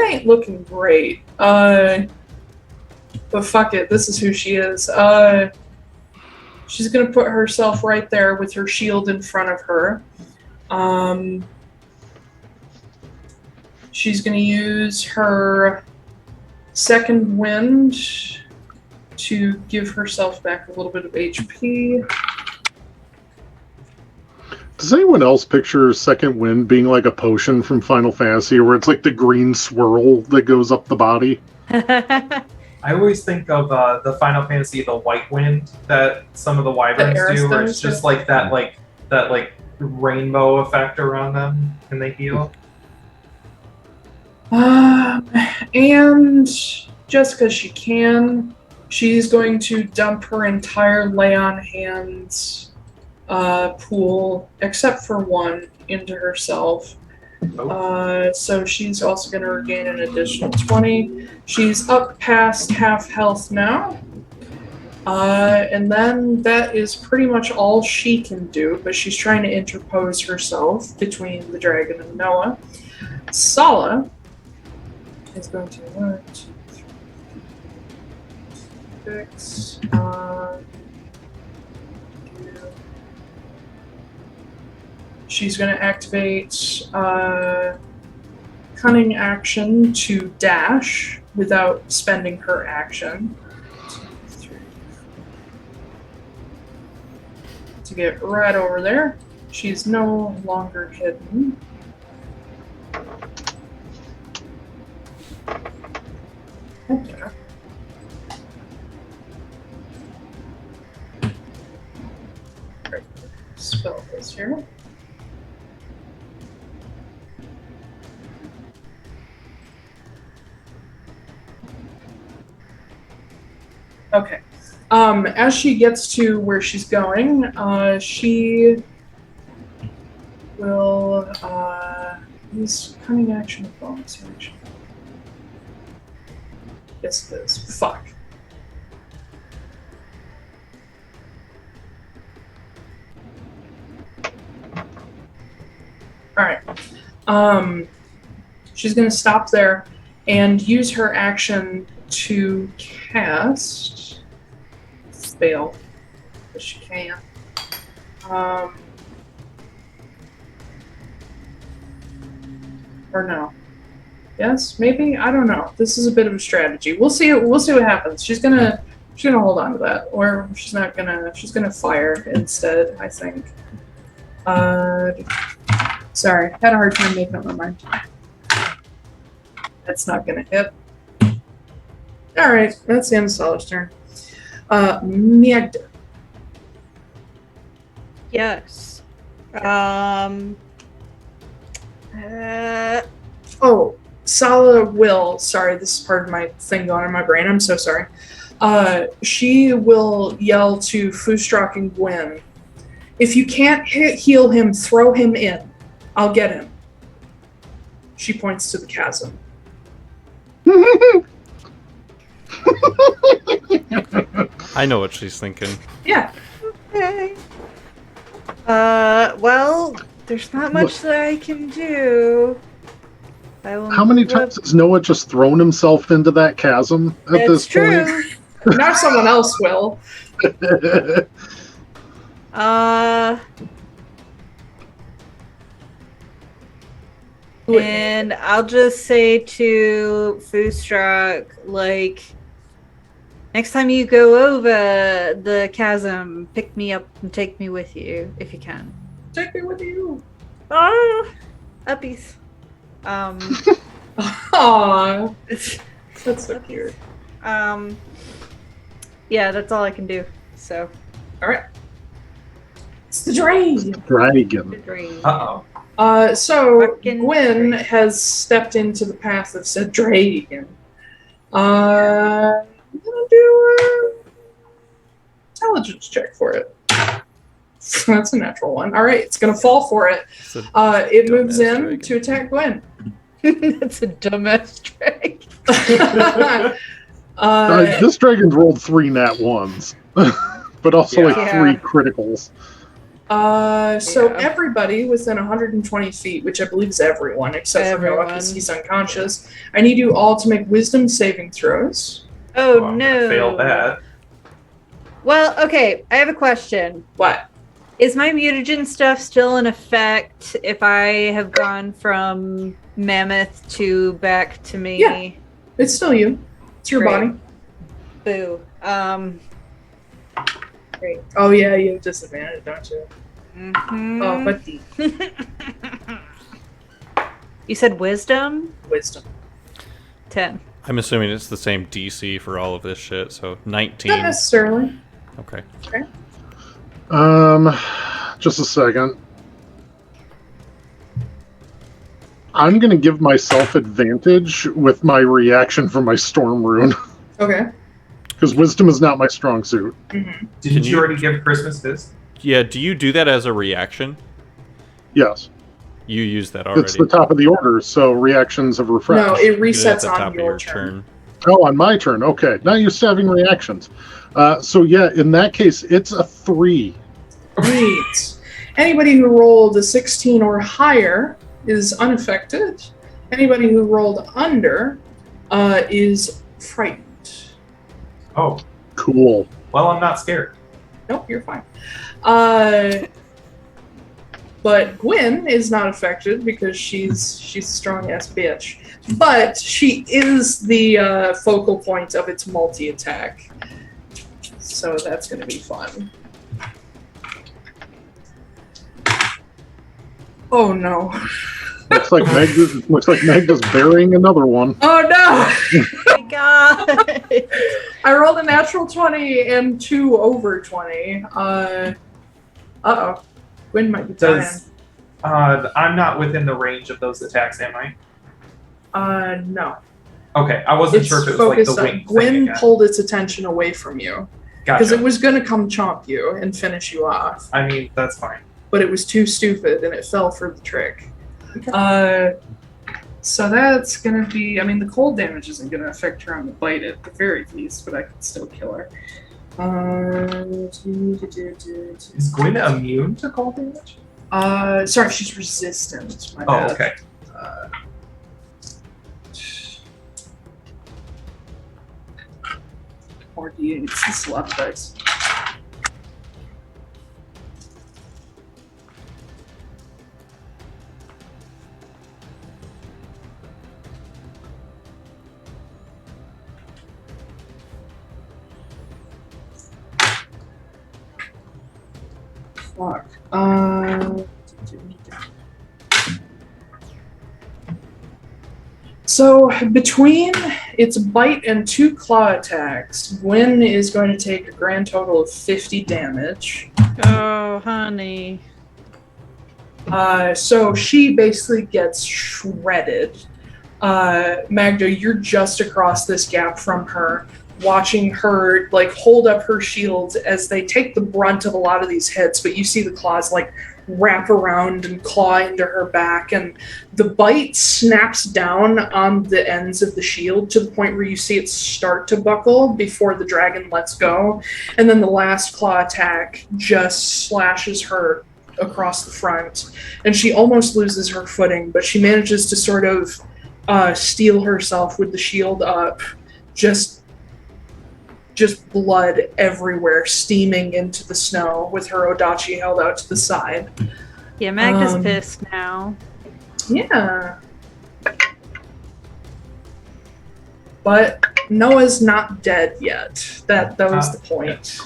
ain't looking great. But fuck it, this is who she is. She's gonna put herself right there with her shield in front of her. She's gonna use her second wind to give herself back a little bit of HP. Does anyone else picture Second Wind being like a potion from Final Fantasy, where it's like the green swirl that goes up the body? I always think of the Final Fantasy, the White Wind that some of the wyverns do, where it's just like that rainbow effect around them, and they heal. And just because she can, she's going to dump her entire lay on hands pool, except for one, into herself. So she's also going to regain an additional 20. She's up past half health now. And then that is pretty much all she can do, but she's trying to interpose herself between the dragon and Noah. Sala is going to 1, 2, 3, 6. She's going to activate Cunning Action to dash without spending her action. 2, 3, 4. To get right over there. She's no longer hidden. Okay. Right. Spell this here. Okay. As she gets to where she's going, she will use Cunning Action with bonus action. Yes, it is. Fuck. Alright. She's going to stop there and use her action to cast spell, but she can. Or no? Yes, maybe. I don't know. This is a bit of a strategy. We'll see. We'll see what happens. She's gonna hold on to that, or she's not gonna. She's gonna fire instead. I think. Sorry, had a hard time making up my mind. That's not gonna hit. Alright, that's the end of Sala's turn. Magda. Yes. Oh, Sala will. Sorry, this is part of my thing going on in my brain. I'm so sorry. She will yell to Foostrak and Gwen, "If you can't heal him, throw him in. I'll get him." She points to the chasm. I know what she's thinking. Yeah. Okay. Well, there's not much that I can do. How many times has Noah just thrown himself into that chasm at this point? Now someone else will. And I'll just say to Foostrak, like, next time you go over the chasm, pick me up and take me with you, if you can. Take me with you. Oh, uppies. Aww. That's so cute. Yeah, that's all I can do. So. Alright. It's the dragon. Dragon. The dragon. Uh-oh. So Fucking Gwen has stepped into the path of said dragon. I'm gonna do a intelligence check for it. That's a natural one. All right, it's gonna fall for it. It moves in dragon. to attack Gwen. That's a dumbass trick. This dragon's rolled 3 nat ones, but also like Yeah. 3 criticals. So Yeah. everybody within 120 feet, which I believe is everyone except for Noah because Everyone. he's unconscious, I need you all to make wisdom saving throws. Oh Well, I'm no. gonna fail that. Well, okay, I have a question. What? Is my mutagen stuff still in effect if I have gone from mammoth to back to me? Yeah. It's still you. It's your Great. body. Boo. Great. Oh yeah, you have disadvantage, don't you? Mhm. Oh, but the You said wisdom? wisdom. 10. I'm assuming it's the same DC for all of this shit, so 19. Not necessarily. Okay. Just a second. I'm gonna give myself advantage with my reaction from my storm rune. Okay. Because wisdom is not my strong suit. Mm-hmm. Didn't you- you already give Christmas Fist? Yeah, do you do that as a reaction? Yes. You use that already. It's the top of the order, so reactions have refreshed. No, it You do it at resets the on top your of turn. Oh, on my turn. Okay. Not used to having reactions. So yeah, in that case, it's a 3. Sweet. Anybody who rolled a 16 or higher is unaffected. Anybody who rolled under is frightened. Oh, Cool. well, I'm not scared. Nope, you're fine. But Gwen is not affected because she's a strong ass bitch. But she is the focal point of its multi attack. So that's gonna be fun. Oh no. Looks like Magda's burying another one. Oh no! Oh my god! I rolled a natural 20 and 2 over 20. Uh-oh. Gwen might be dying. Does I'm not within the range of those attacks, am I? No. Okay, I wasn't It's sure if it was like the focused on... wing thing Gwen again. pulled its attention away from you. Because Gotcha. it was going to come chomp you and finish you off. I mean, that's fine. But it was too stupid and it fell for the trick. So that's going to be... I mean, the cold damage isn't going to affect her on the bite at the very least, but I could still kill her. Is Gwen immune to cold damage? Sorry, she's resistant. My Oh, bad. okay. Or D8, it's the slap dice. Fuck. So between its bite and 2 claw attacks, Gwen is going to take a grand total of 50 damage. Oh, honey. So she basically gets shredded. Magda, you're just across this gap from her, watching her like hold up her shield as they take the brunt of a lot of these hits, but you see the claws like wrap around and claw into her back, and the bite snaps down on the ends of the shield to the point where you see it start to buckle before the dragon lets go, and then the last claw attack just slashes her across the front, and she almost loses her footing, but she manages to sort of steel herself with the shield up, just blood everywhere, steaming into the snow with her Odachi held out to the side. Yeah, Magda's Um, pissed now. Yeah. But Noah's not dead yet. That was the point.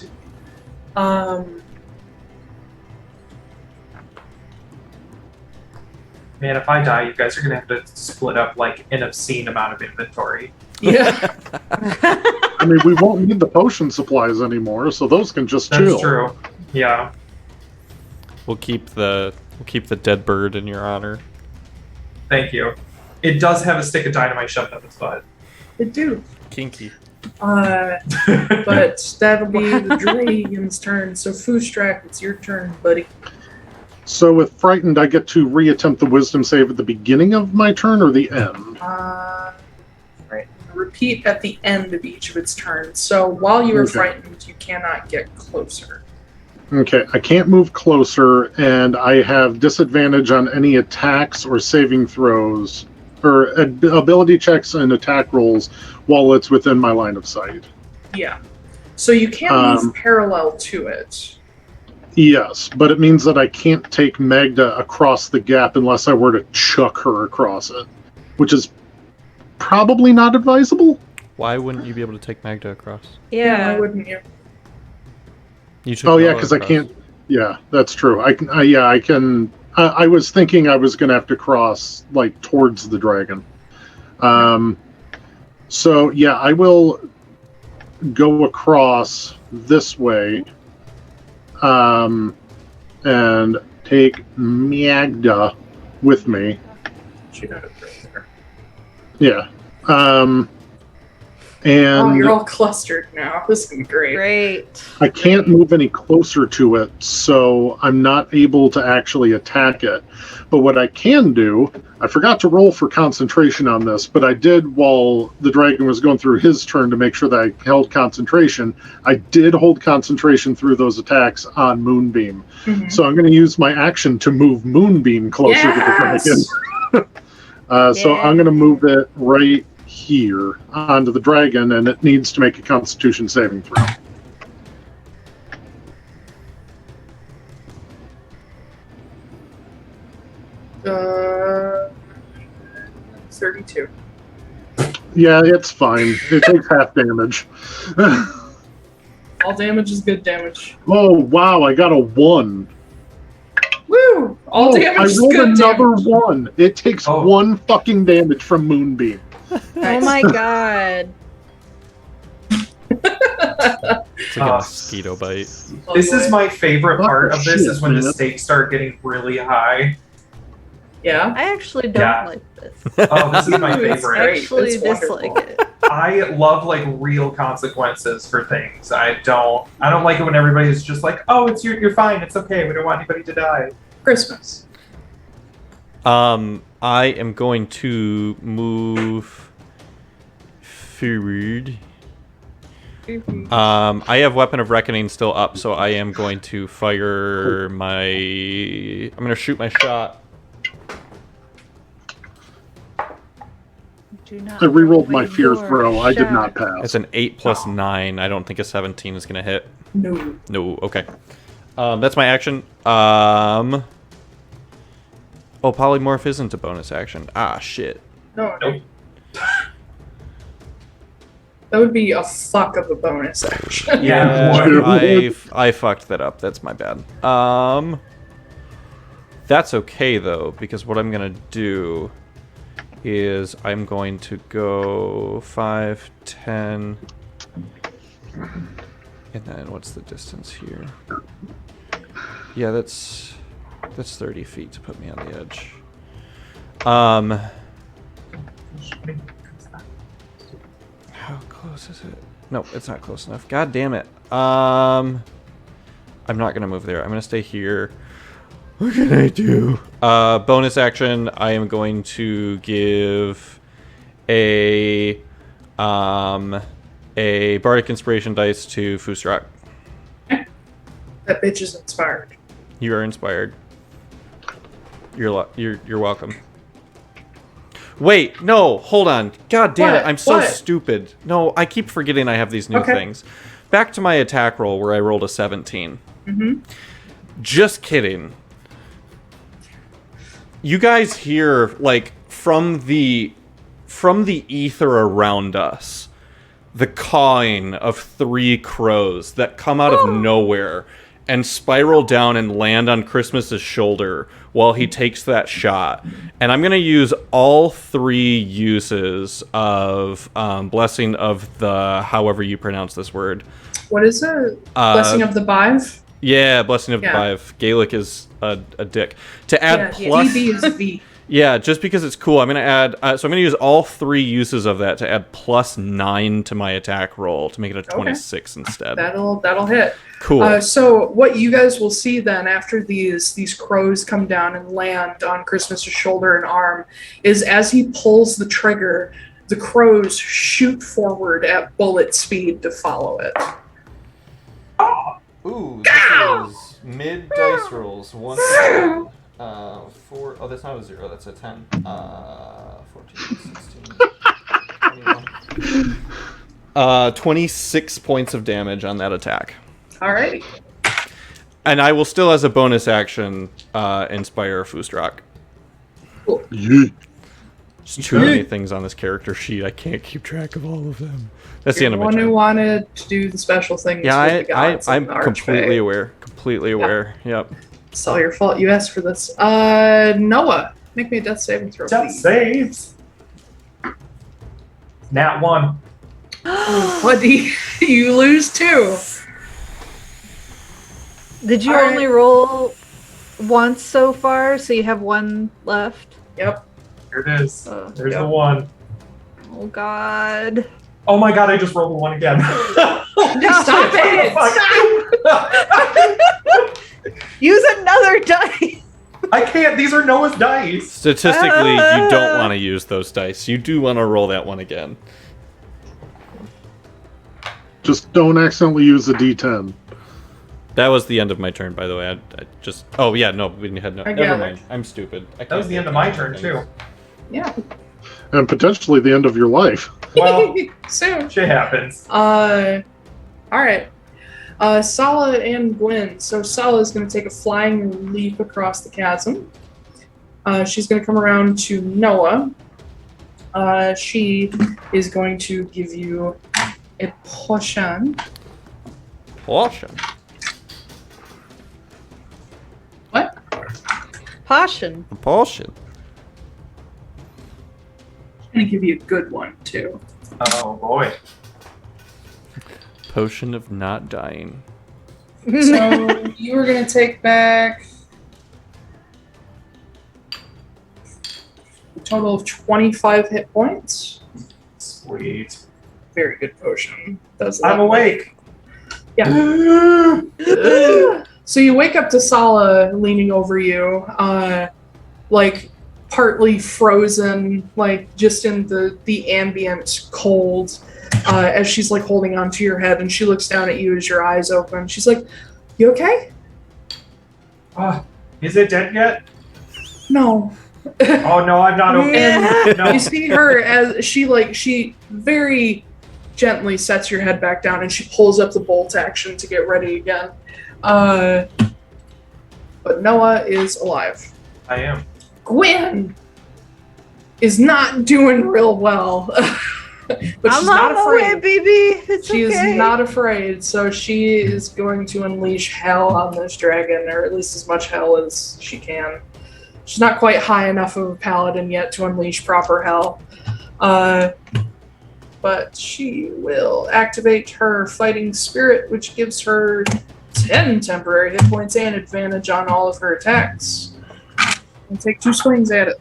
Man, if I die, you guys are gonna have to split up like an obscene amount of inventory. Yeah. I mean, we won't need the potion supplies anymore, so those can just That's chill. true. Yeah. We'll keep the We'll keep the dead bird in your honor. Thank you. It does have a stick of dynamite shoved up its butt. It do. Kinky. But that'll be the dragon's turn. So Foostrak, it's your turn, buddy. So with frightened, I get to reattempt the wisdom save at the beginning of my turn or the end? Right. Repeat at the end of each of its turns. So while you are Okay. frightened, you cannot get closer. Okay, I can't move closer, and I have disadvantage on any attacks or saving throws, or ability checks and attack rolls while it's within my line of sight. Yeah. So you can move parallel to it. Yes, but it means that I can't take Magda across the gap unless I were to chuck her across it, which is probably not advisable. Why wouldn't you be able to take Magda across? Yeah, why wouldn't you? You took Oh yeah, Bella because I across. can't. Yeah, that's true. I can. I can. I was thinking I was going to have to cross like towards the dragon. So yeah, I will go across this way, and take Magda with me. She got it right there. Yeah. Oh, And you're all clustered now. This is great. Great. I can't move any closer to it, so I'm not able to actually attack it. But what I can do, I forgot to roll for concentration on this, but I did while the dragon was going through his turn to make sure that I held concentration. I did hold concentration through those attacks on Moonbeam. Mhm. So I'm going to use my action to move Moonbeam closer to the dragon. So I'm going to move it right here onto the dragon, and it needs to make a Constitution saving throw. Uh, 32. Yeah, it's fine. It takes half damage. All damage is good damage. Oh, wow, I got a 1. Woo! All damage I is rolled good another damage. 1. It takes 1 fucking damage from Moonbeam. Oh my god. It's like a mosquito bite. This is my favorite part of this shit, is when the man. stakes start getting really high. Yeah. I actually don't Yeah. like this. Oh, this is my Ooh, it's favorite. great. Actually It's wonderful. dislike it. I love like real consequences for things. I don't like it when everybody's just like, oh, you're fine, it's okay, we don't want anybody to die. Christmas. I am going to move forward. I have Weapon of Reckoning still up, so I am going to fire my... I'm going to shoot my shot. Do not I rerolled my waste fear your throw. I did shot. not pass. It's an 8 plus 9. I don't think a 17 is going to hit. No. No, okay. That's my action. Oh, Polymorph isn't a bonus action. Ah, shit. No. Nope. That would be a fuck of a bonus action. Yeah. I fucked that up. That's my bad. That's okay though, because what I'm gonna do is I'm going to go 5, 10, and then what's the distance here? Yeah, that's 30 feet to put me on the edge. How close is it? No, it's not close enough. God damn it. I'm not gonna move there. I'm gonna stay here. What can I do? Bonus action. I am going to give a bardic inspiration dice to Foostrak. That bitch is inspired. You are inspired. You're welcome. Wait, no, hold on. God damn it, What? I'm so What? stupid. No, I keep forgetting I have these new Okay. things. Back to my attack roll where I rolled a 17. Mm-hmm. Just kidding. You guys hear, like, from the ether around us, the cawing of 3 crows that come out of nowhere and spiral down and land on Christmas's shoulder while he takes that shot. And I'm going to use all 3 uses of Blessing of the, however you pronounce this word. What is it? Blessing of the Bive? Yeah, Blessing of Yeah. 5. Gaelic is a dick. To add plus... DB is V. Yeah, just because it's cool, I'm going to add... so I'm going to use all 3 uses of that to add plus 9 to my attack roll to make it a 26 instead. That'll hit. Cool. So what you guys will see then after these crows come down and land on Christmas's shoulder and arm is as he pulls the trigger, the crows shoot forward at bullet speed to follow it. Ooh, this is mid dice rolls. 1, 4. Oh, that's not a 0. That's a 10. 14, 16, 21. 26 points of damage on that attack. Alrighty. And I will still, as a bonus action, inspire Foostrak. Cool. Yeet. There's too many things on this character sheet. I can't keep track of all of them. That's the end of my one turn. who wanted to do the special things. Yeah, with the gods I'm and the completely archfey. aware. Completely aware. Yep. It's all your fault. You asked for this. Noah, make me a death saving throw. Death please. saves. Nat 1. Buddy, you lose 2. Did you All right. only roll once so far, so you have 1 left? Yep. Here it is. There's yep. the 1. Oh god. Oh my god, I just rolled a 1 again. Stop it! Use another die! I can't. These are Noah's dice. Statistically, you don't want to use those dice. You do want to roll that one again. Just don't accidentally use the D10. That was the end of my turn, by the way. I just... Oh, yeah, no, we had no... I Never gather. mind. I'm stupid. That was the end of my turn, too. Yeah. And potentially the end of your life. Well, Soon. shit happens. Alright. Sala and Gwen. So Sala is going to take a flying leap across the chasm. She's going to come around to Noah. She is going to give you a potion. Potion? What? Potion. A potion? I'm going to give you a good one, too. Oh boy. Potion of not dying. So you were going to take back a total of 25 hit points. Sweet. Very good potion. Does I'm that. awake. Yeah. So you wake up to Sala leaning over you, like partly frozen, like just in the ambient cold, as she's like holding onto your head, and she looks down at you as your eyes open. She's like, "You okay?" Is it dead yet? No. Oh no, I'm not okay. No. You see her as she very gently sets your head back down, and she pulls up the bolt action to get ready again. But Noah is alive. I am. Gwen is not doing real well. But she's not afraid. baby. It's She okay. is not afraid, so she is going to unleash hell on this dragon, or at least as much hell as she can. She's not quite high enough of a paladin yet to unleash proper hell. But she will activate her fighting spirit, which gives her 10 temporary hit points and advantage on all of her attacks. And take 2 swings at it.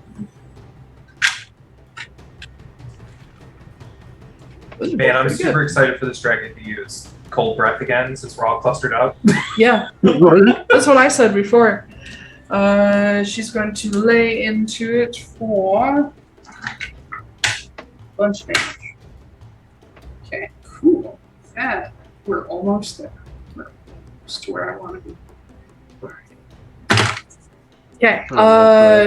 Those are Man, both I'm pretty super excited for this dragon to use cold breath again, since we're all clustered up. good. Yeah, Right? that's what I said before. She's going to lay into it for bunch of damage. Okay, cool. That we're almost there. We're almost to where I want to be. Okay,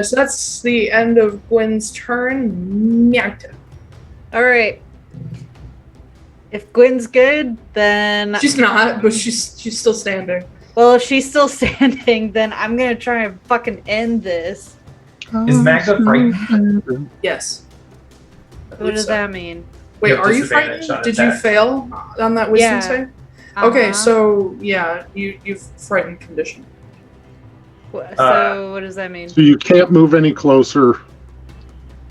so that's the end of Gwen's turn. Magda. Alright. If Gwen's good, then... She's not, but she's still standing. Well, if she's still standing, then I'm gonna try and fucking end this. Is Magda frightened? Yes. What does that mean? Wait, You have are you disadvantage frightened? on Did you attack. fail on that wisdom Yeah. save? Okay, Uh-huh. so yeah, you've frightened condition. So what does that mean? So you can't move any closer.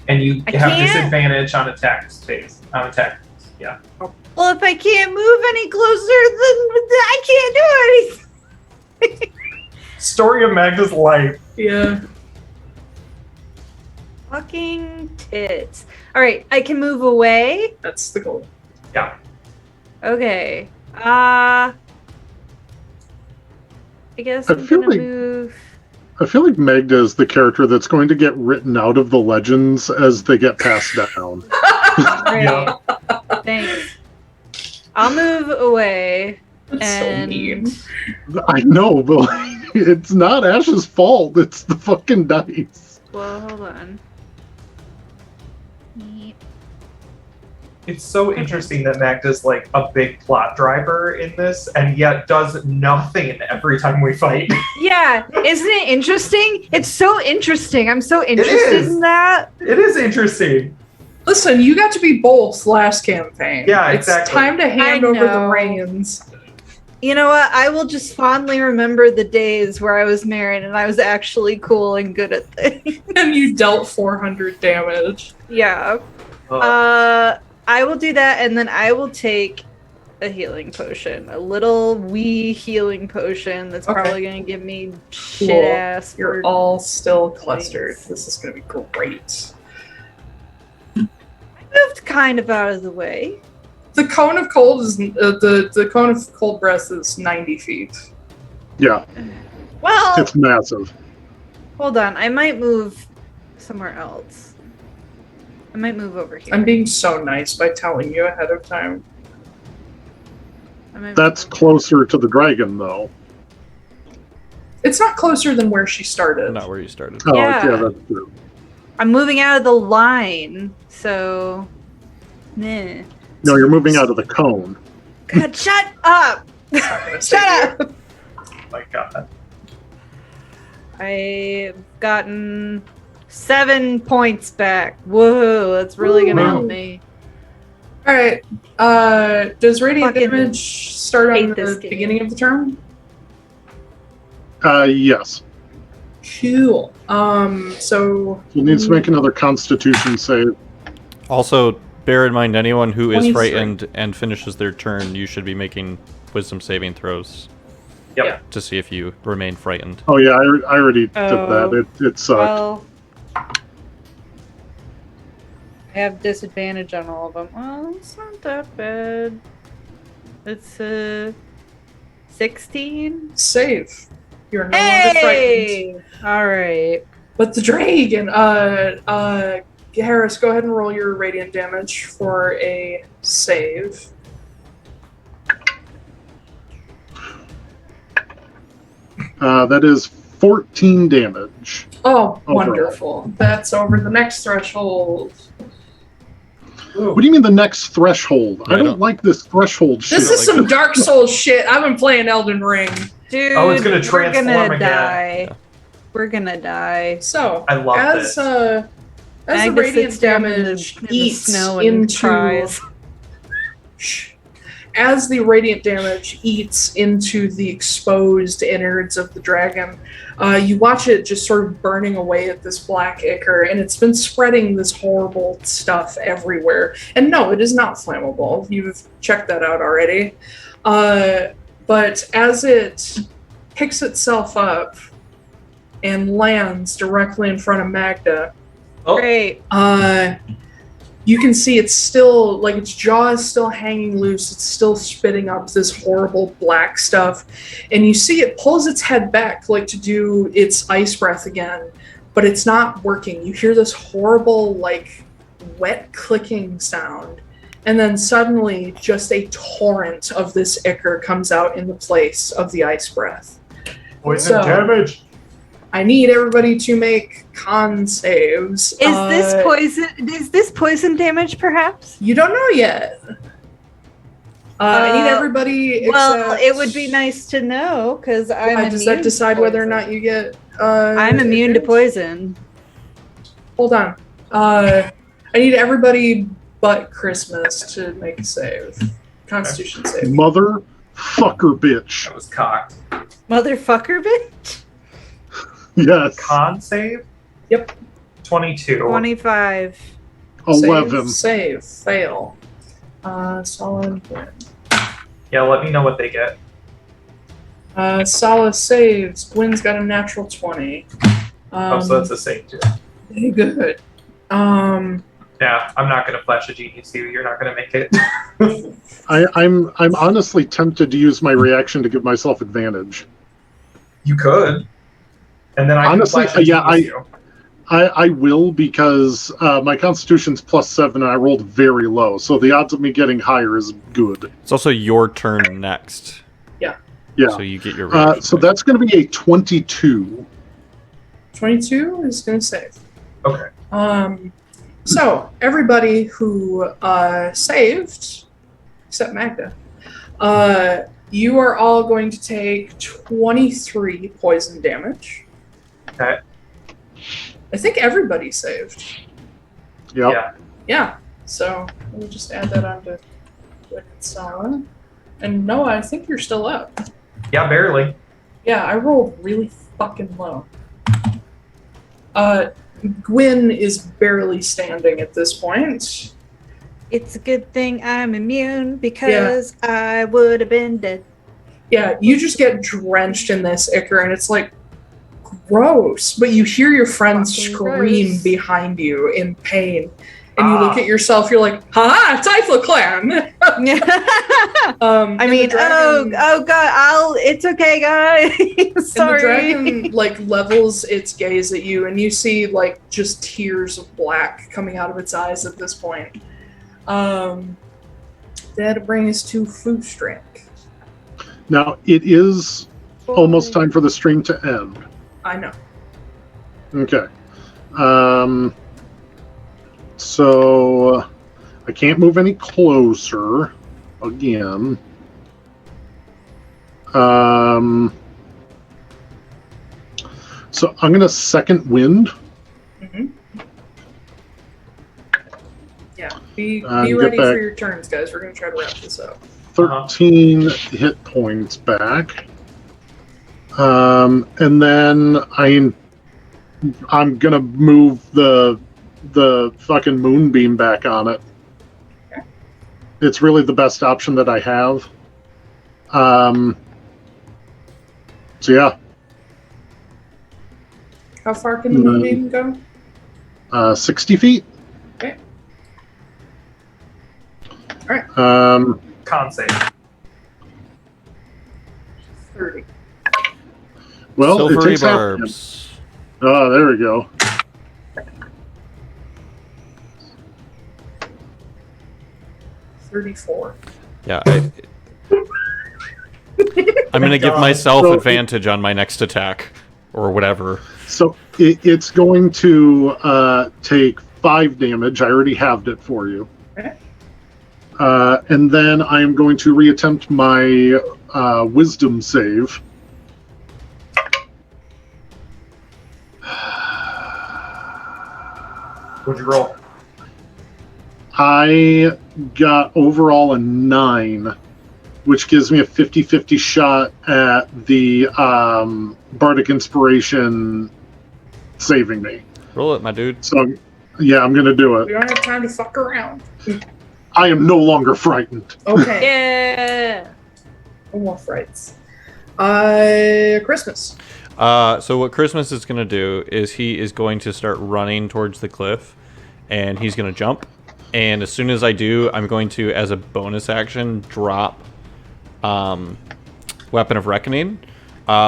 And you I have can't? disadvantage on attack space. On attack. Yeah. Well, if I can't move any closer, then I can't do anything. Story of Magda's life. Yeah. Fucking tits. Alright, I can move away. That's the goal. Yeah. Okay. I guess I'm feel gonna like- move. I feel like Magda is the character that's going to get written out of the legends as they get passed down. Great. Yeah. Thanks. I'll move away. That's And so mean. I know, but like, it's not Ash's fault. It's the fucking dice. well, hold on. Yeet. It's so interesting that Magda's like a big plot driver in this, and yet does nothing every time we fight. Yeah, isn't it interesting? It's so interesting. I'm so interested is. in that. It is interesting. Listen, you got to be both last campaign. Yeah, it's exactly. time to hand I over the know. reins. You know what? I will just fondly remember the days where I was married and I was actually cool and good at things. And you dealt 400 damage. Yeah. I will do that, and then I will take a healing potion, a little wee healing potion that's Okay. probably gonna give me Cool. shit ass. You're for- all still clustered. Thanks. This is going to be great. moved kind of out of the way. The cone of cold is the cone of cold breath is 90 feet. Yeah, Well, it's massive. hold on. I might move somewhere else. I might move over here. I'm being so nice by telling you ahead of time. I might move That's over- closer to the dragon, though. It's not closer than where she started. Not where you started. Oh, Yeah. yeah, that's true. I'm moving out of the line, so. Meh. No, you're moving out of the cone. God, shut up! It's not gonna save Shut you. up! Oh my god. I've gotten 7 points back. Whoa, that's really gonna help me. All right. Does radiant Fucking damage start on hate this the game. beginning of the turn? Yes. Cool. So You'll need to make another Constitution save. Also, bear in mind, anyone who is 23. frightened and finishes their turn, you should be making wisdom saving throws Yep. Yeah. to see if you remain frightened. Oh yeah, I already did Oh, that. It sucked. Well, I have disadvantage on all of them. Well, it's not that bad. It's 16. save. You're no longer frightened. Hey! All right. But the dragon. Harris, go ahead and roll your radiant damage for a save. That is 14 damage. Oh, Overall. wonderful. That's over the next threshold. What do you mean the next threshold? I I don't don't- like this threshold shit. This is some Dark Souls shit. I've been playing Elden Ring. Dude, Oh, it's gonna we're transform gonna again. die. Yeah. We're gonna die. So, I love as this. the Magda radiant sits down in damage the eats snow and into cries. as the radiant damage eats into the exposed innards of the dragon, you watch it just sort of burning away at this black ichor, and it's been spreading this horrible stuff everywhere. And no, it is not flammable. You've checked that out already. But as it picks itself up and lands directly in front of Magda, Oh, Great. you can see it's still, like, its jaw is still hanging loose. It's still spitting up this horrible black stuff. And you see it pulls its head back, like, to do its ice breath again. But it's not working. You hear this horrible, like, wet clicking sound. And then suddenly, just a torrent of this ichor comes out in the place of the ice breath. poison So- damage. I need everybody to make con saves. Is this poison? Is this poison damage, perhaps? You don't know yet. I need everybody. Well, except- it would be nice to know because I'm immune. Does that decide to whether or poison. not you get? I'm immune to advantage? poison. Hold on. I need everybody but Christmas to make a save. Constitution save. Motherfucker bitch. That was cocked. Motherfucker, bitch. Yes. Con save? Yep. 22. 25. 11. Save. Fail. Solid win. Yeah, let me know what they get. Solace saves. Gwyn's got a natural 20. So that's a save too. Good. Yeah, I'm not gonna flash a genius to you. You're not gonna make it. I'm honestly tempted to use my reaction to give myself advantage. You could, and then I honestly, can flash a genius to you. I will because my Constitution's +7 and I rolled very low, so the odds of me getting higher is good. It's also your turn next. Yeah. So you get your reaction so back. that's going to be a 22. 22 is going to save. Okay. So everybody who saved, except Magda, you are all going to take 23 poison damage. Okay. I think everybody saved. Yep. Yeah. Yeah. So let me just add that onto Solid. And Noah, I think you're still up. Yeah, barely. Yeah, I rolled really fucking low. Gwyn is barely standing at this point. It's a good thing I'm immune because I would have been dead. Yeah, you just get drenched in this ichor and it's like gross. But you hear your friends Fucking scream gross. behind you in pain. And you look at yourself, you're like, ha! Taiylor clan! I mean, dragon, oh god, it's okay, guys. Sorry. And the dragon levels its gaze at you, and you see just tears of black coming out of its eyes at this point. That'll bring us to Foostrak. Now, it is almost time for the stream to end. I know. Okay. So I can't move any closer again. So I'm going to second wind. Mm-hmm. Yeah, be Get ready back. for your turns, guys. We're going to try to wrap this up. 13 hit points back. And then I'm going to move the fucking moonbeam back on it. Okay. It's really the best option that I have. So yeah. How far can the moonbeam go? 60 feet. Okay. Alright. Con save. 30. Well, it Silvery takes half. barbs. Oh, there we go. 34. Yeah. I'm going to give myself So- advantage on my next attack. Or whatever. So it's going to take 5 damage. I already halved it for you. Okay. And then I am going to reattempt my wisdom save. What'd you roll? I got overall a 9, which gives me a 50-50 shot at the Bardic Inspiration saving me. Roll it, my dude. So, yeah, I'm going to do We it. don't have time to fuck around. I am no longer frightened. Okay. Yeah. No more frights. Christmas. So what Christmas is going to do is he is going to start running towards the cliff, and he's going to jump. And as soon as I do, I'm going to, as a bonus action, drop Weapon of Reckoning,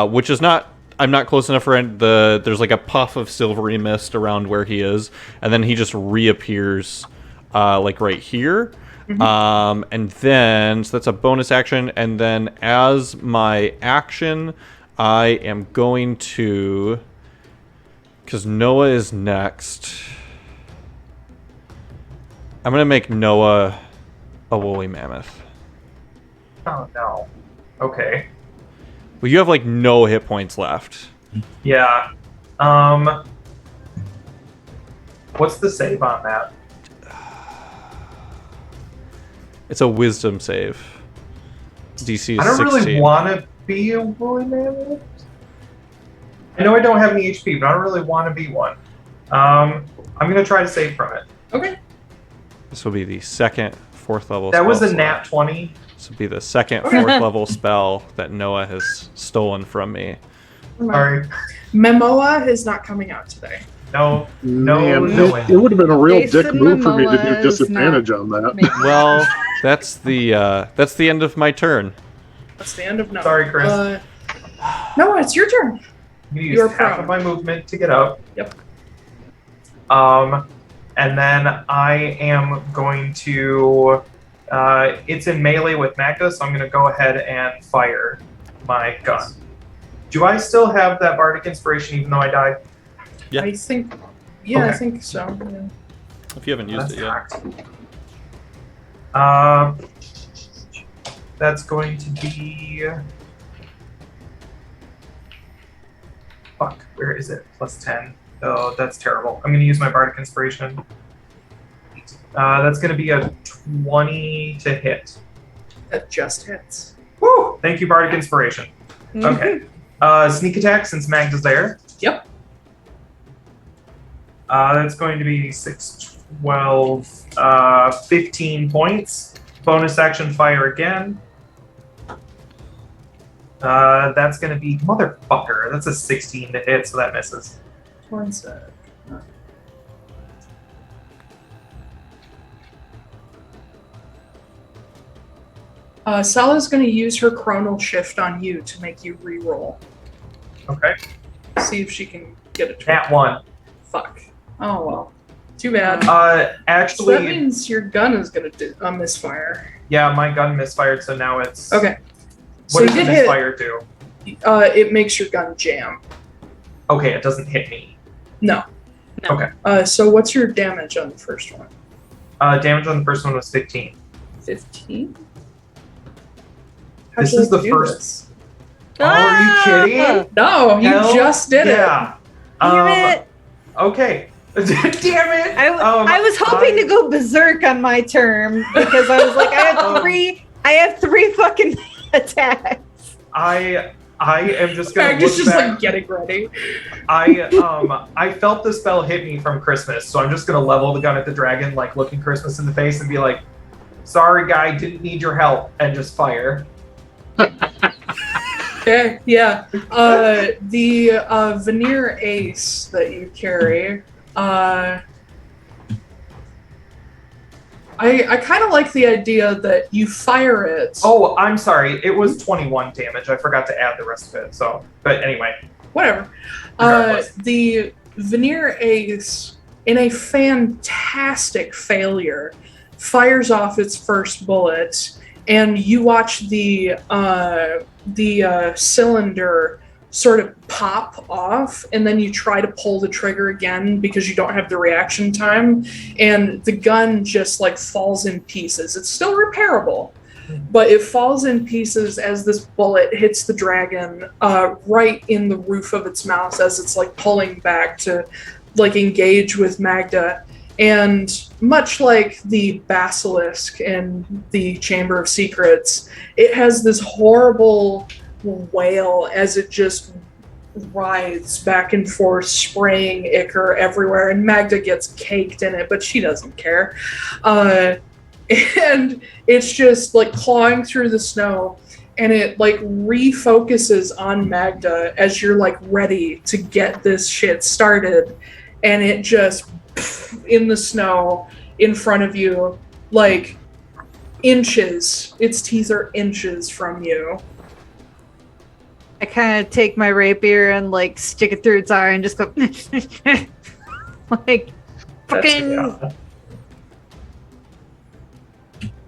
which is not... I'm not close enough for there's like a puff of silvery mist around where he is, and then he just reappears like right here. Mm-hmm. And then, so that's a bonus action, and then as my action, I am going to, because Noah is next, I'm going to make Noah a woolly mammoth. Oh no. Okay. Well, you have like no hit points left. Yeah. What's the save on that? It's a wisdom save. DC is I don't 16. really want to be a woolly mammoth. I know I don't have any HP, but I don't really want to be one. I'm gonna try to save from it. Okay. This will be the second 4th level That spell was a slot. nat 20. This would be the second 4th level spell that Noah has stolen from me. Sorry. Memoa is not coming out today. No. Man, No. it would have been a real Jason dick move for me to Momoa do is disadvantage on that. Well, that's the end of my turn. That's the end of Noah. Sorry, Chris. Noah, it's your turn. I'm going to You're use half prone. of my movement to get up. Yep. And then I am going to... it's in melee with Magda, so I'm going to go ahead and fire my gun. Do I still have that Bardic Inspiration even though I died? Yeah. I think... Yeah, I Okay. think so. Yeah. If you haven't used it yet. That's going to be... Fuck, where is it? Plus 10. Oh, that's terrible. I'm going to use my Bardic Inspiration. That's going to be a 20 to hit. That just hits. Woo! Thank you, Bardic Inspiration. Okay. Sneak attack since Magda's there. Yep. That's going to be 6, 12, 15 points. Bonus action fire again. That's going to be... Motherfucker. That's a 16 to hit, so that misses. One sec. Sala's going to use her chronal shift on you to make you re-roll. Okay. See if she can get a 20. Nat 1. Fuck. Oh well. Too bad. So Actually... that means your gun is going to misfire. Yeah, my gun misfired, so now it's... Okay. What So does you the did hit. misfire do? It makes your gun jam. Okay, it doesn't hit me. No. Okay. So what's your damage on the first one? Damage on the first one was 15. 15? This is the first... Oh, are you kidding? No, you Hell just did yeah. Damn it! Okay. Damn it! I was hoping to go berserk on my turn because I was like, I have three fucking attacks. I am just gonna Maggie's look just back. like getting ready. I felt the spell hit me from Christmas, so I'm just gonna level the gun at the dragon, like looking Christmas in the face and be like, "Sorry, guy, didn't need your help," and just fire. Okay, yeah. The veneer ace that you carry, I kind of like the idea that you fire it. Oh, I'm sorry. It was 21 damage. I forgot to add the rest of it. So, but anyway. Whatever. Regardless. The veneer ace, in a fantastic failure, fires off its first bullet, and you watch the cylinder sort of pop off, and then you try to pull the trigger again because you don't have the reaction time, and the gun just like falls in pieces. It's still repairable, but it falls in pieces as this bullet hits the dragon right in the roof of its mouth as it's like pulling back to like engage with Magda. And much like the basilisk in the Chamber of Secrets, it has this horrible wail as it just writhes back and forth, spraying ichor everywhere, and Magda gets caked in it, but she doesn't care. And it's just like clawing through the snow, and it like refocuses on Magda as you're like ready to get this shit started, and it just in the snow in front of you, like inches. Its teeth are inches from you. I kind of take my rapier and like stick it through its eye and just go like fucking.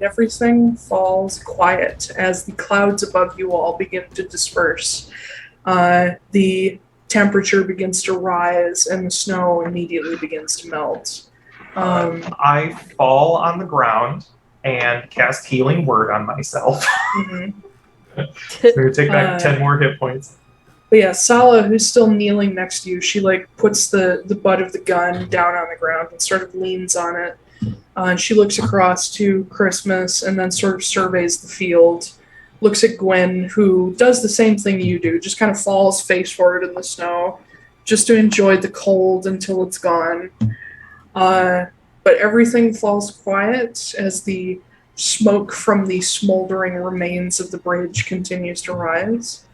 Everything falls quiet as the clouds above you all begin to disperse. The temperature begins to rise and the snow immediately begins to melt. I fall on the ground and cast Healing Word on myself. Mhm. So I'm gonna take back 10 more hit points. But yeah, Sala, who's still kneeling next to you, she like puts the butt of the gun down on the ground and sort of leans on it. And she looks across to Christmas and then sort of surveys the field. Looks at Gwen, who does the same thing you do, just kind of falls face forward in the snow, just to enjoy the cold until it's gone. But everything falls quiet as the smoke from the smoldering remains of the bridge continues to rise.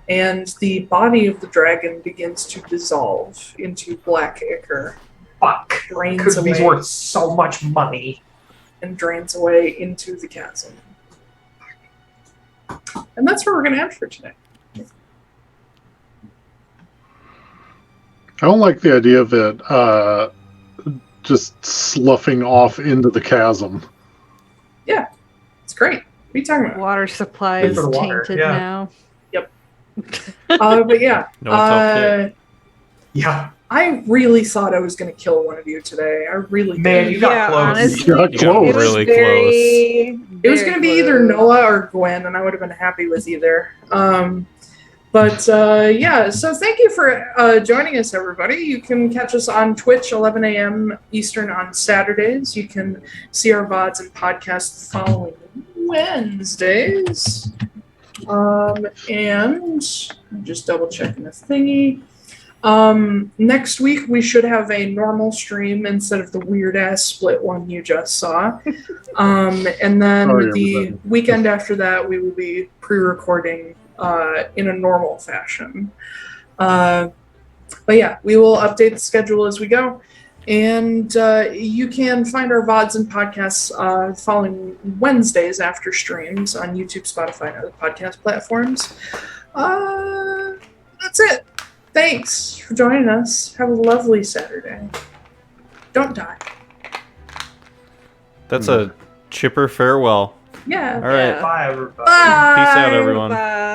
And the body of the dragon begins to dissolve into black ichor. Fuck. Drains Because he's away worth so much money. and drains away into the chasm. And that's where we're going to end for today. I don't like the idea of it just sloughing off into the chasm. Yeah, it's great. What are you talking about? Water supply is Good for the water, tainted yeah. now. But yeah, No one tell Kit. Yeah. I really thought I was going to kill one of you today. I really did. Man, you got close. honestly, You got You got close. really very, It was going to be either Noah or Gwen, and I would have been happy with either. Yeah, so thank you for joining us, everybody. You can catch us on Twitch, 11 a.m. Eastern on Saturdays. You can see our VODs and podcasts the following Wednesdays. And I'm just double checking the thingy. Next week we should have a normal stream instead of the weird ass split one you just saw. And then Sorry, the everybody. weekend after that we will be pre-recording in a normal fashion. But yeah, we will update the schedule as we go. And you can find our VODs and podcasts following Wednesdays after streams on YouTube, Spotify, and other podcast platforms. That's it. Thanks for joining us. Have a lovely Saturday. Don't die. That's a chipper farewell. Yeah. All right. Bye, everybody. Bye. Peace out, everyone. Bye.